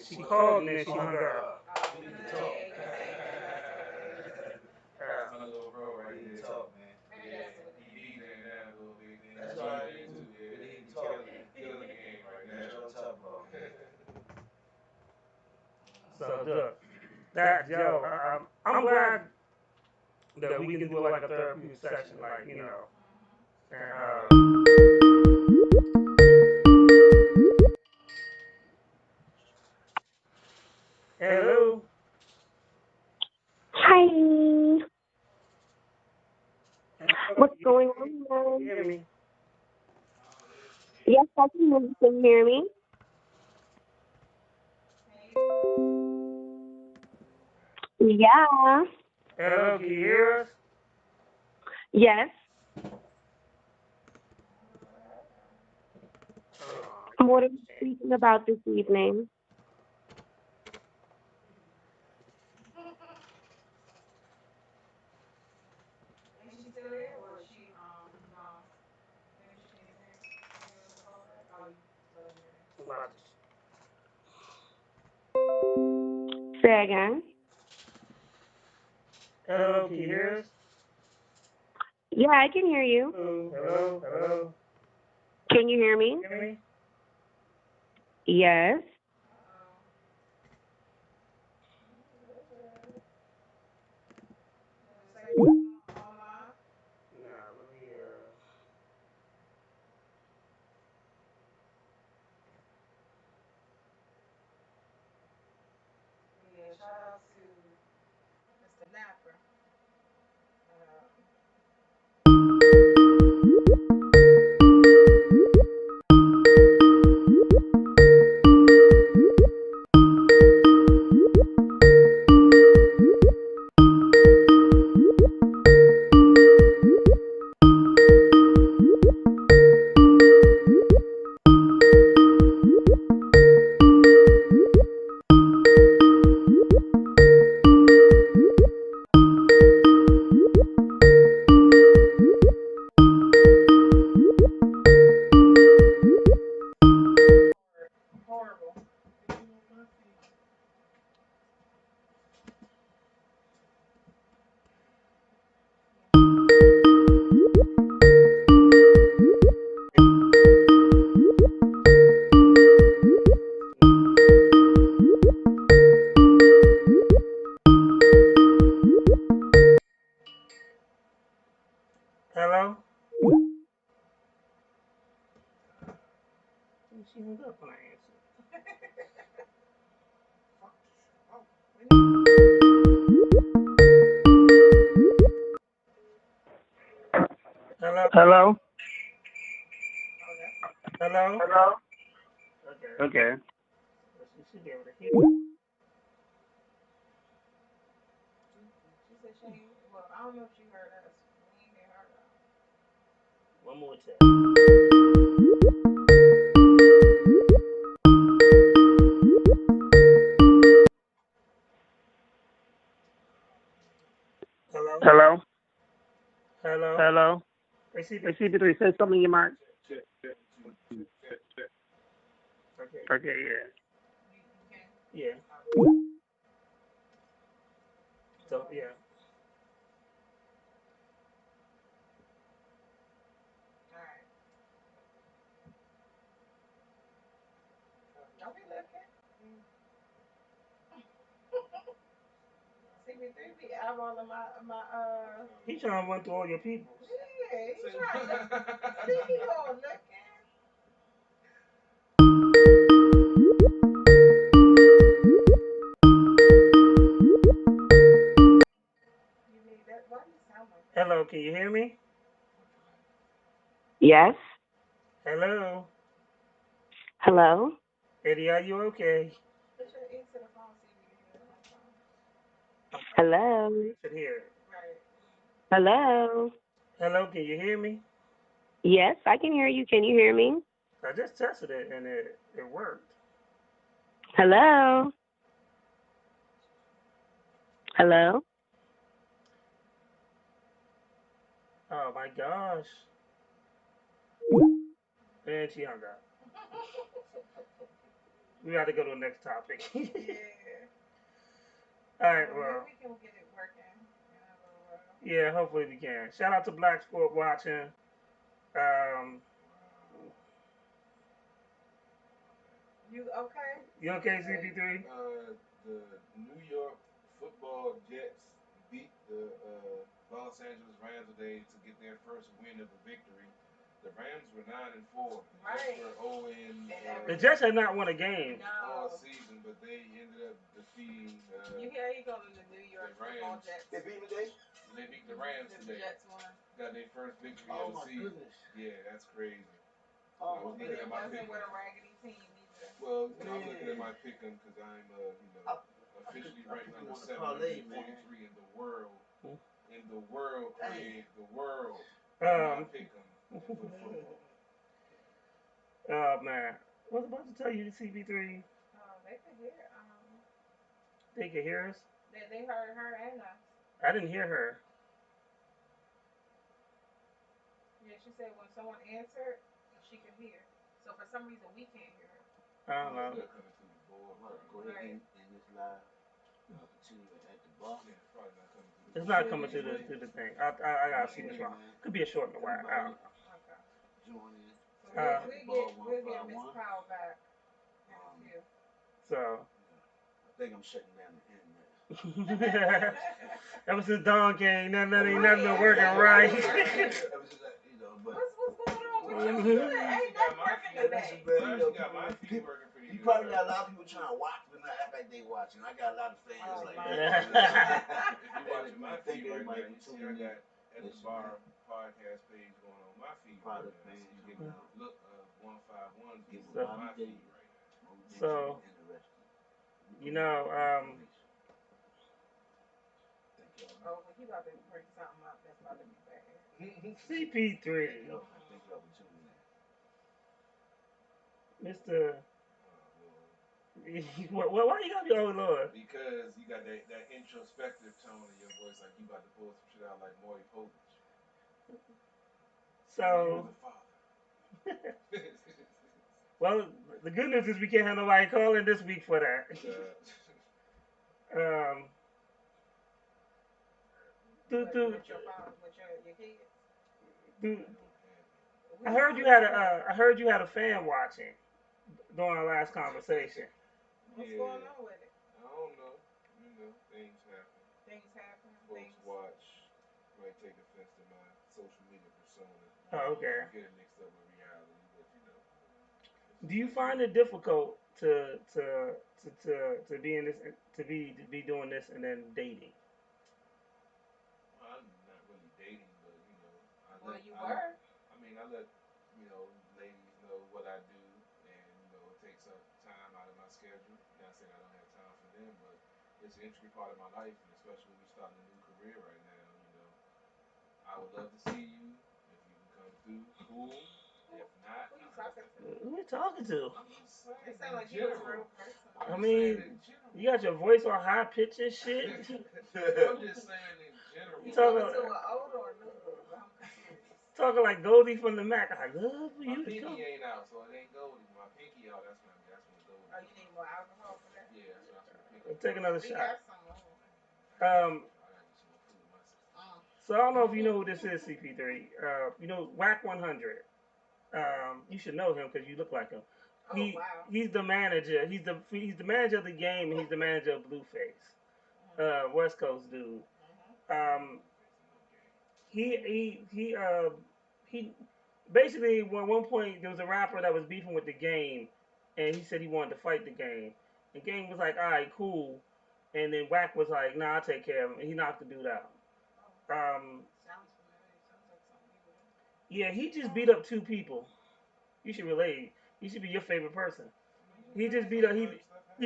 She called and then she hung up. We need to talk. That's my little bro right We need there. to talk, man. Yeah, he DJing now a little bit. That's all right. We need to talk. Killing the game right now. That's what I'm talking about. So look, I'm glad that we can do like a therapeutic session, like hello. Hi. What's going on? You hear me? Yes, I can hear you. Can you hear me? Yeah. Hello, can you hear us? Yes. What are you speaking about this evening? Say again. Hello, can you hear us? Yeah, I can hear you. Hello, hello. Can you hear me? Hear me? Yes. Nah, let me Yeah, shout out to Mr. Napper. Horrible. Hello? She hung up when I answered. Hello? Hello? Hello? Hello? Okay. Okay. She should be able to hear. She said she ain't, well, I don't know if she heard us. We ain't hear her though. One more check. Hello? Hello? Hello? Hello? Hey, CP. Hey, CP3, say something you might. Okay. Okay, yeah. Yeah. So, yeah. Alright. Don't be looking. CB3 be eyeballing my. He trying to run through all your people. Yeah, he trying to. See, he all looking. You need that? Why do you sound like that? Hello, can you hear me? Yes? Hello? Hello? Eddie, are you okay? Put your ear to the phone so you can hear my phone. Hello? I should hear it. Right. Hello? Hello, can you hear me? Yes, I can hear you. Can you hear me? I just tested it and it worked. Hello? Hello? Oh my gosh. And she hung up. We got to go to the next topic. Yeah. All right, Maybe well, we can get it working in a little while. yeah, hopefully we can. Shout out to Black Sport watching. You okay? You okay, CP3? The New York Football Jets beat the Los Angeles Rams today to get their first win of a victory. The Rams were 9-4. The Jets were 0 The Jets had not won a game. all season, but they ended up defeating You hear he going to the New York the Football Rams. Jets. They beat me today? They beat the Rams The today. Jets won. Got their first victory Oh of the my season. goodness. Yeah, that's crazy. I Oh was my But looking it at my wasn't pick. with a raggedy team either. Well, you know, I'm man. looking at my pick 'em because I'm, officially ranked put you number on the parlay, 743 in the world. Hmm. In the world, Dang. Craig. The world. I pick 'em for football. Oh man, I was about to tell you, CP3. Oh, they could hear. They could hear us. They heard her and us. I didn't hear her. Yeah, she said when someone answered, she could hear. So for some reason we can't hear her. I don't know. Still coming through the board. Go ahead Right. in this live. Yeah, it's probably not coming through. It's not coming through the thing. I gotta see what's wrong. Could be a short in the wire. I don't know. Okay. Join in. So Uh, we'll get Miss Powell back in a few. So. I think I'm shutting down the internet. Ever since Dawn came, nothing been working right. What's going on with you? Ain't nothing working today. He probably got a lot of people trying to watch, but not act like they watching. I got a lot of fans like that. If you watching my feed right now, you see I got at the bar podcast page going on my feed right now. So you get a look of 151 people on my feed right now. So, you know, oh, well, he about to bring something up that's about to be bad. CP3. Mr. Why you gotta be oh Lord? Because you got that introspective tone in your voice, like you about to pull some shit out like Maury Povich. So. Well, the good news is we can't have nobody calling this week for that. With your kids? I heard you had a fan watching during our last conversation. What's going on with it? I don't know. You know, things happen. Things happen. Folks watch, might take offense to my social media persona. Oh, okay. Get it mixed up with reality, but you know. Do you find it difficult to be in this to be doing this and then dating? Well, I'm not really dating, but you know, I let ladies know what I do, and you know, it takes up time out of my schedule. Not saying I don't have time for them, but it's an intricate part of my life, and especially when we starting a new career right now. You know, I would love to see you if you can come through. Cool. If not, who you talking to? Who you talking to? I'm just saying. It sounds like you was a real person. I mean, you got your voice on high pitch and shit. I'm just saying in general. You talking to an old or a new boo? I'm confused. Talking like Goldie from the Mac. I love for you to come. My pinky ain't out, so it ain't Goldie. My pinky out, that's when Goldie. Oh, you need more alcohol for that? Yeah, that's when pinky. Take another We shot. got some more. So I don't know if you know who this is, CP3. You know, Whack 100. You should know him because you look like him. He's the manager. He's the manager of the game, and he's the manager of Blueface. West Coast dude. He basically at one point there was a rapper that was beefing with the game, and he said he wanted to fight the game. The game was like, all right, cool, and then Whack was like, nah, I'll take care of him, and he knocked the dude out. Sounds familiar. Sounds like something you would do. Yeah, he just beat up 2 people. You should relate. He should be your favorite person. He just beat up he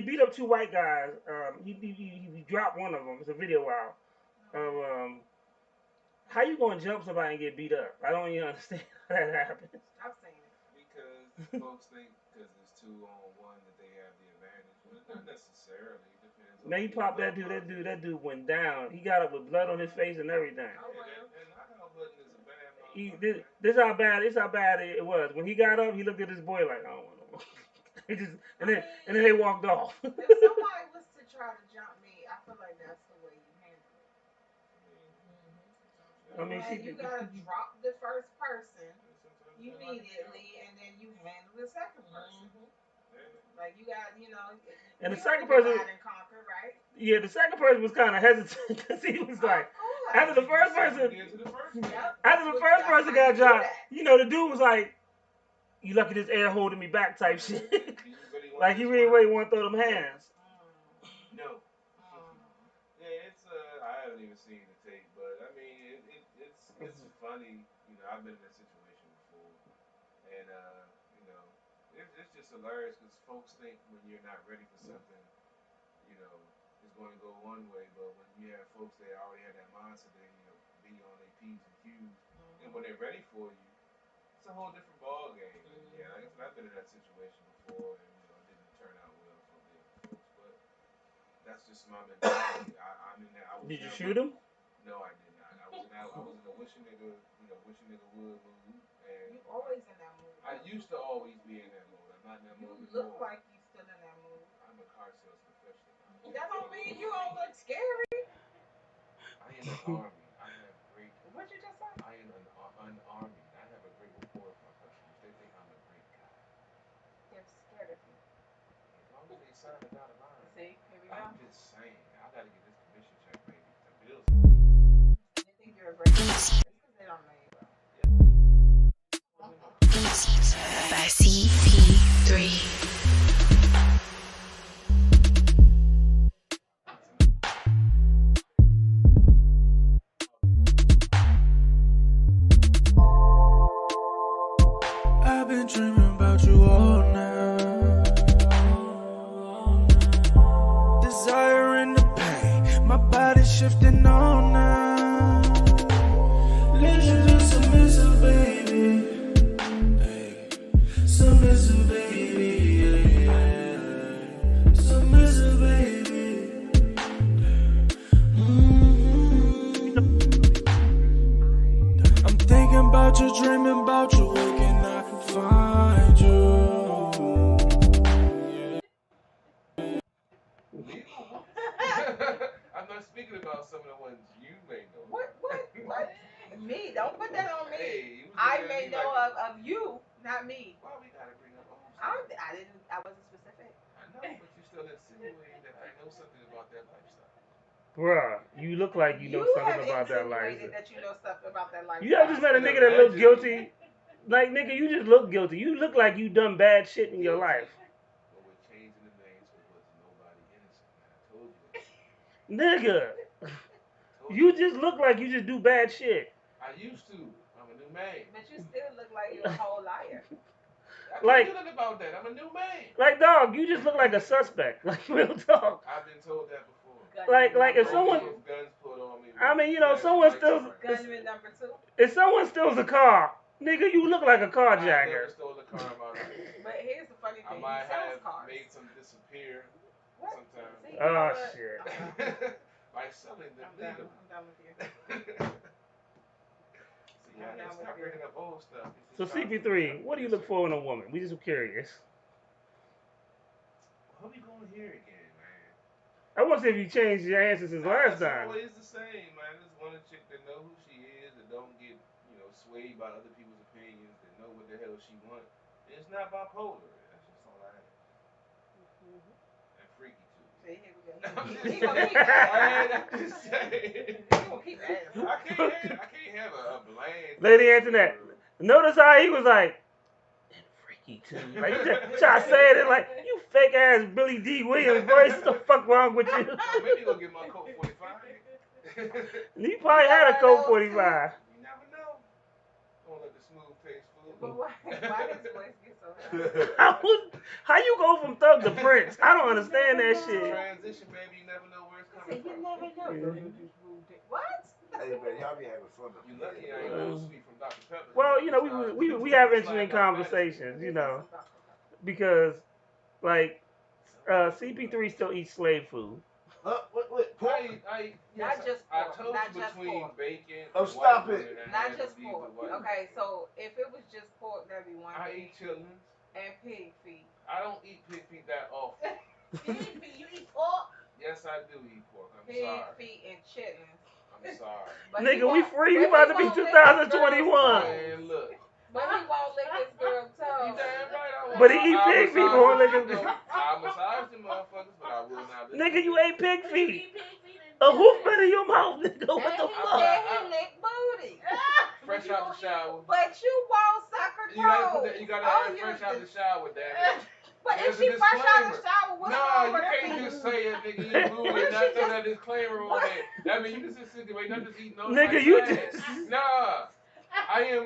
beat up 2 white guys. He dropped one of them. It's a video out of how you gonna jump somebody and get beat up? I don't even understand how that happens. I've seen it. Because folks think because it's 2 on 1 that they have the advantage, but not necessarily. It depends. Man, he popped that dude. That dude went down. He got up with blood on his face and everything. And knockout button is a bad This how bad it was. When he got up, he looked at his boy like, I don't want no more. and then they walked off. If somebody was to try to jump me, I feel like that's the way you handle it. I mean, you gotta drop the first person immediately, and then you handle the second person. Like you got, and the second person and conquer, right? Yeah, the second person was kind of hesitant because he was like, after the first person got dropped, the dude was like, "You lucky this air holding me back" type shit. Like he really want to throw them hands. No. Yeah, it's I haven't even seen the tape, but I mean it's funny. I've been in that situation before, and it's just hilarious because folks think when you're not ready for something, it's going to go one way, but when you have folks that already have that mindset, they be on their P's and Q's, and when they're ready for you, it's a whole different ball game. And yeah, like I said, I've been in that situation before, and it didn't turn out well for the other folks, but that's just my mentality. I'm in that. Did you shoot him? No, I did not. I was in a wish a nigga would mood, and you always in that mood. I used to always be in that mood. I'm not in that mood anymore. You look like you still in that mood. I'm a car sales professional. That don't mean you don't Army. I have great. What you just say? I am an army. I have a great rapport with my customers. They think I'm a great guy. They're scared of you. As long as they sign the dotted line. See, here we go. I'm just saying. I gotta get this commission check, baby. The bills. They think you're a great guy. It's because they don't know you well. By CP3. I've been dreaming about you all night. Desire in the pain, my body shifting all night. Listen to submissive, baby. Hey, submissive, baby. Yeah. Submissive, baby. I'm thinking about you, dreaming about you, waking I can find you. I'm not speaking about some of the ones you may know. What? Me? Don't put that on me. Hey, you was I looking at may me know like, of you, not me. why we gotta bring up old I stuff? wasn't specific. I know, but you still insinuating that I know something about that lifestyle. Bruh, you look like you know have something about that insinuated lifestyle. that you know stuff about that lifestyle. You ever just met a nigga that look guilty? Like, nigga, you just look guilty. You look like you done bad shit in your life. But we're changing the names because nobody innocent, man. I told you that. Nigga, you just look like you just do bad shit. I used to. I'm a new man. But you still look like you're a whole liar. I Like- can't do nothing about that. I'm a new man. Like, dog, you just look like a suspect. Like, real talk. I've been told that before. Like if Only someone, if guns put on me. I mean, you know, Flashing someone lights steals, on. Gunman number 2. if someone steals a car, nigga, you look like a I never carjacker. stole a car in my life. But here's the funny I thing. might He sells have cars. made some disappear What? sometimes. See, you Oh, know what? shit. By selling them I'm done. legally. I'm done with you. See, I gotta stop bringing up old stuff. It's So just trying to CP3, what do you look for in a woman? We just curious. What we going here again, man? I want to see if you changed your answer since last It's time. always the same, man. Just want a chick that know who she is, that don't get, swayed by other people's opinions, that know what the hell she wants. It's not bipolar. That's just all I have. And freaky too. See, here we go. I'm just He gonna saying. keep adding. I'm just saying. He gonna keep adding. I can't have a bland. Lady Antoinette, notice how he was like, and freaky too. Like, you just try saying it like, you fake ass Billy D. Williams, boy, what the fuck wrong with you? So maybe go get my Colt 45. You probably had a Colt 45. You never know. Don't let the smooth taste fool. But why his voice get so How you go from Thug to Prince? I don't understand that shit. Transition, baby. You never know where it's coming You from. never know. What? Hey, man, y'all be having fun. You lucky I ain't no sweet from Dr. Pepper. Well, you know, we have interesting conversations, you know, because like CP3 still eats slave food. What? Not just I pork. told Not you just between pork. bacon. Oh, and stop white it. women, I Not had to just leave pork. the white women. Okay, so if it was just pork, that'd be one I thing. eat chitlins. And pig feet. I don't eat pig feet that often. Pig feet? You eat pork? Yes, I do eat pork. I'm Pig sorry. feet and chitlins. I'm sorry. But Nigga, he we won't- free. We but about to he be won't lick his 2021. Man, look. But he won't lick his girl You toe. damn right I won't. But he eat I'll pig feet, massage boy, them, nigga. no, I'll massage them motherfuckers, but I will not lick Nigga, them. you ate pig feet. A hoof been in your mouth, nigga. What the And fuck? he lick booty. Fresh out the shower. But you won't suck her You gotta toe. put that. You gotta Oh, have you fresh out the just- shower, damn it. But if There's a she fresh out the disclaimer. shower, what's No, wrong you with her can't feet? just say it, nigga. You blue and not throw that disclaimer on there. That mean you just insinuate not just eat no. Nigga, like you that. just- Nah. I am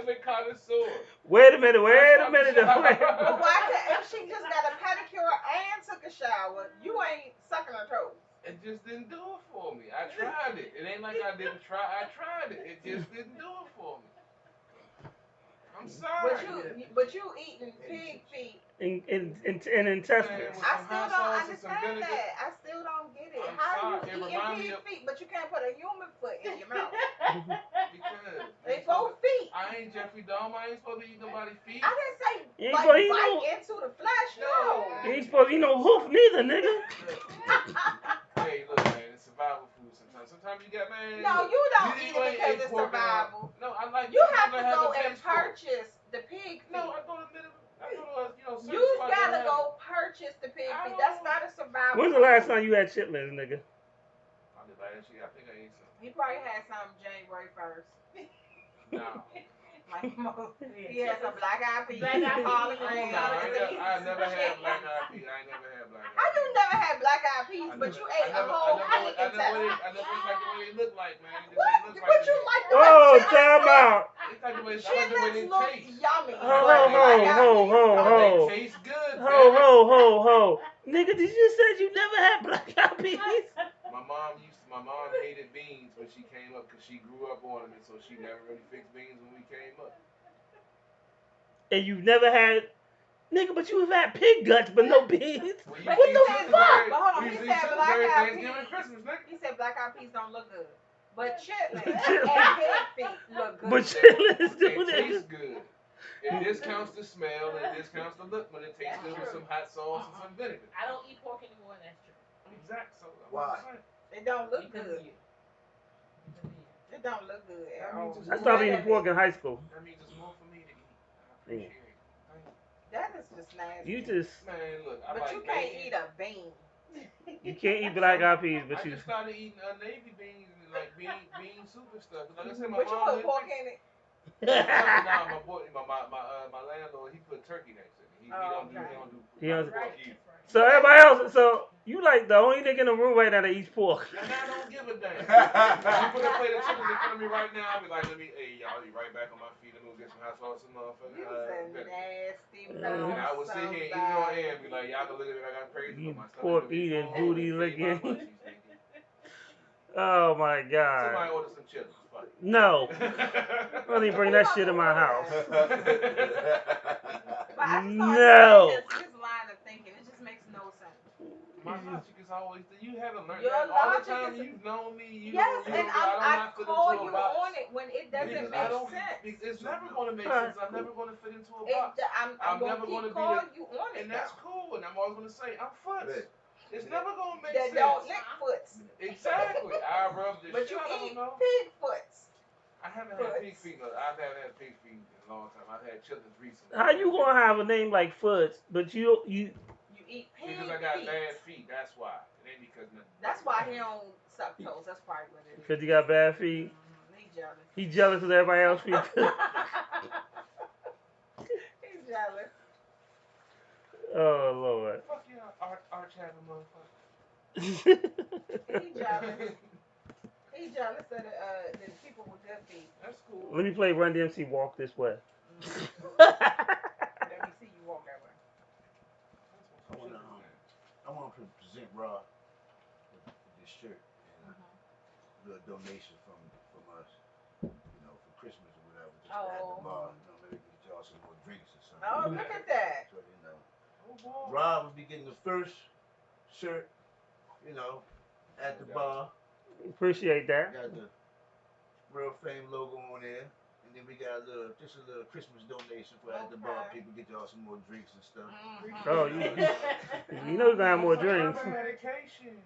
a connoisseur. Wait a minute. But Wait. why if she just got a pedicure and took a shower, you ain't sucking her toes? It just didn't do it for me. I tried it. It ain't like I didn't try. I tried it. It just didn't do it for me. I'm sorry. But you eating pig feet. In intestines. I still don't understand that. I still don't get it. I'm How sorry. It you remind me eating of- pig feet, but you can't put a human foot in your mouth? Because They both feet. I ain't Jeffrey Dahmer. I ain't supposed to eat nobody's feet. I didn't say You ain't like supposed to eat bite no- into the flesh. No. You ain't supposed to eat no hoof neither, nigga. Hey, look, man. It's survival food sometimes. Sometimes you gotta man. No, you don't eat it ain't because ate it's pork in a- survival. No, I like. You have I to go a and taste for it. purchase the pig feet. No, I go to certain You spots gotta that have go purchase the pig I feet. That's don't- not a survival. When's the last time you had chitlins, nigga? I did last year. I think I ate some. He probably had some January 1st. No. He had some black eyed peas. Black eyed peas. collard No, greens. I never had black eyed peas. I ain't never had black eyed How peas. you never had black eyed peas, but you ate a whole honey I never contestant? like the way they look like, man. What? But you like the way Oh, chitlins time out. It's like the way they Chitlins look taste. yummy. Ho, but ho, black eyed ho, peas ho, don't. ho. They taste good, Ho, man. ho. Nigga, did you say you never had black eyed peas? My mom hated beans when she came up because she grew up on them, and so she never really fixed beans when we came up. And you've never had, nigga, but you've had pig guts, but no beans. Well, But you he eat said, chitlins every- but hold on, you he eat said chitlins black every eyed Thanksgiving and peas. Christmas, nigga. He said black eyed peas don't look good. But chitlins and pig feet look good. But chitlins They do taste this. good. It discounts the smell and it discounts the look, but it tastes good with some hot sauce and some vinegar. I don't eat pork anymore, and that's true. Exact. So Why? It don't look Because good. of you. It don't look good at all. I stopped eating pork in high school. That means it's more for me to eat. I appreciate it. Thank you. That is just nasty. You just, Man, look, I But like you can't bacon. eat a bean. you can't eat black eyed peas, I but you. just started eating navy beans and like bean soup and stuff. Like I said, my But you mom put pork in it. Nah, my landlord, he put turkey necks in it. He don't do He don't- pork either. So everybody else, so you like the only nigga in the room right now that eats pork. And I don't give a damn. You put a plate of chitlins in front of me right now, I'll be like, hey, y'all be right back on my feet. I'm gonna get some hot sauce and motherfucker. You a nasty And I would sit here eating on air and be like, y'all can look at me like I'm crazy. You but my stomach pork will be eating, full booty and feed my licking. munchies, nigga. Oh my Somebody god. order some chitlins. Fuck it. No. Don't even bring that shit in my house. But I just don't No. understand his line of thinking. It just makes no sense. My logic is always that you haven't learned Your that all the logic time is- you've known me. Yes, and I not fit call into a you box. on it when it doesn't make sense. It's never going to make sense. I'm never going to fit into a box. I'm going never to gonna keep be calling you on it. And that's cool. And I'm always going to say, I'm foots. It's never going to make That sense. don't lick foots. Exactly. I rub this But shit. you I don't eat know. pig foots. I haven't had pig feet. No, I haven't had pig feet in a long time. I've had chitlins recently. How you gonna have a name like Foots, but you You eat pig Because I got feet. bad feet. That's why. It ain't because nothing. That's why he don't suck toes. That's probably what it is. because you got bad feet? He jealous. He jealous of everybody else feet. He's jealous. Oh Lord. Fuck yeah, arch having motherfucker. He jealous. He jealous of the people with good feet. That's cool. Let me play Run DMC Walk This Way. Let me see you walk that way. I want to present Rob with this shirt and a little donation from us, for Christmas or whatever. Just at the bar, maybe we can get y'all some more drinks or something. Oh, look at that. So, Rob will be getting the first shirt, at the bar. Appreciate that. Got the Real Fame logo on there. And then we got just a little Christmas donation for at the bar. People get y'all some more drinks and stuff. Oh, you know you're gonna have more drinks. Medication.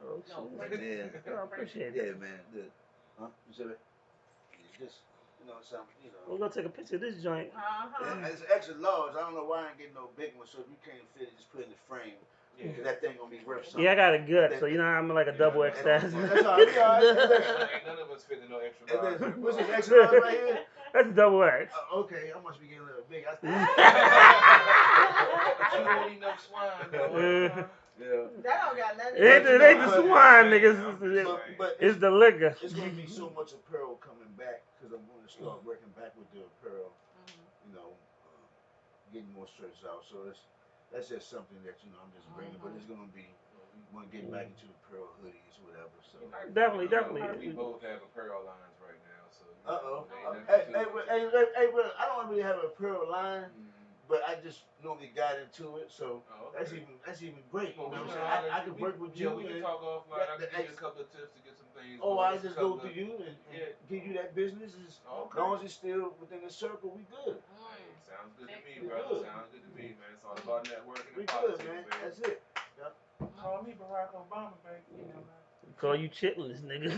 Oh, shit. Yeah. Oh, I appreciate Yeah, that. man. Good. Huh? You said it? Just, something, We're gonna take a picture of this joint. And it's extra large. I don't know why I ain't getting no big one. So if you can't fit it, just put it in the frame. Yeah. Cause that thing gonna be worth something. Yeah, I got a gut, so I'm like a double X size. That's all right. We all right. Ain't none of us fit in no extra And large. then, what's this extra large right here? That's a double X. Okay, I must be getting a little big. But you don't eat no swine, though. Yeah. That don't got nothing It to do ain't the swine, niggas. But It's the liquor. It's gonna be so much apparel coming back because I'm going to start working back with the apparel. Getting more shirts out. So that's just something that I'm just bringing. But it's gonna be want to get back into the apparel hoodies, whatever. So Definitely. We both have apparel lines right now, so. Hey, well, I don't really have an apparel line, but I just normally got into it. So that's even great. You know what I'm saying? I can work with you. Yeah, we can talk offline. I can give you a couple of tips to get some things. Oh, I just go to you and give you that business. As long as it's still within the circle, we good. Sounds good to me, brother. Sounds good to me, man. It's all about networking We and good, politics, man. baby. That's it. Call me Barack Obama, baby. Call you chitlins, nigga.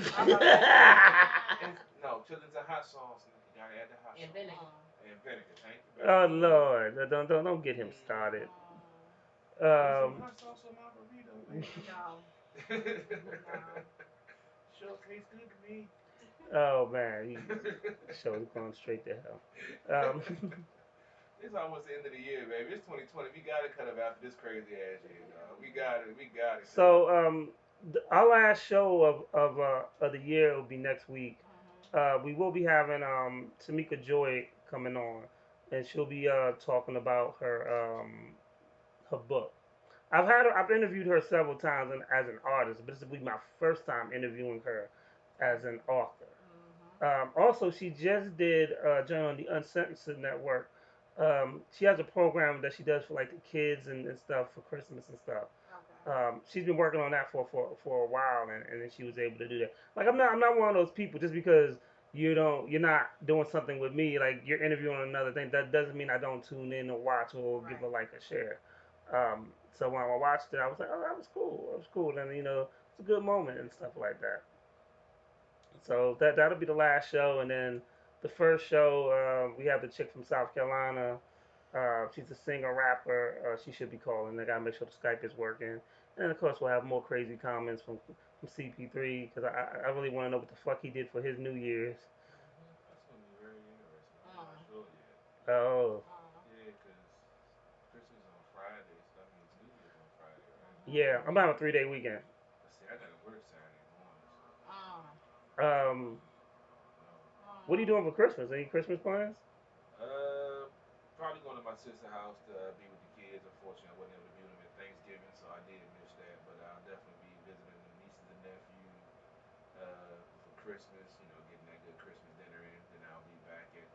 No, chillins and hot sauce. You gotta add the hot And sauce. vinegar. And vinegar. Thank you. Oh Lord, don't get him started. Put some hot sauce on my burrito, baby. No. Sure tastes good to me. Oh man, he show's going straight to hell. It's almost the end of the year, baby. It's 2020. We gotta cut up after this crazy ass year, dog. We got it. We got it. So our last show of the year will be next week. We will be having Tamika Joy coming on, and she'll be talking about her book. I've interviewed her several times as an artist, but this will be my first time interviewing her as an author. Also, she just did join on the Uncensored Network. She has a program that she does for like the kids and stuff for Christmas and stuff. She's been working on that for a while, and then she was able to do that. Like I'm not one of those people just because you're not doing something with me, like you're interviewing another thing. That doesn't mean I don't tune in or watch or give a like or share. So when I watched it, I was like, oh, that was cool. That was cool, and it's a good moment and stuff like that. So that'll be the last show, and then the first show we have the chick from South Carolina. She's a singer rapper. She should be calling. I gotta make sure the Skype is working, and of course we'll have more crazy comments from CP3 because I really want to know what the fuck he did for his New Year's. That's gonna be very interesting. I'm not sure yet. Oh. Yeah, because Christmas on Friday, so that means New Year's on Friday, right? Yeah, I'm gonna have a 3-day weekend. Let's see, I gotta work Saturday morning. What are you doing for Christmas? Any Christmas plans? Probably going to my sister's house to be with the kids. Unfortunately, I wasn't able to be with them at Thanksgiving, so I did miss that. But I'll definitely be visiting the nieces and nephews for Christmas. Getting that good Christmas dinner in. Then I'll be back at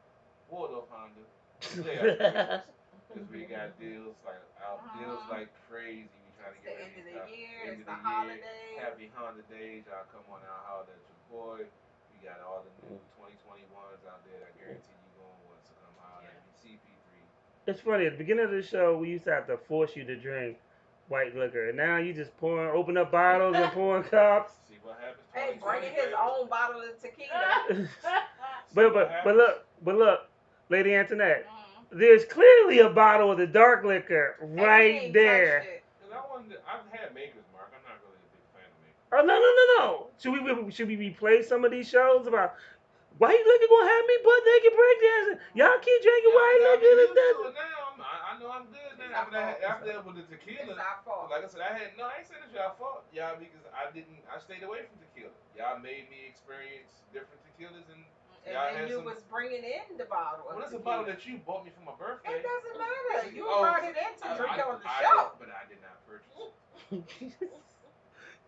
Waldorf Honda the day after Christmas because we got deals like out deals like crazy. We trying to get ready to stop end of the year. Happy Honda days. Y'all come on out, holler at your boy. We got all the new 2021s out there. I guarantee you gonna want to come holler at me. CP3. It's funny. At the beginning of the show, we used to have to force you to drink white liquor, and now you just open up bottles and pouring cups. See what happens. Hey, bringing his own bottle of tequila. but look, Lady Antoinette, there's clearly a bottle of the dark liquor right there. I've had Maker's Mark. I'm not really a big fan of Maker's. Oh no! Should we replay some of these shows about white liquor gonna have me butt naked breakdancing? Y'all keep drinking white liquor. I know I'm good now. After with the tequila, like I said, I ain't saying it's y'all fault, y'all, because I stayed away from tequila. Y'all made me experience different tequilas and y'all then you was bringing in the bottle. Well, it's a bottle that you bought me for my birthday. It doesn't matter. You brought it in to drink on the show. But I did not purchase it.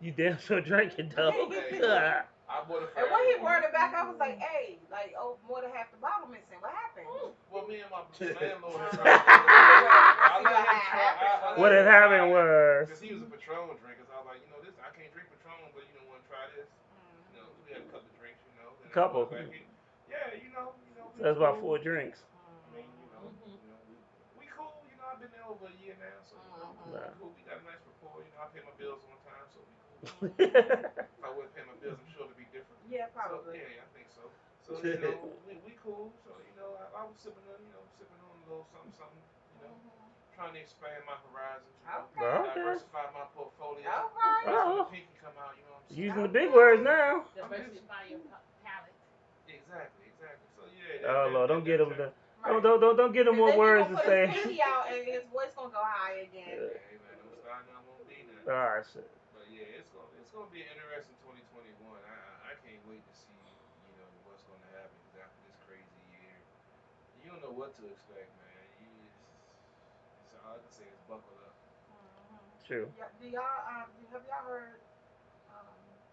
You damn sure drank it though. I bought it for and when he brought it back, I was like, hey, more than half the bottle missing. What happened? Well, me and my landlord what had happened was because he was a Patron drinker, so I was like, this I can't drink Patron, but want to try this. We had a couple of drinks, Couple. Yeah, So that's about 4 drinks. I mean, we cool. I've been there over a year now, so we cool. We got a nice rapport. I pay my bills on time, so we cool. If I wouldn't pay my bills, I'm sure it'd be different. Yeah, probably. So, yeah, I think so. So we cool. So I was sipping on a little something. Trying to expand my horizons. Diversify my portfolio. When the pinky come out, you know what I'm saying. Using the big words now. Diversify your palate. Exactly. So yeah. Oh Lord, don't get him. Don't get him more words to say. Put his pinky out and his voice gonna go high again. Hey man, don't start now. Won't be now. Alright, shit. But yeah, it's gonna be an interesting 2021. I can't wait to see what's gonna happen after this crazy year. You don't know what to expect, man. It's all I can say is buckle up. True. Have y'all heard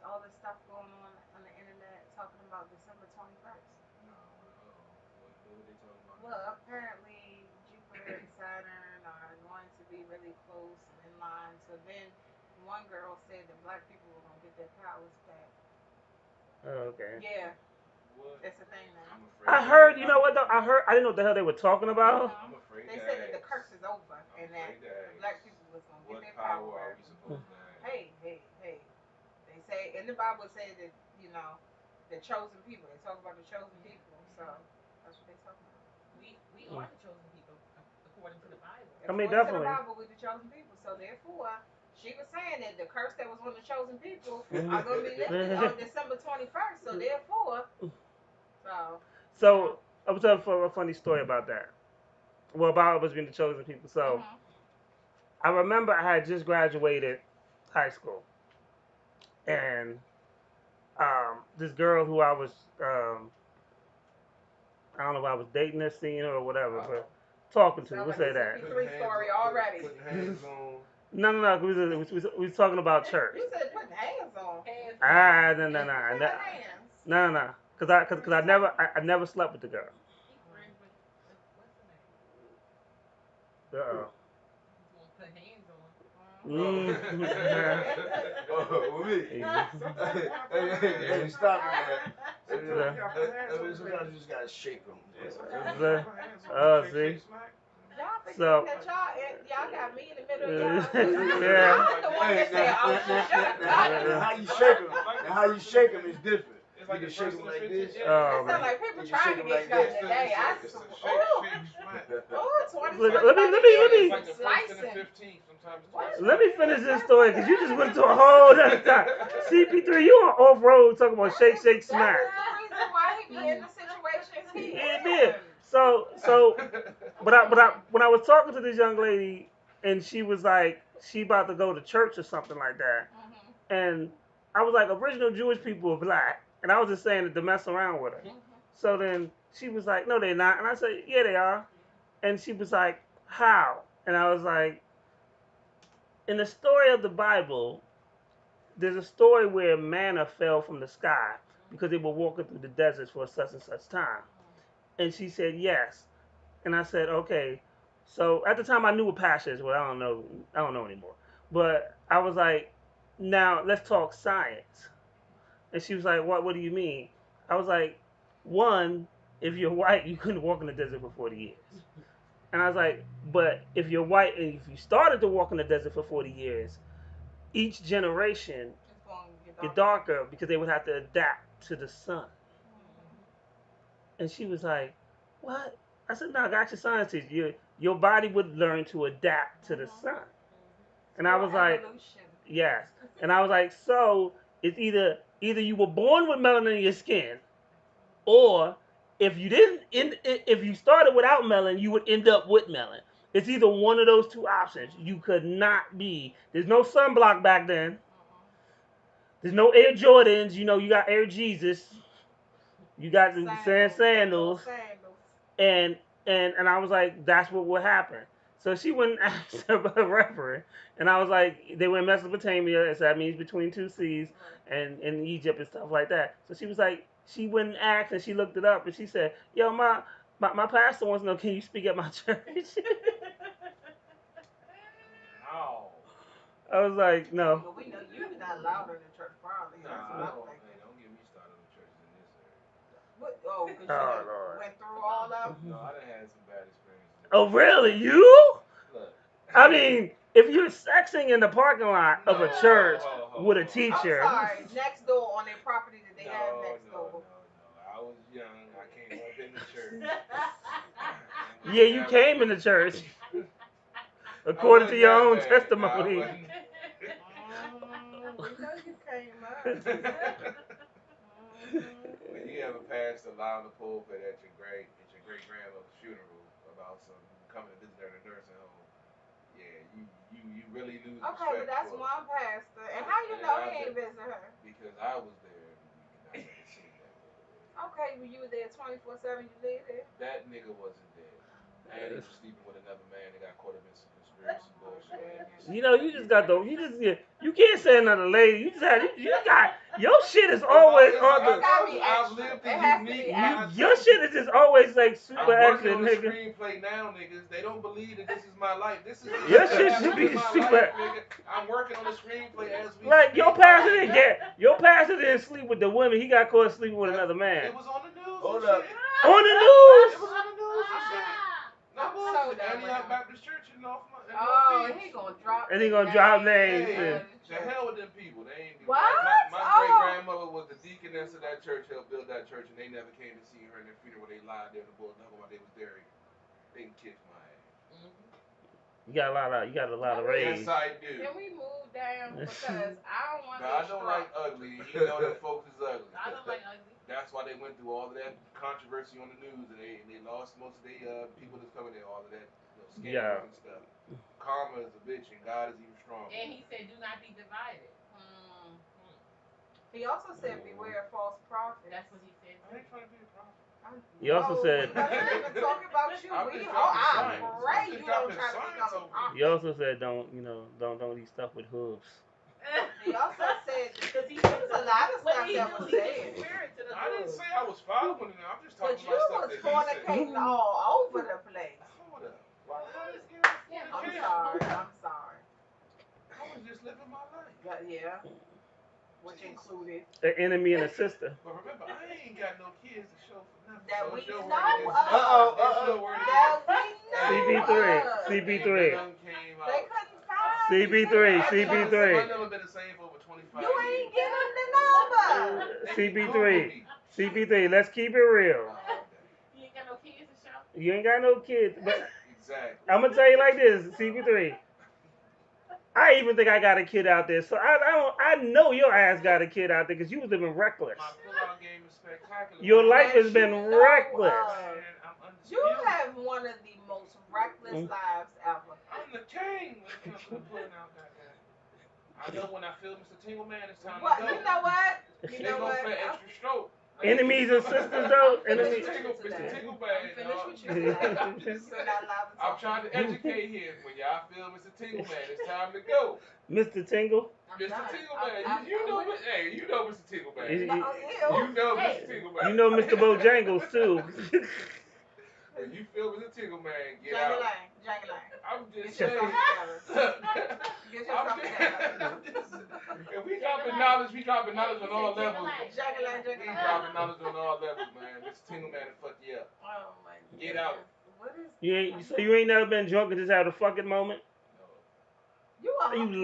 all this stuff going on the internet talking about December 21st? No. What were they talking about? Well, apparently Jupiter and Saturn are going to be really close and in line. So then one girl said that black people were gonna get their powers back. Oh, okay. Yeah. What? It's a thing now. I heard. You know what though? I didn't know what the hell they were talking about. I'm afraid. They said that the curse is over and that black people was gonna get their power. What power are we supposed to have? Hey. They say in the Bible it said that, you know, the chosen people. They talk about the chosen people. So that's what they talk about. We are the chosen people according to the Bible. I mean, According to the definitely. Bible, we're the chosen people. So therefore, she was saying that the curse that was on the chosen people are going to be lifted on December 21st. So therefore, So I was telling for a funny story about that. Well, about us being the chosen people. So I remember I had just graduated high school, and this girl who I was I don't know if I was dating this scene or whatever, but talking to. We'll say that. story already. Putting hands on. No. We was talking about church. You said putting hands on. No. Cause I never slept with the girl. Uh-oh. Put hands on. Hey, stop it, man. Sometimes you just gotta shake them. See? Y'all got me in the middle of y'all. Yeah. I'm the one that said, oh, shut up. How you shake them? And how you shake them is different. It's like you can shake them like this. It sounds like people trying to get shot today. Let me finish this story because you just went to a whole other time. CP3, you on off road talking about shake, shake, smack. That's the reason why he be in the situations he did. So when I was talking to this young lady and she was like she about to go to church or something like that, and I was like, original Jewish people are black, and I was just saying it to mess around with her. So then she was like, no, they're not, and I said, yeah, they are, and she was like, how? And I was like, in the story of the Bible, there's a story where manna fell from the sky because they were walking through the deserts for such and such time. And she said, yes. And I said, okay. So at the time I knew what passion is, well, I don't know anymore. But I was like, now let's talk science. And she was like, what do you mean? I was like, one, if you're white, you couldn't walk in the desert for 40 years. And I was like, but if you're white and if you started to walk in the desert for 40 years, each generation get darker because they would have to adapt to the sun. And she was like, what? I said, no, I got your science teacher. Your body would learn to adapt to the sun. And I was like, yes. And I was like, so it's either you were born with melanin in your skin, or if you started without melanin, you would end up with melanin. It's either one of those two options. You could not be. There's no sunblock back then. There's no Air Jordans. You know, you got Air Jesus. You got the sandals. And I was like, that's what would happen. So she went and asked her reverend, and I was like, they were in Mesopotamia, so that means between two seas, and in Egypt and stuff like that. So she was like, she went and asked, and she looked it up, and she said, yo, my pastor wants to know, can you speak at my church? No. I was like, no. But we know you're not allowed in the church, probably. Don't get me started on churches in this area. What? Oh, because you went through all of them? No, I done had some bad experiences. Oh, really? You? Look. I mean, if you're sexing in the parking lot of a church with a teacher. I'm sorry, next door on their property that they have next door. No. I was young. I came up in the church. Yeah, you came in the church. According to your own testimony. We know you came up. When you ever passed a line of pulpit at your great grandmother's funeral about some coming to visit her in a nursing home, yeah, you really lose respect. Okay, but that's one pastor. And how you know he ain't visit her? Because I was there and I never seen that. Okay, well you were there 24/7. You lived there. That nigga wasn't there. And he was sleeping with another man that got caught up in some conspiracy bullshit. You know, you can't say another lady. You got your shit is always on the. I've lived the unique. Your shit is just always like super extra, on nigga. The screenplay now, niggas. They don't believe that this is my life. This is your shit should be super. I'm working on the screenplay as we. Like your pastor didn't sleep with the women. He got caught sleeping with another man. It was on the news. Hold up. On the news. It was on the news. No, Antioch Baptist Church in North. Oh, he gonna drop. And he gonna drop names. Hey, the hell with them people. They ain't. What? My great elders of that church helped build that church, and they never came to see her in their funeral. They lied there in the bulldog while they was there. They can kiss my ass. You got a lot of rage. Yes, I do. Can we move down because I don't want But I don't like ugly. You know them folks is ugly. I don't like ugly. That's why they went through all of that controversy on the news, and they lost most of the people that's coming there. All of that scandals and stuff. Karma is a bitch, and God is even stronger. And he said, "Do not be divided." He also said, "Beware of false prophets." That's what he said. I ain't trying to be a prophet. He also said. I'm not even talking about you. I pray you don't try to become a prophet. He also said, don't eat stuff with hooves. He also said that there's a lot of stuff that was said. I didn't say I was following it. I'm just talking But you about stuff was that he said. fornicating all over the place. Hold up. Why is it I'm sorry. I was just living my life. Yeah. Which included An enemy and a sister. But remember, I ain't got no kids to show for nothing. that So we it's your know word of. against- CB3. They couldn't find CB3. I've never been the same for over 25 You years. ain't getting the number. CB3. Let's keep it real. You ain't got no kids to show. You ain't got no kids, but Exactly. I'm gonna tell you like this, CB3. I even think I got a kid out there, so I know your ass got a kid out there because you was living reckless. My pull-out game is spectacular. Your life has been reckless. You have one of the most reckless lives ever. I'm the king when it comes to pulling out that guy. I know when I feel Mr. Tingle Man, it's time to go. You know what? They go for extra stroke. Enemies and sisters, though. Mr. Tingle Man. I'm trying to educate here. When y'all feel Mr. Tingle Man, it's time to go. Mr. Tingle. Mr. Tingle Man, you know Mr. Tingle Man. You know Mr. Tingle Man. You know Mr. Bojangles too. When you feel Mr. Tingle Man, get out. I'm just saying. If we dropping knowledge on all levels. We dropping knowledge on all levels, man. Mr. Tingle Man will fuck you up. Oh my God. Get out. You ain't never been drunk and just had a fucking moment? You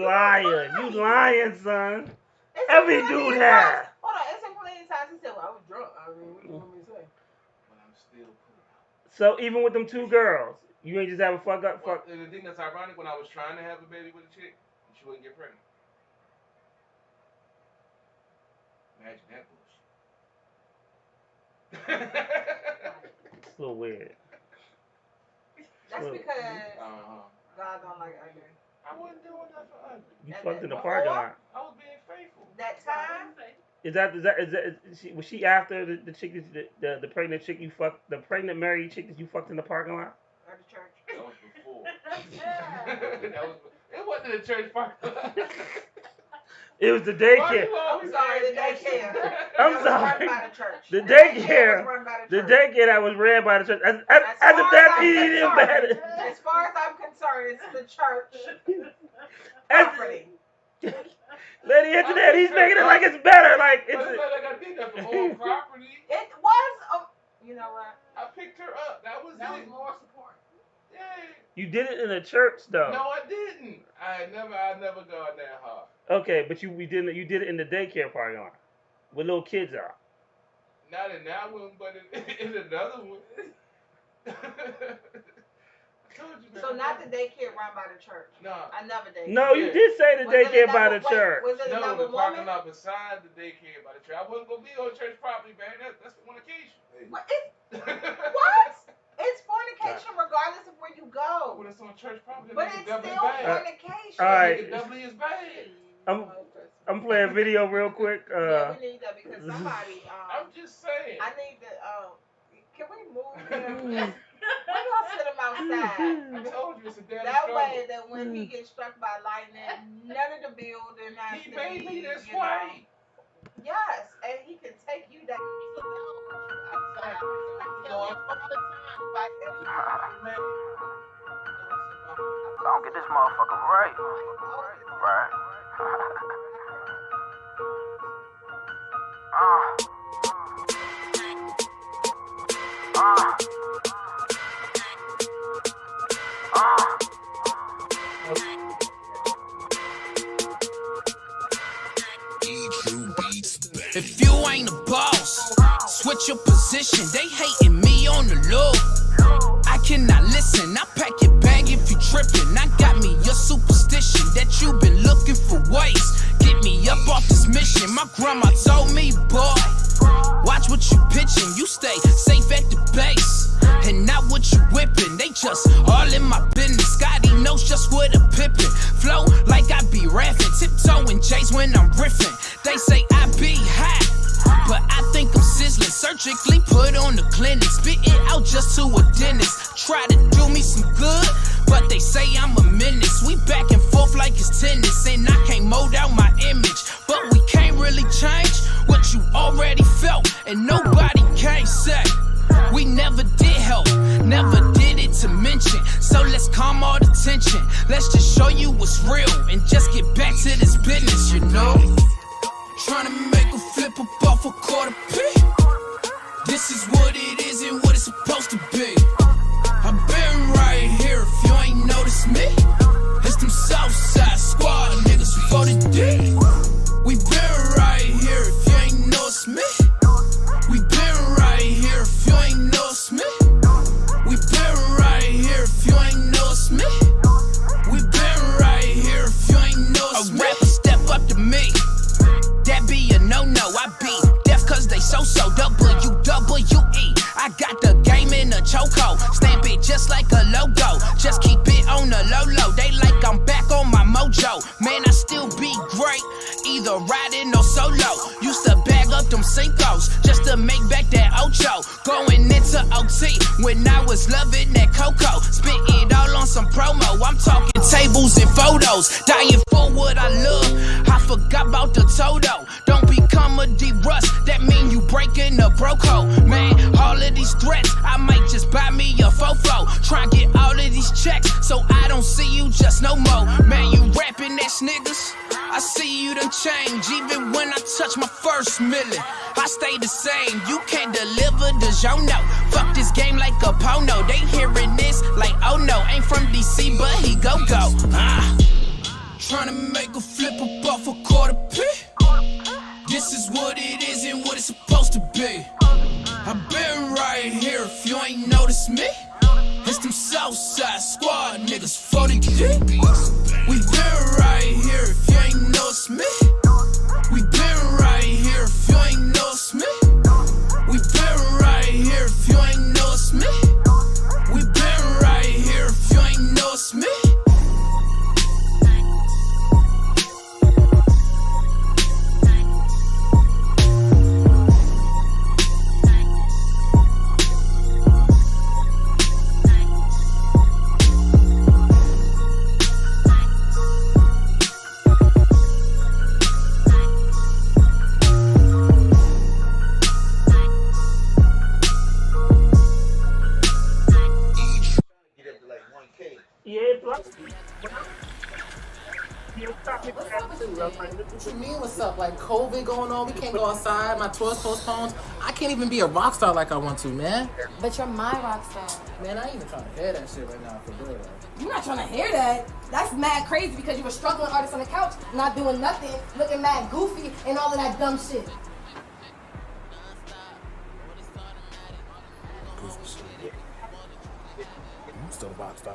lying, son. Every dude has. Hold on, it's a million times he said, "Well, I was drunk." I mean, what do you want me to say? But I'm still pulling out. So even with them two girls, you ain't just have a fuck. And the thing that's ironic, when I was trying to have a baby with a chick, she wouldn't get pregnant. Imagine that bullshit. It's a little weird. That's because God don't like ugly. I wasn't doing that for ugly. You fucked in the parking lot. I was being faithful. That time? Was she after the chick, the pregnant chick you fucked, the pregnant married chick that you fucked in the parking lot? At the church. That was before. It wasn't in the church parking lot. It was the daycare. I'm sorry, the daycare. I'm sorry. Run by the church. The daycare. Was run by The church. daycare that was ran by the church. As if that's any better. As far as I'm concerned, it's the church property. Lady Internet, he's making it like it's better. Like it's. But it's not like I did that for own property. It was. You know what? I picked her up. That was more support. Yeah. You did it in a church though. No, I didn't. I never gone that hard. Okay, but you did it in the daycare parking lot with little kids out. Not in that one, but in another one. I told you, man. So not the daycare run by the church. No. I never did. No, you did say the daycare by the church. Was it another the parking woman? lot beside the daycare by the church. I wasn't gonna be on church property, man. That's one occasion. What? It's fornication regardless of where you go. When it's on church property, But it's still fornication. All right. It doubly is bad. I'm playing video real quick. Yeah, we need that because somebody. I'm just saying. I need to. Can we move him? We're gonna sit him outside. I told you it's a damn That struggle. way, that when he gets struck by lightning, none of the building has He to made be, me this you know. way. Yes, and he can take you down. Don't get this motherfucker right. Right. E-True Beats back. If you ain't a boss, switch your position. They hating me on the low. I cannot listen. I pack your bag if you trippin'. I got me your superstition that you been looking for ways. Get me up off this mission. My grandma told me, boy, watch what you pitching. You stay safe at the base and not what you whipping. They just all in my business. Scotty knows just what a pippin'. Flow like I be rapping. Tiptoeing J's when I'm riffing. They say I be hot, but I think I'm sizzling. Surgically put on the clinic. Spit it out just to a dentist. Try to do me some good, but they say I'm a menace. We back and forth like it's tennis, and I can't mold out my image. But we can't really change what you already felt, and nobody can say we never did help, never did it to mention. So let's calm all the tension. Let's just show you what's real and just get back to this business, you know. Tryna make a flip up off a quarter P. This is what it is and what it's supposed to be. I've been right here if you ain't noticed me. It's them Southside Squad niggas who voted D. We been right here if you ain't noticed me. We been right here if you ain't noticed me. We been right here if you ain't noticed me. We been right here if you ain't noticed me. A rapper step up to me. That be a no-no. I be deaf cause they so-so. WWE. I got the game in a chokehold. Stamp it just like a logo. Just keep it on the low-low. They like I'm back on my mojo. Man, I still be great. Either riding or solo. Used to bag up them Cincos just to make back that Ocho. Going into OT when I was loving that Coco. Spit it all on some promo. I'm talking tables and photos. Dying for what I love. I forgot about the Toto. Don't become a D-Rust. That mean you breaking a bro code. Man, all of these threats, I might just buy me a fofo. Try and get all of these checks so I don't see you just no more. Man, you rapping ass niggas. I see you done change. Even when I touch my first million, I stay the same. You can't deliver the genre. Fuck this game like a porno. They hearing this like, oh no, ain't from DC, but he go. Tryna make a flip up off a quarter P. This is what it is and what it's supposed to be. I've been right here if you ain't noticed me. It's them Southside Squad niggas 40 deep. We been right here if you ain't noticed me. We been right here if you ain't noticed me. We been right here if you ain't noticed me. We been right here if you ain't noticed me. What you mean, what's up? Like COVID going on, we can't go outside, my tour's postponed. I can't even be a rock star like I want to, man. But you're my rock star. Man, I ain't even trying to hear that shit right now, for real. You're not trying to hear that. That's mad crazy because you a struggling artist on the couch, not doing nothing, looking mad goofy and all of that dumb shit. Goofy shit. I'm still a rock star.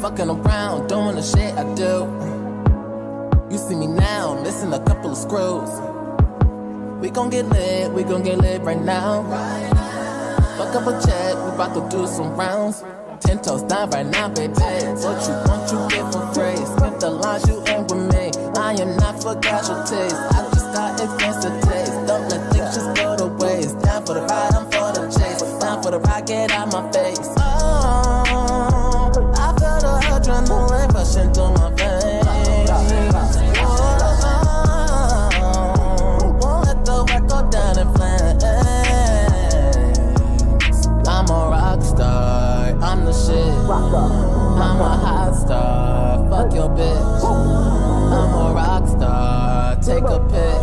Fucking around, doing the shit I do. You see me now, missing a couple of screws. We gon' get lit right now. Fuck up a check, we bout to do some rounds. 10 toes down right now, baby. What you want, you get for free. Skip the lines, you ain't with me. I am not for casualties. I just got expensive taste. Don't let things just go to waste. Down for the ride, I'm for the chase. Down for the ride, get out my face. Oh, I feel the adrenaline rushing through my veins. Oh, won't let the work go down in flames. I'm a rock star, I'm the shit. I'm a hot star, fuck your bitch. I'm a rock star, take a pic.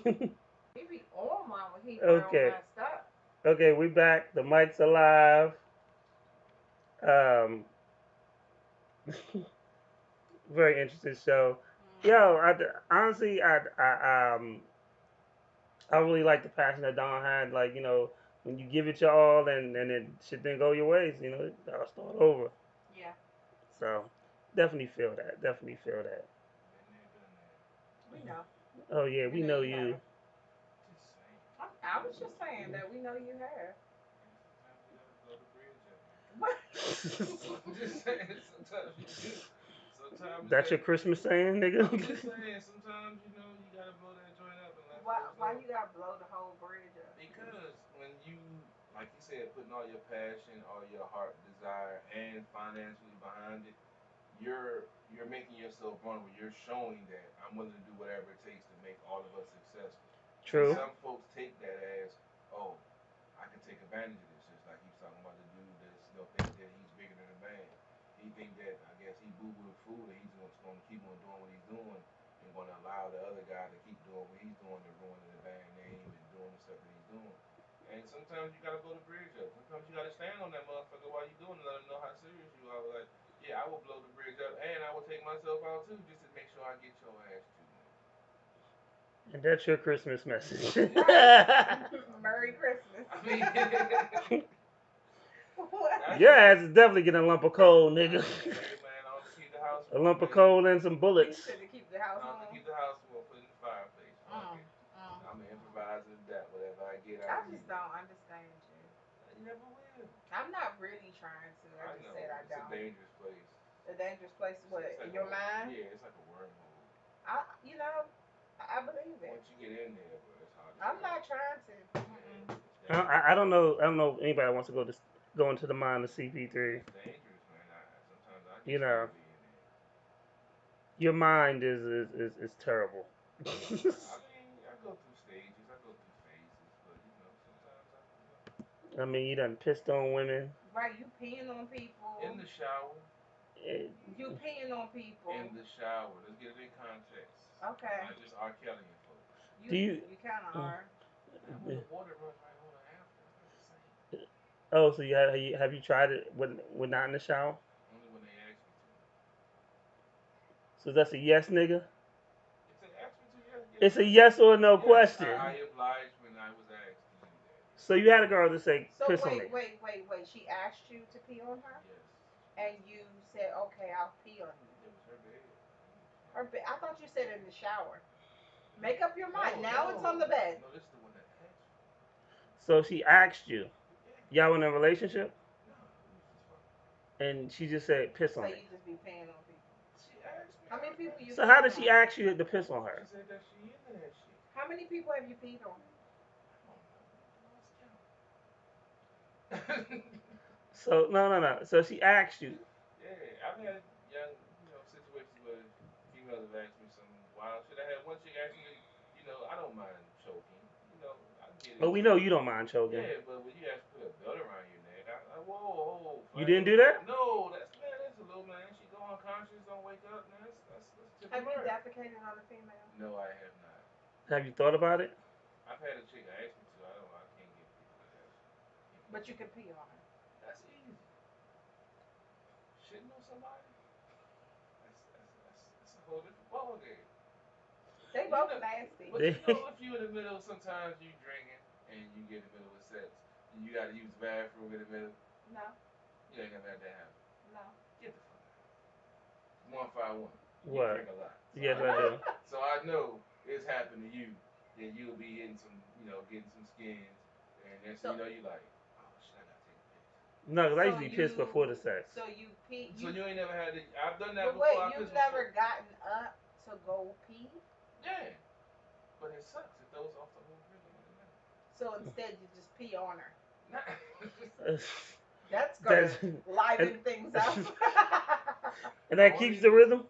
He be on one when he real Okay. messed up. Okay, we back. The mic's alive. Um, very interesting show. Yo, honestly, I really like the passion that Don had. Like, when you give it your all and it shit didn't go your ways, I'll start over. Yeah. So, definitely feel that. Definitely feel that. We know. Oh yeah, we know you. I was just saying that we know you have. I'm just saying, sometimes you do. Sometimes That's your Christmas saying, nigga? I'm just saying, sometimes you gotta blow that joint up and let folks Why know. you gotta blow the whole bridge up? Because when you, like you said, putting all your passion, all your heart, desire, and financially behind it, you're making yourself vulnerable. You're showing that I'm willing to do whatever it takes to make all of us successful. And True. some folks take that as, oh, I can take advantage of this. Just like he's talking about the dude that's thinks that he's bigger than the band. He think that I guess he boo boo the food and he's going to keep on doing what he's doing and going to allow the other guy to keep doing what he's doing and ruining the band name and doing the stuff that he's doing. And sometimes you gotta blow the bridge up. Sometimes you gotta stand on that motherfucker while you doing it, let him know how serious you are. Like, yeah, I will blow the bridge up and I will take myself out too, just to make sure I get your ass too. And that's your Christmas message. Merry Christmas. I mean, your ass is definitely getting a lump of coal, nigga. Hey man, I'll keep the house A warm. lump of coal and some bullets. You said to keep the house I'll warm. keep the house warm, put it in the fireplace. I'm improvising that. Whatever I get, I just don't understand you. You never will. I'm not really trying to. I just said I don't. It's a dangerous place. A dangerous place, what? Like In your mind? Yeah, it's like a wormhole. I believe it. Once you get in there, bro, it's hard. I'm not trying to. I don't know. I don't know if anybody wants to go into the mind of CP3. It's dangerous, man. Sometimes I You know, your mind is terrible. I mean, I go through stages. I go through phases, but sometimes I mean, you done pissed on women. Right, you peeing on people. In the shower. You peeing on people. In the shower. Let's get it in context. Okay. Not just R. Kelly and folks. You kind of are. When the water runs right on after, Oh, so have you tried it when not in the shower? Only when they ask me to. So that's a yes, nigga. It's a yes or no question. I obliged when I was asked to do that. So you had a girl to say, piss on me. Wait. She asked you to pee on her? Yes. And you said, okay, I'll pee on you. It was her bed. Her bed? I thought you said in the shower. Make up your mind. Now it's on the bed. No, this is the one that asked you. So she asked you. Y'all in a relationship? No. And she just said, piss on me. So you just be peeing on people. She asked me. How many people you? So how did she ask you to piss on her? She said that she into that shit. How many people have you peed on? So no. So she asked you. Yeah, I've had young, situations where females have asked me some wild shit. I had one chick ask me, I don't mind choking. I get it. But we know you don't mind choking. Yeah, but when you ask to put a belt around your neck, whoa. You didn't do that? No, that's a little man. She go unconscious, don't wake up, man. That's have you defecated on a female? No, I have not. Have you thought about it? I've had a chick ask me to. I can't get people to ask. But you can pee on her. That's easy. Shitting on somebody? That's a whole different ballgame. They both nasty. But if you in the middle, sometimes you drinking and you get in the middle of sex, and you gotta use the bathroom in the middle. No. You ain't gonna have that happen. No. Get the fuck out. 151. You What? drink a lot. So Yes, I do. So I know it's happened to you. Then you'll be getting some, getting some skins, and then you like, oh shit, I gotta take a piss. No, because I usually piss before the sex. So you pee. So you ain't never had it. I've done that but before. Wait, you've never gotten up to go pee? Yeah, but it sucks. It throws off the whole rhythm of the night. So instead, you just pee on her. That's gonna liven things up. And that keeps the rhythm.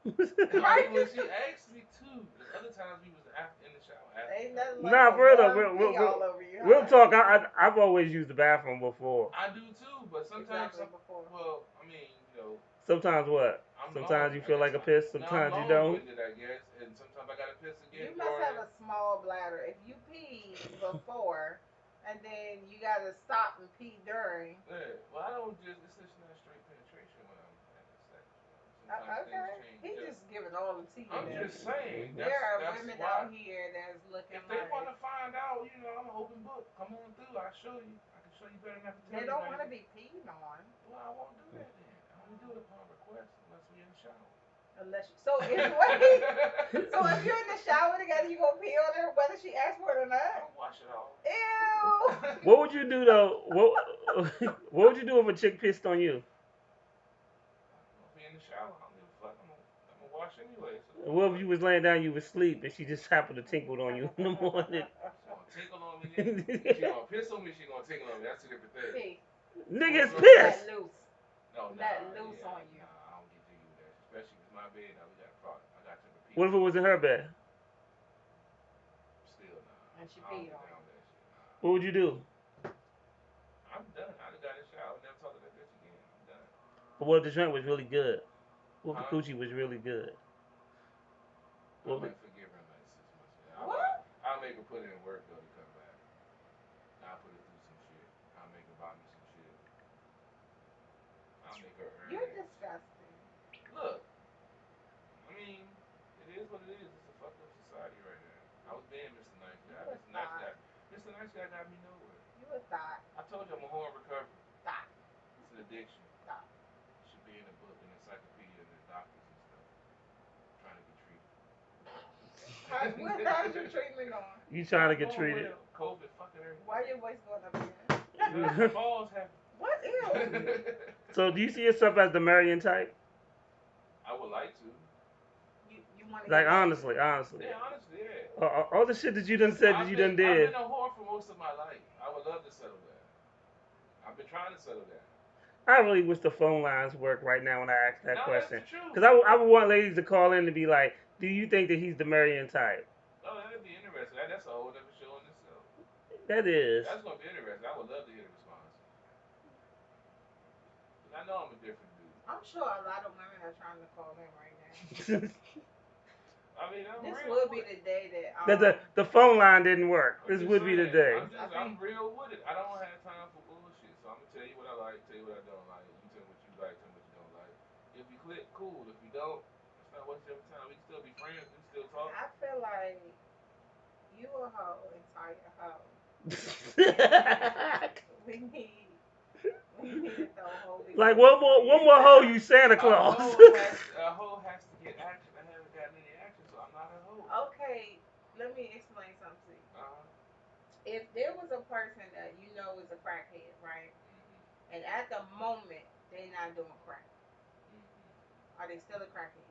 Right? Well, she asked me too. The other times we was in the shower. Ain't nothing like nah, we'll we'll talk. I've always used the bathroom before. I do too, but sometimes. Exactly before. Well, I mean, Sometimes what? I'm Sometimes long. you I feel guess like a piss. no, I'm Sometimes you don't. long-winded, I guess, and sometimes I gotta piss again You must during have it. a small bladder. If you pee before and then you gotta stop and pee during. Yeah. Well, I don't just. It's just not straight penetration when I'm having sex. Sometimes things Okay. change. He Yeah. just giving all the tea in I'm there. just saying. There are That's women why. out here that's looking If they like want to find out, I'm an open book. Come on through. I'll show you. I can show you better than I can tell they you, don't want to baby. be peed on. Well, I won't do that then. I only do it upon request unless we in the shower. Unless you, so anyway, so if you're in the shower together, you gonna pee on her whether she asks for it or not. I'll wash it off. Ew. What would you do though? What What would you do if a chick pissed on you? I'll be in the shower. I don't give a fuck. I'm gonna wash anyway. So What if you was laying down, you was asleep, and she just happened to tinkle on you in the morning? she gonna tinkle on me then. If she gonna piss on me, she gonna tinkle on me. That's two different things. See, Niggas let pissed. loose. No, Let loose on you. Nah, I don't get jiggy with that. Especially if it's my bed. Now we got a problem. I got to repeat. What if it was in her bed? Still nah. And she I don't peed get on down with that shit. Nah. What would you do? I'm done. I done got in the shower. Never talk to that bitch again. I'm done. But what if the drink was really good? What if the Huh? coochie was really good? I What if might forgive her in like 6 months. Yeah, What? I'll make her put in work though to come back. I'll put her through some shit. I'll make her buy me some shit. I'll make her earn You're it. disgusting. Look, I mean, it is what it is. It's a fucked up society right now. I was being Mr. Nice Guy. You a Mr. Nice thought. Guy. Mr. Nice Guy got me nowhere. You a thought. I told you I'm a horn recovery. Thought. It's an addiction. Thought. It should be in a book, an encyclopedia, and the doctors and stuff. Trying to get treated. How's your treatment going? you trying to get Going treated? well. COVID fucking everything. Why your voice going up again? My balls happy. What? Ew. So do you see yourself as the Marion type? I would like to. You want to Like get honestly. Yeah, honestly, yeah. All the shit that you done said that you done I've did. been a whore for most of my life. I would love to settle down. I've been trying to settle down. I really wish the phone lines work right now when I ask that No, question. that's the truth. Because I would want ladies to call in to be like, do you think that he's the Marion type? Oh, that'd be interesting. That's a whole other show in itself. That is. That's gonna be interesting. I would love to hear the response. I know I'm a different dude. I'm sure a lot of women are trying to call in right now. I mean, This will be the day that the phone line didn't work. This would be the day. I'm real with it. I don't have time for bullshit. So I'm gonna tell you what I like, tell you what I don't like. You tell me what you like, tell me what you don't like. If we click, cool. If we don't, it's not wasting your time. We can still be friends. We can still talk. I feel like you a hoe and Ty a hoe. we need to throw a whole big like one more hoe, you Santa Claus. A hoe has to get action. I haven't gotten any action, so I'm not a hoe. Okay, let me explain something to you. Uh-huh. If there was a person that you know is a crackhead, right? Mm-hmm. And at the moment they're not doing crack, Mm-hmm. are they still a crackhead?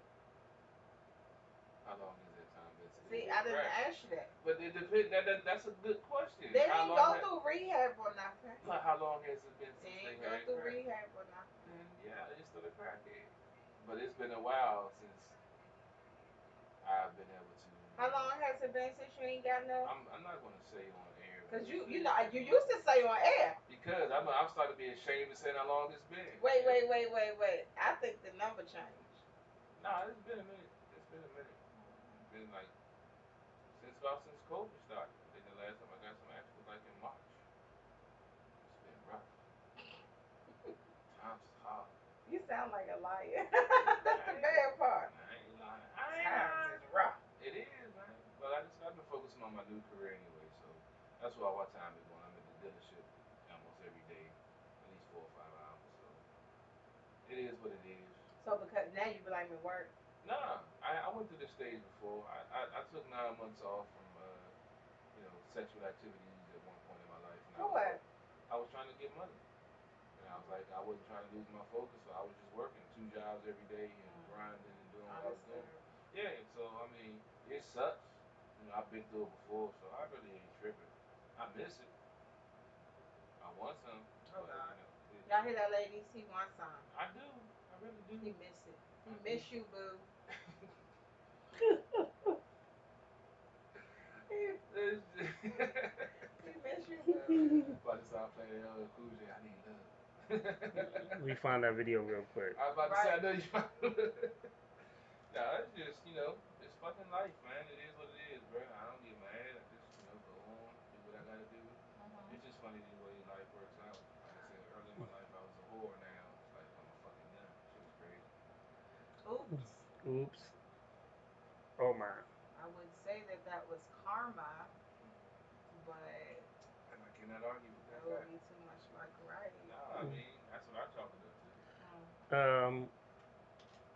How long is that time? See, I didn't ask you that. But it depends. That's a good question. They didn't go through rehab or nothing. Like how long has it been since They they didn't go had through crack? rehab or nothing. And yeah, it's still a crackhead. But it's been a while since I've been able to. How long has it been since you ain't got no? I'm not gonna say on air. Cause you know you used to say on air. Because I'm starting to be ashamed to say how long it's been. Wait. I think the number changed. Nah, it's been a minute. It's been a minute. It's been like since COVID started. I think the last time I got some action was like in March. It's been rough. Times is hard. You sound like a liar. That's the bad part. I ain't lying. Times is rough. It is, man. But I've been focusing on my new career anyway, so that's why my time is going. I'm at the dealership almost every day, at least 4 or 5 hours. So it is what it is. So because now you blaming work? Nah, I went through this stage before. I took 9 months off from sexual activities at one point in my life. And I was trying to get money. And I was like, I wasn't trying to lose my focus, so I was just working 2 jobs every day and grinding and doing what I was doing. Yeah, so I mean, it sucks. I've been through it before, so I really ain't tripping. I miss it. I want some. Oh but, God. Y'all hear that, ladies? He wants some. I do. I really do. He miss it. He miss you, boo. He miss you, boo. About to start playing LL Cool J. I need love. We find that video real quick. I was about to say, I know you. Nah, it's just, it's fucking life, man. It is what it is, bro. I don't get mad. I just, go on, do what I gotta do. It's just funny the way life works out. Like I said, early in my life, I was a whore. Now it's like I'm a fucking nut. Shit is crazy. Oops. Oops. Oh my. I would say that was karma, but And I cannot argue with that that would fact. be too much like right. Nah, I mean, that's what I chalk it up to.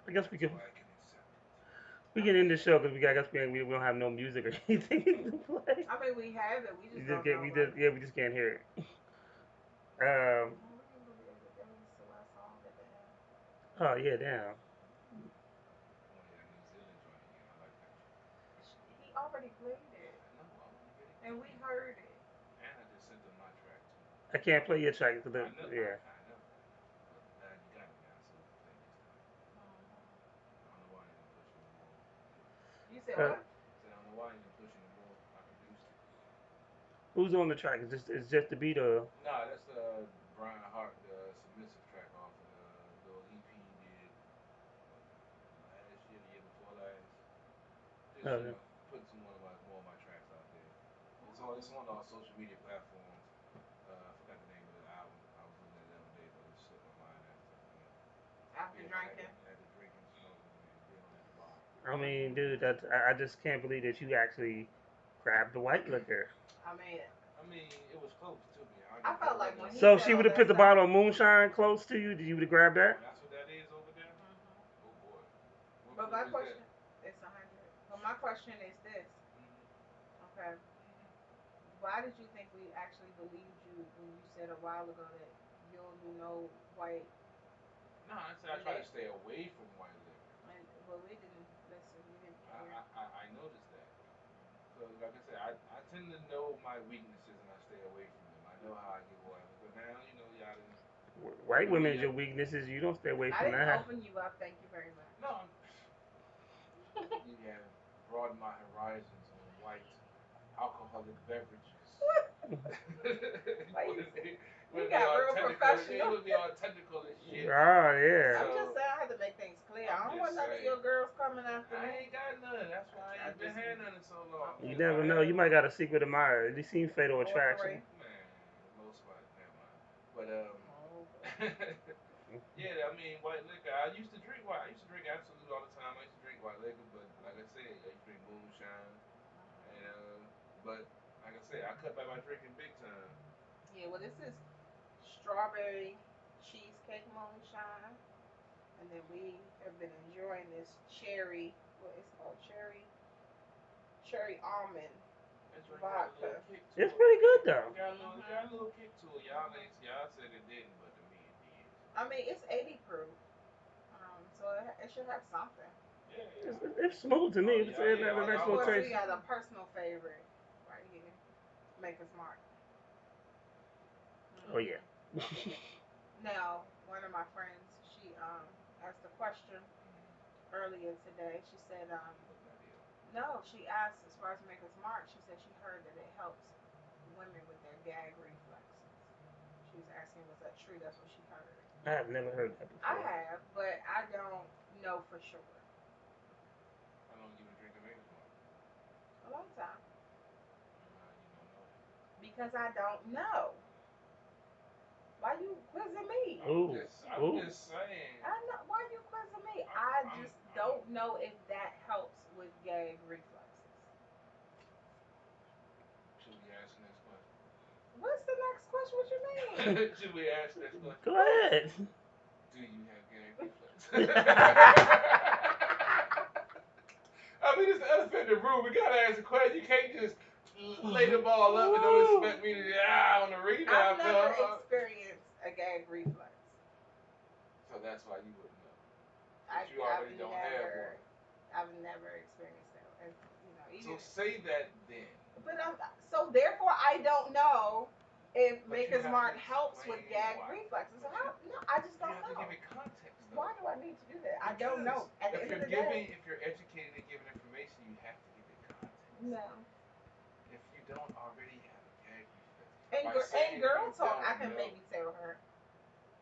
I guess we So can I can accept it. we can end the show because I guess we don't have no music or anything to play. I mean, we have it. We We just just don't get know. we just can't hear it. Um. Oh, we ain't gonna be able to get into our song at the end. Oh yeah, damn. I want to hear that New Zealand joint again. I like that joint. He already played it, I know. I want to hear it and we again. heard it. And I just sent them my track too. I can't play your track. I know. Yeah. I know. But you got it now, so we can play it this time. I don't know why I didn't push it no more. You said Uh, what? I said I don't know why I didn't push it no more. I produced it. who's on the track? It's just the beat or? Nah, that's Brian Hart, the submissive track off of the little EP he did last year, the year before last. Just Okay. putting more of my tracks out there. It's on all social media platforms. I forgot the name of the album. I was looking at it the other day, but it slipped my mind After drinking. after drinking, smoking, and being on that bar. I mean, dude, I just can't believe that you actually grabbed the white liquor. I mean, it was close to me. I felt like when he So said she all would have that put the stuff- bottle of moonshine close to you. Did you would have grabbed that? That's what that is over there. Oh boy. But my question is 100. But my question is this. Okay. Why did you think we actually believed you when you said a while ago that you don't do no white? No, I said I try to stay away from white liquor. Well, we didn't listen. We didn't hear. I noticed that. So like I said, I tend to know my weaknesses and I stay away from them. I know how I get wild, but now y'all didn't. White women is your weaknesses. You don't stay away I from didn't that. open you up. Thank you very much. No, you have broadened my horizons on white alcoholic beverages. You got real professional. It would be all technical as shit. Oh yeah. I'm just saying I had to make things clear. I don't want none of your girls coming after me. I ain't got none. That's why I ain't been had none in so long. You never know. You might got a secret admirer. They seem fatal attraction. Man, low spot. Never mind. But yeah, I mean white liquor. I used to drink Absolute all the time. I used to drink white liquor, but like I said, I used to drink moonshine, and but like I said, I cut back my drinking big time. Yeah, well, this is strawberry cheesecake moonshine, and then we have been enjoying this cherry. What it's called? Cherry almond vodka. It's pretty good though. It got a little kick to it. Y'all said it didn't, but to me it did. I mean, it's 80 proof, so it should have something. Yeah. It's smooth to me. It's a nice Of little course, taste. we got a personal favorite right here, Maker's Mark. Oh yeah. Now, one of my friends, she asked a question earlier today. She said, no, she asked as far as Maker's Mark. She said she heard that it helps women with their gag reflexes. She was asking, was that true? That's what she heard. I have never heard that before. I have, but I don't know for sure. How long you been drinking Maker's Mark? A long time. How you don't know that? Because I don't know. Why you quizzing me? I'm just saying. I know. Why you quizzing me? I just don't know if that helps with gag reflexes. Should we ask the next question? What's the next question? What you mean? Should we ask next question? Go ahead. Do you have gag reflexes? I mean, it's the elephant in the room. We gotta ask a question. You can't just lay the ball up and don't expect me to on the rebound. I've never experienced a gag reflex. So that's why you wouldn't know. I've have one. I've never experienced that. So say that then. But so therefore I don't know if Maker's Mark helps with gag reflexes. So how? No, I just don't know. You have to give it context. Why do I need to do that? I don't know. At the end of the day, if you're educated and giving information, you have to give it context. No. If you don't already have a gag reflex. And girl talk, I can maybe tell her.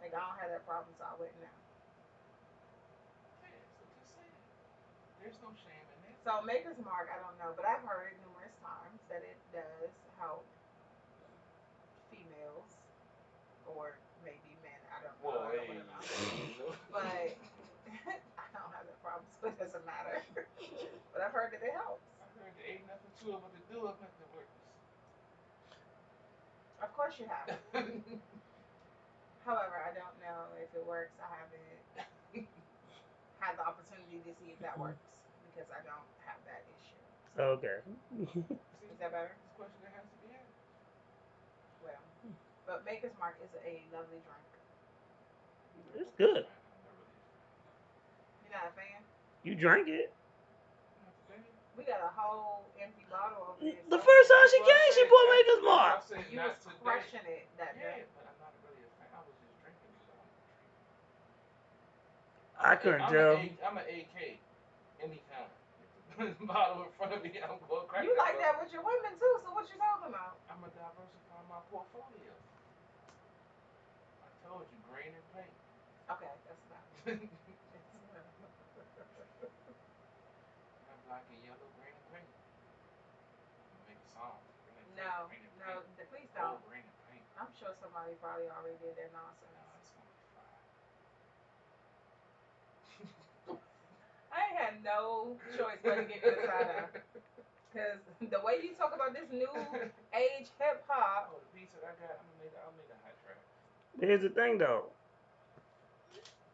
Like I don't have that problem, so I wouldn't know. Yeah, so just say it. There's no shame in it. So Maker's Mark, I don't know, but I've heard it numerous times that it does help females or maybe men. I don't know. Whoa, I don't hey. know. But I don't have that problem, so it doesn't matter. But I've heard that it helps. I heard there ain't nothing to it but to do it, nothing works. Of course you have. However, I don't know if it works. I haven't had the opportunity to see if that works because I don't have that issue. Okay. Is that better? This question that has to be asked. Well, but Maker's Mark is a lovely drink. It's good. You're not a fan? You drank it. We got a whole empty bottle over here. The first time she came, she bought Maker's Mark. You was crushing it that day. But I'm not really a fan. I was just drinking because I wanted to drink. I couldn't tell. I'm an AK. Anytime. If the bottle in front of me, I'm going to crack You like that with your women too, so what you talking about? I'm going to diversify my portfolio. I told you, green and pink. Okay, that's enough. I'm black and yellow, green and pink. I'm going to make a song. No, please don't. Green and pink. I'm sure somebody probably already did that nonsense. No, it's going to be fire. I ain't had no choice but to give you a side eye. Because the way you talk about this new age hip hop. Oh, the beats that I got, I'll make a hot track. Here's the thing though.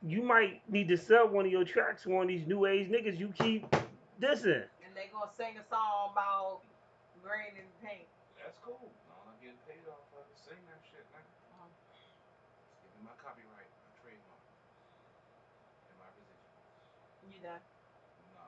You might need to sell one of your tracks to one of these new age niggas you keep dissing. And they gonna sing a song about green and pink. That's cool. No, I'm getting paid off of it. Sing that shit, man. Just give me my copyright, my trademark, and my residuals. You done? No.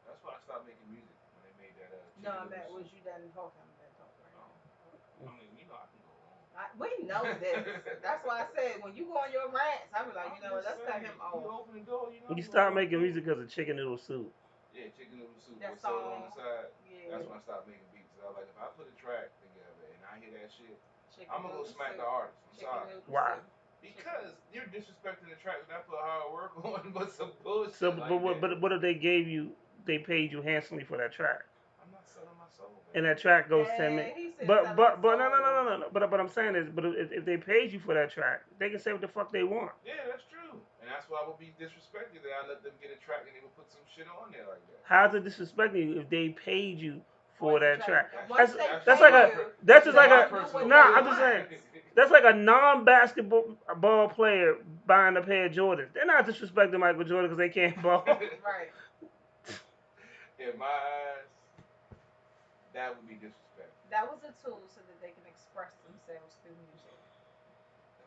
That's why I stopped making music when they made that. No, I meant was you done talking? I mean, you know I can go on. We know this. That's why I said when you go on your rants, I be like, you know what? Let's cut him off. You open the door, you know. You start making music because of Chicken Noodle Soup. Yeah, Chicken Noodle Soup. That Was sold on song. the side. Yeah. That's when I stopped making beats. I was like, if I put a track together and I hear that shit, Chicken I'm gonna go Noodle smack Soup. the artist. I'm Chicken sorry. Noodle Why? Soup. Because you're disrespecting the track that I put hard work on, but some bullshit. So, like but if they gave you, they paid you handsomely for that track, I'm not selling my soul. Baby. and that track goes Yeah, 10 minutes. he said But selling no. But I'm saying is, but if they paid you for that track, they can say what the fuck they want. Yeah, that's true. And that's why I would be disrespected that I let them get a track and they would put some shit on there like that. How's it disrespecting you if they paid you for that track? Once That's like a. That's just like a. Nah, I'm just saying. That's like a non-basketball player buying a pair of Jordans. They're not disrespecting Michael Jordan because they can't ball. Right. In my eyes, that would be disrespect. That was a tool so that they can express themselves through music.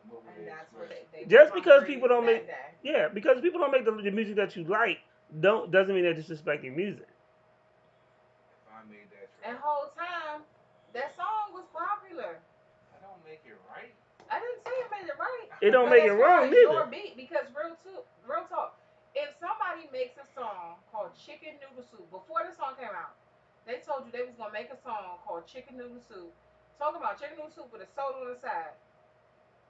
And what would And they that's what express? they Just because hungry people don't that make, day. because people don't make the music that you like, doesn't mean they're disrespecting music. If I made that track, And whole time, that song was popular. I don't make it right. I didn't say it made it right. It don't But make it as far wrong as neither. Your beat, because real talk, if somebody makes a song called Chicken Noodle Soup, before the song came out, they told you they was gonna make a song called Chicken Noodle Soup, talking about chicken noodle soup with a soda on the side.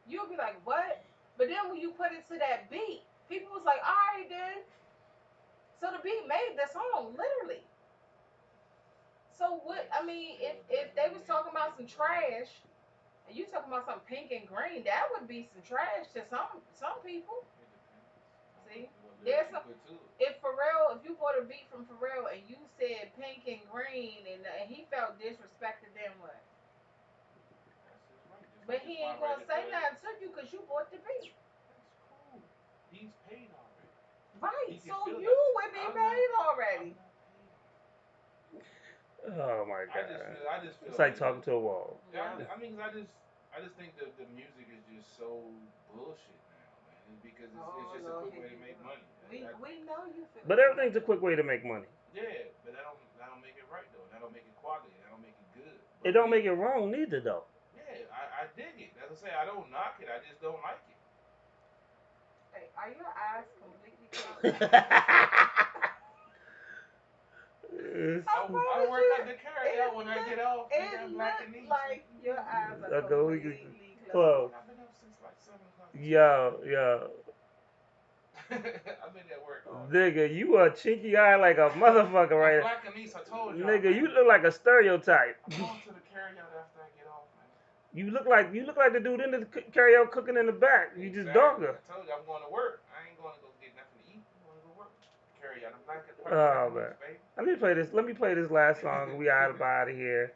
You'll be like, what? But then when you put it to that beat, people was like, all right then. So the beat made the song, literally. So what? I mean, if they was talking about some trash, and you talking about some pink and green, that would be some trash to some people. See, there's some. If Pharrell, if you bought a beat from Pharrell and you said pink and green, and he felt disrespected, then what? But he ain't gonna say nothing to you because you bought the beat. That's cool. He's paid already. Right. He can So feel you that. would be paid already. Oh my god. I just feel It's like talking to a wall. Yeah. I mean, I just think that the music is just so bullshit now, man. It's because it's just a quick way to make money. We know you feel. But everything's a quick way to make money. Yeah, but that don't make it right though. That don't make it quality. That don't make it good. It don't make it wrong neither though. Yeah, I dig it. As I say, I don't knock it. I just don't like it. Hey, are your eyes completely closed? I work at the carryout when I get off. It looks like your eyes are Go completely close. I've been up since like 7 o'clock. Yo. I've been at work. Nigga, you a cheeky eye like a motherfucker right now. Black and East, I told you. Nigga, you look like a stereotype. I'm going to the carryout after I get off, man. You look like the dude in the carryout cooking in the back. You just darker. I told you I'm going to work. I ain't going to go get nothing to eat. I'm going to go work. Carryout. I'm black at Oh man. Let me play this last song. We out of here.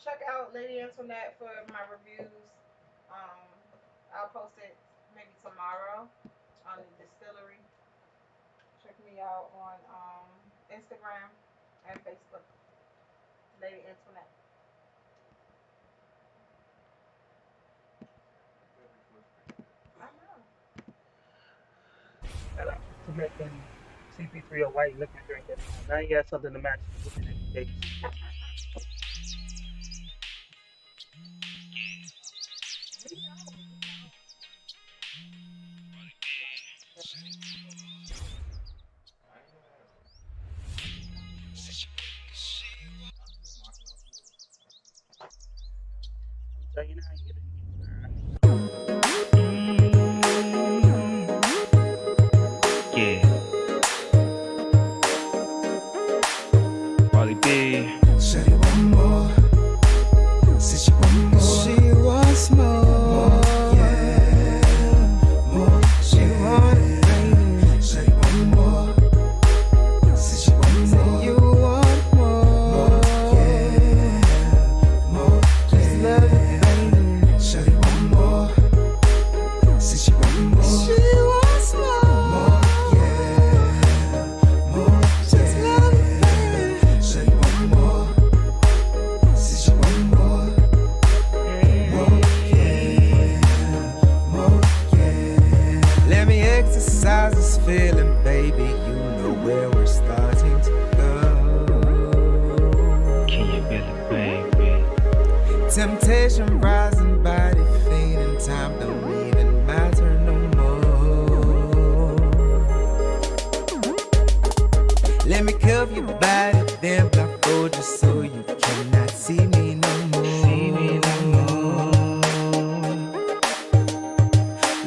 Check out Lady Antoinette for my reviews. I'll post it maybe tomorrow on the distillery. Check me out on Instagram and Facebook. Lady Antoinette. I know. Shout out to making CP3 a white liquor drinker. Now you got something to match with it. So you know how you get it. Yeah. Molly B. Say one more. Say she want more. She wants more. Yeah. More. She want it, baby. Say one more. Say she want more. Say you want more. More. Yeah. More. Just love it, baby. Say one more. Say she want more. She wants more. This feeling, baby, you know where we're starting to go. Can you feel it, baby? Temptation rising, body feeling, time don't even matter no more. Let me cuff your body, then blindfold you so you cannot see me no more.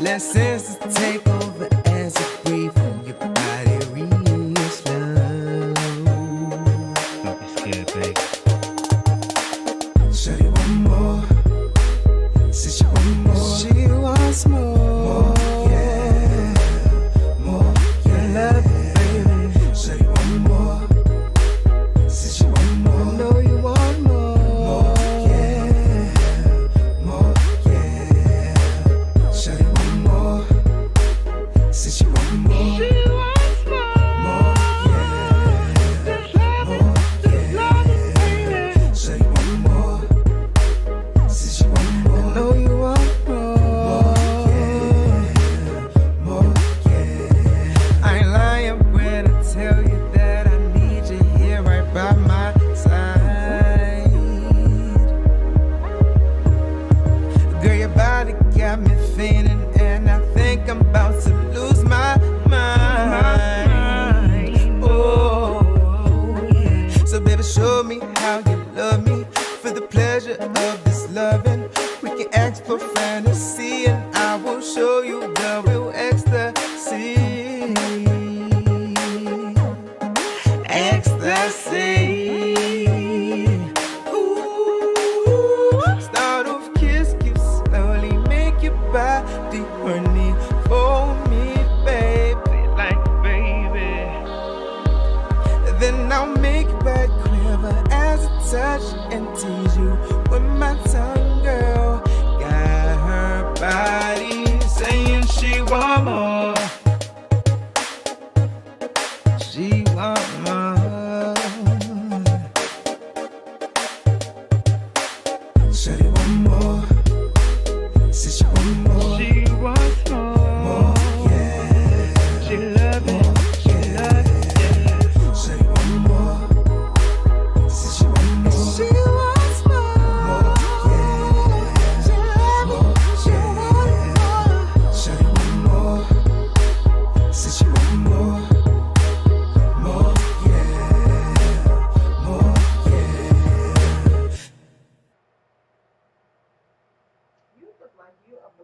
Let senses take over as you breathe from your body real slow. Don't be scared, baby. Shawty want more. Say she want more. She wants more. More, yeah. More, yeah. Love it, baby. Shawty want more. Say she want more. I know you want more. More, yeah. More, yeah. Shawty want more. Say she want more. She wants more. More, yeah. Just love it, just love it, baby. Say you want more. Say she want more. I know you want more. More, yeah. More, yeah. I ain't lying when I tell you that I need you here right by my side. Girl, your body got me feeling, and I think I'm about to lose my mind. Oh, yeah. So baby, show me how you love me. For the pleasure of this loving, we can act for fantasy, and I will show you the real ecstasy. Ecstasy. Ooh. Start off kiss, give slowly, make your body horny for me, baby, like baby. Then I'll make your back quiver as I touch and tease you with my tongue, girl. Got her body saying she want more. She want more.